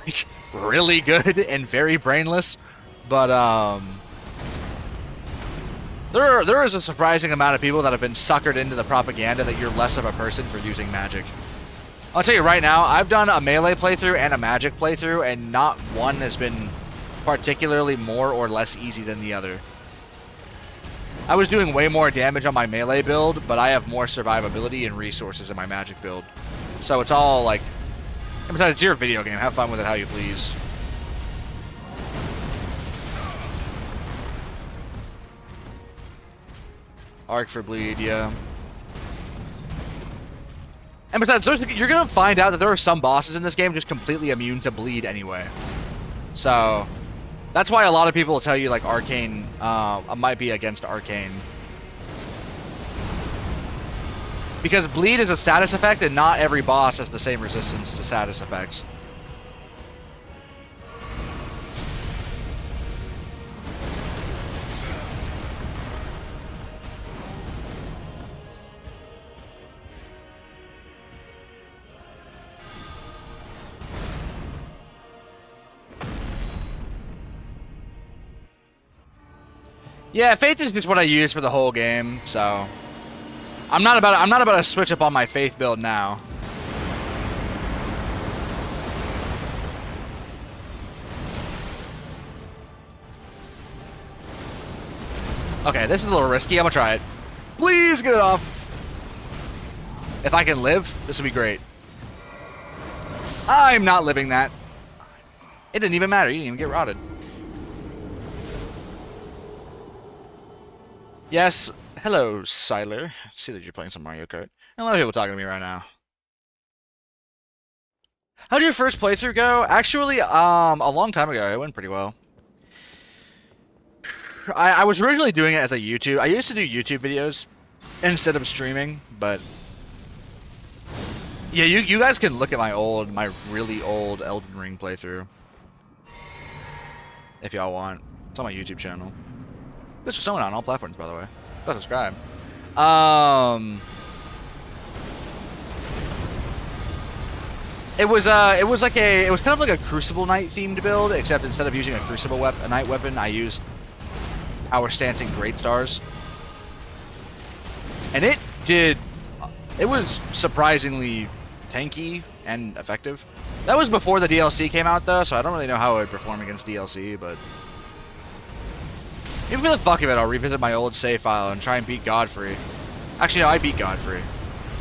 Like, really good and very brainless. But, there is a surprising amount of people that have been suckered into the propaganda that you're less of a person for using magic. I'll tell you right now, I've done a melee playthrough and a magic playthrough, and not one has been particularly more or less easy than the other. I was doing way more damage on my melee build, but I have more survivability and resources in my magic build. So it's all like... And besides, it's your video game. Have fun with it how you please. Arc for bleed, yeah. And besides, you're going to find out that there are some bosses in this game just completely immune to bleed anyway. So, that's why a lot of people will tell you, like, Arcane might be against Arcane. Because bleed is a status effect, and not every boss has the same resistance to status effects. Yeah, Faith is just what I use for the whole game, so I'm not about to switch up on my Faith build now. Okay, this is a little risky. I'm gonna try it. Please get it off. If I can live, this would be great. I'm not living that. It didn't even matter. You didn't even get rotted. Yes, hello, Siler. I see that you're playing some Mario Kart. A lot of people talking to me right now. How'd your first playthrough go? Actually, a long time ago. It went pretty well. I was originally doing it as a YouTube. I used to do YouTube videos instead of streaming, but yeah, you guys can look at my really old Elden Ring playthrough if y'all want. It's on my YouTube channel. This is someone on all platforms, by the way. Go subscribe. It was kind of like a Crucible Knight themed build, except instead of using a Crucible Knight weapon, I used Power Stancing Great Stars, and it was surprisingly tanky and effective. That was before the DLC came out though, so I don't really know how it would perform against DLC, but even for the fuck of it, I'll revisit my old save file and try and beat Godfrey. Actually, no, I beat Godfrey.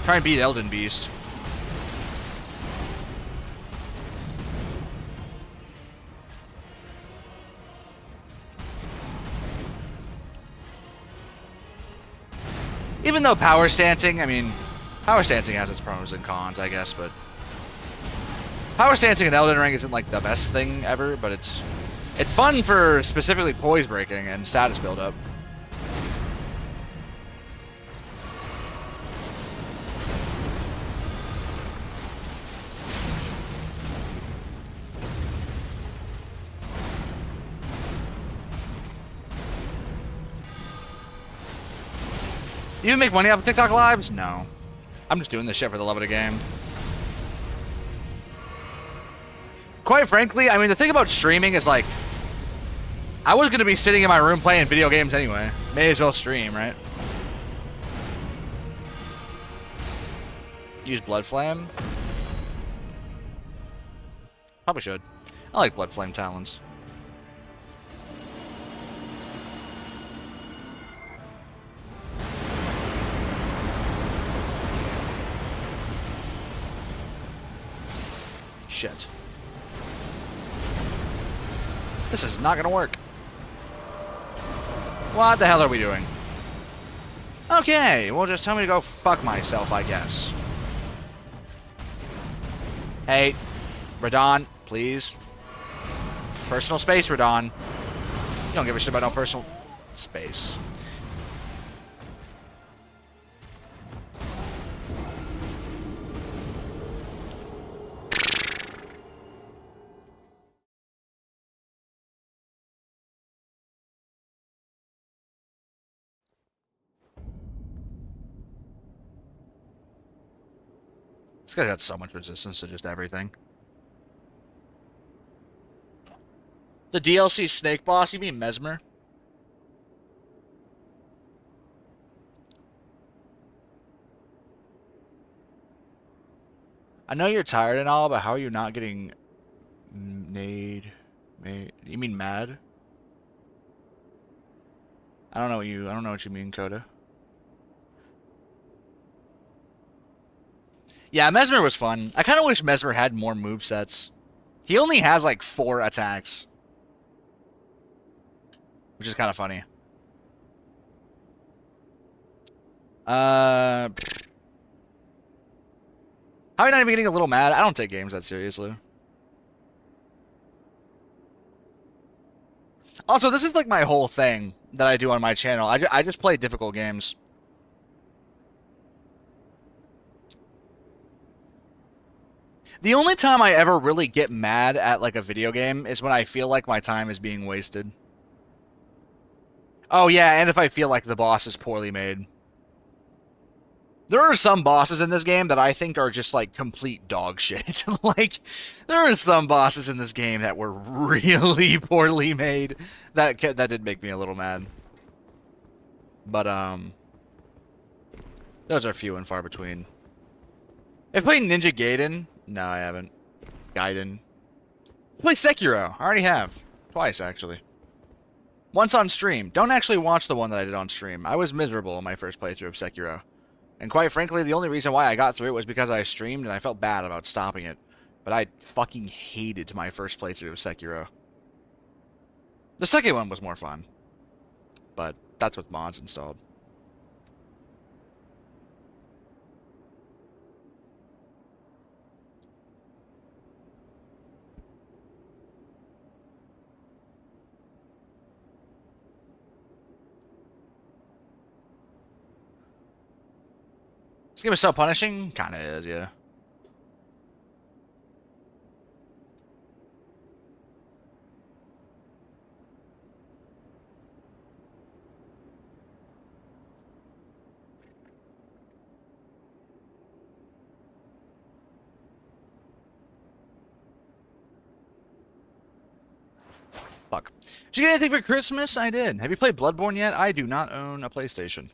Try and beat Elden Beast. Even though power stancing, I mean, power stancing has its pros and cons, I guess, but power stancing in Elden Ring isn't like the best thing ever, but it's fun for specifically poise breaking and status build-up. You even make money off of TikTok lives? No. I'm just doing this shit for the love of the game. Quite frankly, I mean, the thing about streaming is, like, I was going to be sitting in my room playing video games anyway. May as well stream, right? Use Blood Flame? Probably should. I like Blood Flame Talons. Shit. This is not gonna work. What the hell are we doing? Okay, well, just tell me to go fuck myself, I guess. Hey, Radahn, please. Personal space, Radahn. You don't give a shit about no personal space. This guy's got so much resistance to just everything. The DLC snake boss? You mean Mesmer? I know you're tired and all, but how are you not getting made? You mean mad? I don't know what you mean, Coda. Yeah, Mesmer was fun. I kind of wish Mesmer had more movesets. He only has like 4 attacks, which is kind of funny. How are you not even getting a little mad? I don't take games that seriously. Also, this is like my whole thing that I do on my channel. I just play difficult games. The only time I ever really get mad at like a video game is when I feel like my time is being wasted. Oh yeah, and if I feel like the boss is poorly made. There are some bosses in this game that I think are just like complete dog shit. Like, there are some bosses in this game that were really poorly made. That did make me a little mad. But those are few and far between. Have you played Ninja Gaiden? No, I haven't. Gaiden. Play Sekiro. I already have. Twice, actually. Once on stream. Don't actually watch the one that I did on stream. I was miserable in my first playthrough of Sekiro. And quite frankly, the only reason why I got through it was because I streamed and I felt bad about stopping it. But I fucking hated my first playthrough of Sekiro. The second one was more fun. But that's with mods installed. This game is so punishing? Kinda is, yeah. Fuck. Did you get anything for Christmas? I did. Have you played Bloodborne yet? I do not own a PlayStation.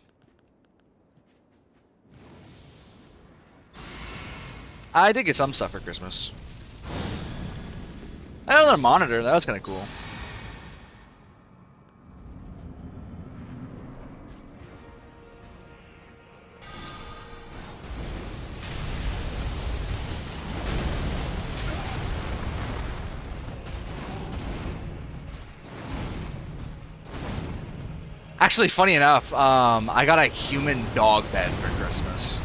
I did get some stuff for Christmas. I had another monitor. That was kind of cool. Actually, funny enough, I got a human dog bed for Christmas.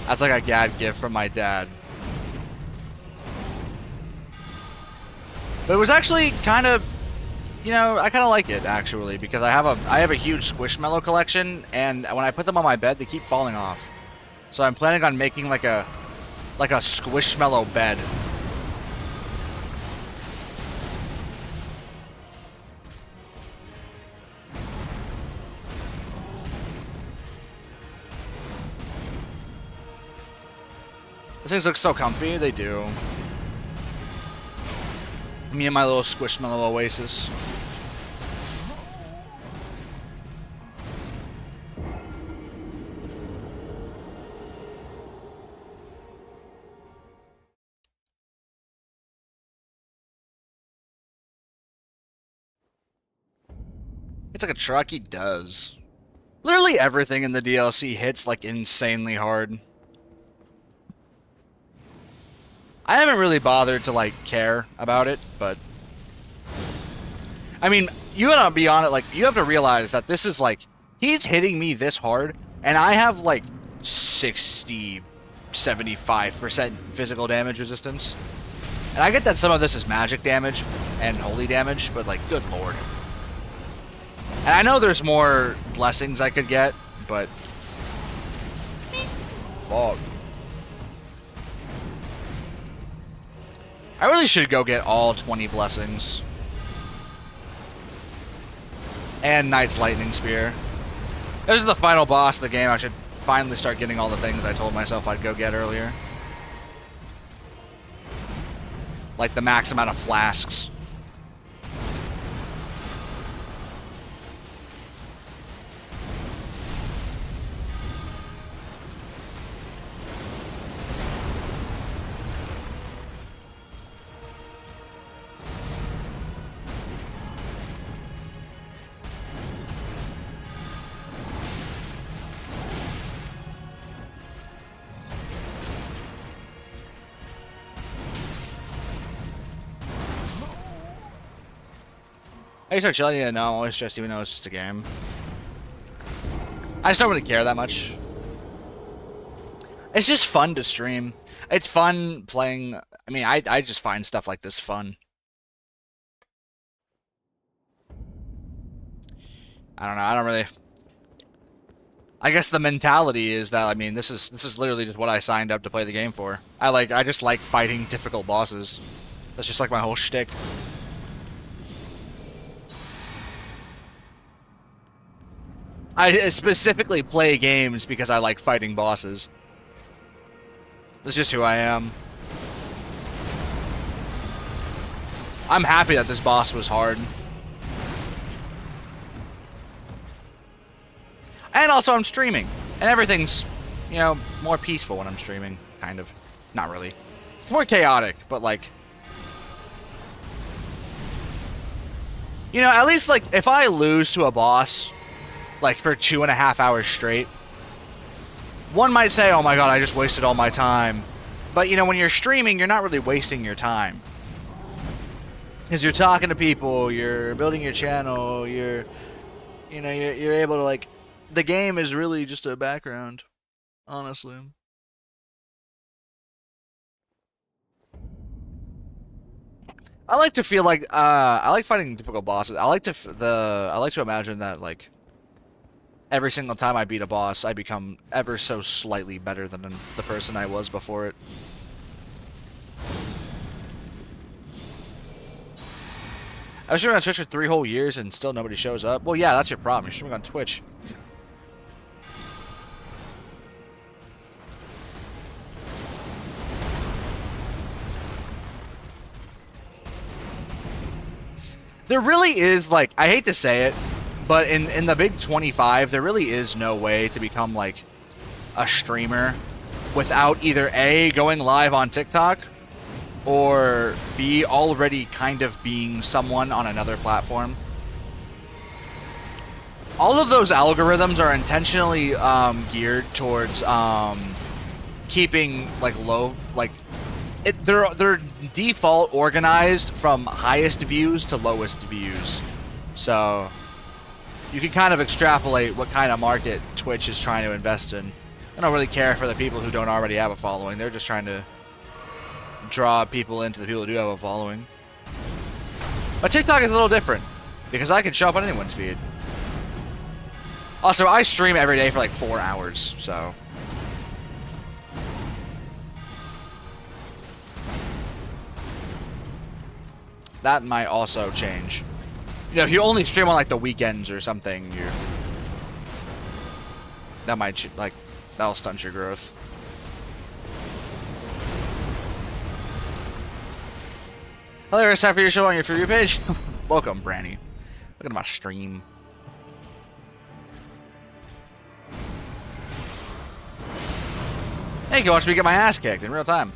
That's like a gad gift from my dad. But it was actually kind of, you know, I kind of like it actually because I have a huge Squishmallow collection, and when I put them on my bed, they keep falling off. So I'm planning on making like a Squishmallow bed. These things look so comfy. They do. Me and my little Squishmallow oasis. It's like a truck. He does. Literally everything in the DLC hits like insanely hard. I haven't really bothered to, like, care about it, but... I mean, you gotta be on it, like, you have to realize that this is, like, he's hitting me this hard, and I have, like, 60, 75% physical damage resistance. And I get that some of this is magic damage and holy damage, but, like, good lord. And I know there's more blessings I could get, but... Fuck. I really should go get all 20 blessings. And Knight's Lightning Spear. This is the final boss of the game. I should finally start getting all the things I told myself I'd go get earlier. Like the max amount of flasks. I start chilling, yeah, no, I'm always stressed even though it's just a game. I just don't really care that much. It's just fun to stream. It's fun playing, I mean, I just find stuff like this fun. I don't know, I don't really... I guess the mentality is that, I mean, this is literally just what I signed up to play the game for. I just like fighting difficult bosses. That's just like my whole shtick. I specifically play games because I like fighting bosses. That's just who I am. I'm happy that this boss was hard. And also I'm streaming. And everything's, you know, more peaceful when I'm streaming. Kind of. Not really. It's more chaotic, but like... You know, at least like, if I lose to a boss... like for 2.5 hours straight, one might say, oh my god, I just wasted all my time. But you know, when you're streaming, you're not really wasting your time. Because you're talking to people, you're building your channel, you're able to like, the game is really just a background, honestly. I like to feel like, I like fighting difficult bosses. I like to imagine that like, every single time I beat a boss, I become ever so slightly better than the person I was before it. I was streaming on Twitch for 3 whole years and still nobody shows up. Well, yeah, that's your problem. You're streaming on Twitch. There really is, like, I hate to say it, but in the big 25, there really is no way to become, like, a streamer without either A, going live on TikTok, or B, already kind of being someone on another platform. All of those algorithms are intentionally geared towards keeping, like, low, like, they're default organized from highest views to lowest views. So you can kind of extrapolate what kind of market Twitch is trying to invest in. I don't really care for the people who don't already have a following. They're just trying to draw people into the people who do have a following. But TikTok is a little different because I can show up on anyone's feed. Also, I stream every day for like 4 hours, so... that might also change. You know, if you only stream on like the weekends or something, that might, like, that'll stunt your growth. Hilarious time for your show on your For You page. Welcome, Branny. Look at my stream. Hey, go watch me get my ass kicked in real time.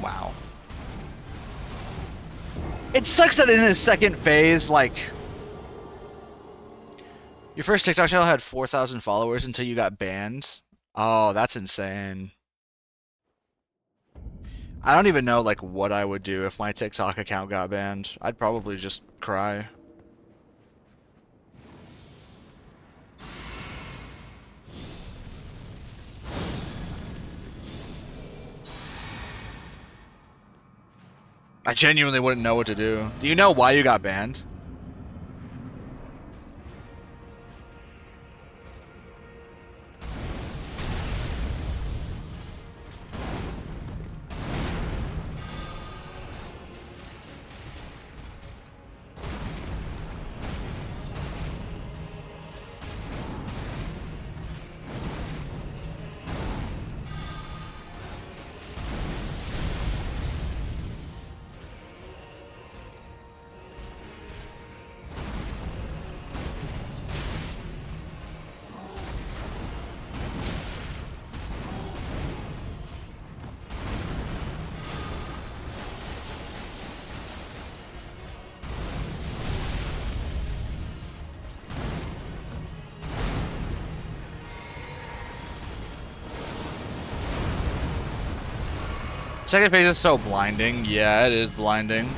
Wow. It sucks that in his second phase, like... your first TikTok channel had 4,000 followers until you got banned. Oh, that's insane. I don't even know, like, what I would do if my TikTok account got banned. I'd probably just cry. I genuinely wouldn't know what to do. Do you know why you got banned? Second phase is so blinding. Yeah, it is blinding.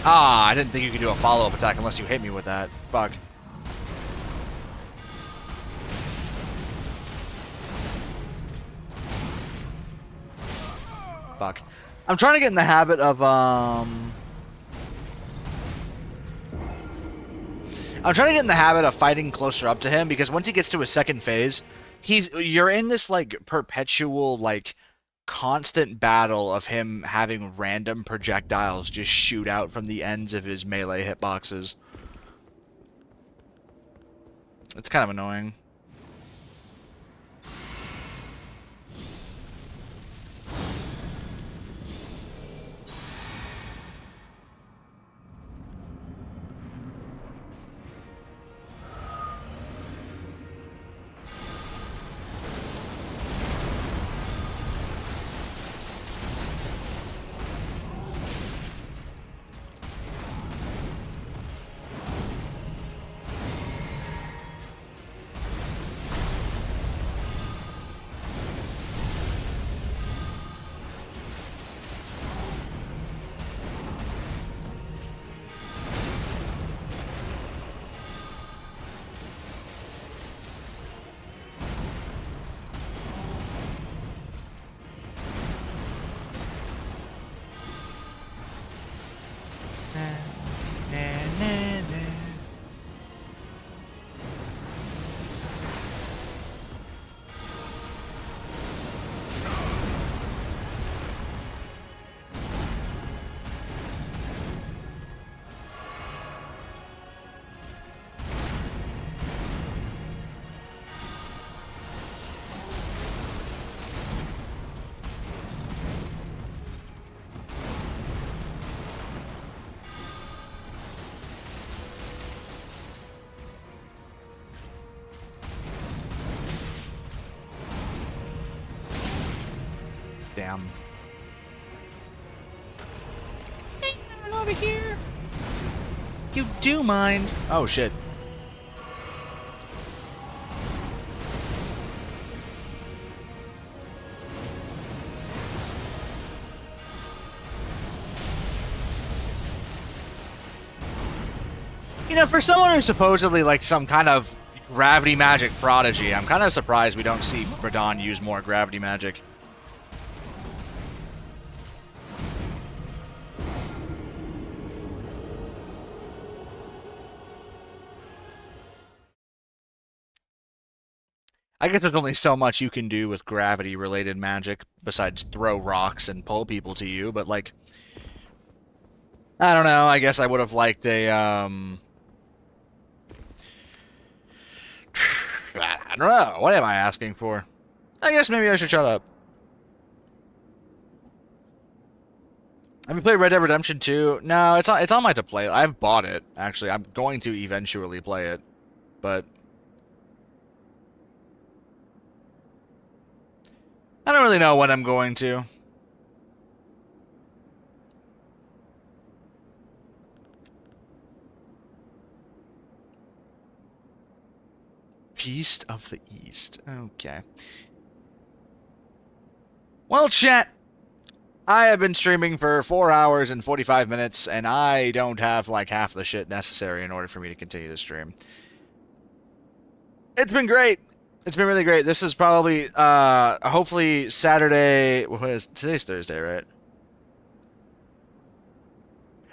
Ah, I didn't think you could do a follow-up attack unless you hit me with that. Fuck. Fuck. I'm trying to get in the habit of, I'm trying to get in the habit of fighting closer up to him, because once he gets to his second phase, you're in this, like, perpetual, like, constant battle of him having random projectiles just shoot out from the ends of his melee hitboxes. It's kind of annoying. Damn. Hey, over here. You do mind? Oh shit. You know, for someone who's supposedly like some kind of gravity magic prodigy, I'm kind of surprised we don't see Radahn use more gravity magic. I guess there's only so much you can do with gravity-related magic besides throw rocks and pull people to you, but like, I don't know, I guess I would have liked a, I don't know, what am I asking for? I guess maybe I should shut up. Have you played Red Dead Redemption 2? No, it's on my to play. I've bought it, actually. I'm going to eventually play it, but I don't really know when I'm going to. Feast of the East. Okay. Well, chat, I have been streaming for 4 hours and 45 minutes, and I don't have, like, half the shit necessary in order for me to continue the stream. It's been great. It's been really great. This is probably, hopefully Saturday. What is today's Thursday, right?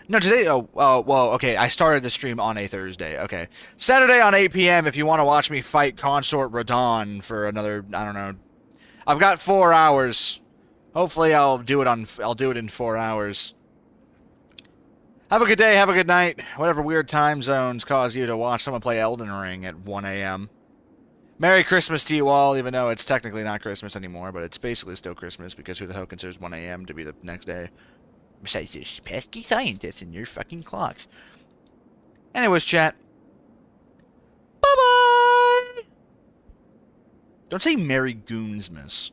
No, today. Oh, well, okay. I started the stream on a Thursday. Okay, Saturday on 8 p.m. If you want to watch me fight Consort Radahn for another, I don't know. I've got 4 hours. Hopefully, I'll do it in 4 hours. Have a good day. Have a good night. Whatever weird time zones cause you to watch someone play Elden Ring at 1 a.m. Merry Christmas to you all, even though it's technically not Christmas anymore, but it's basically still Christmas, because who the hell considers 1 a.m. to be the next day? Besides this pesky scientist in your fucking clocks. Anyways, chat. Bye-bye! Don't say Merry Goonsmas.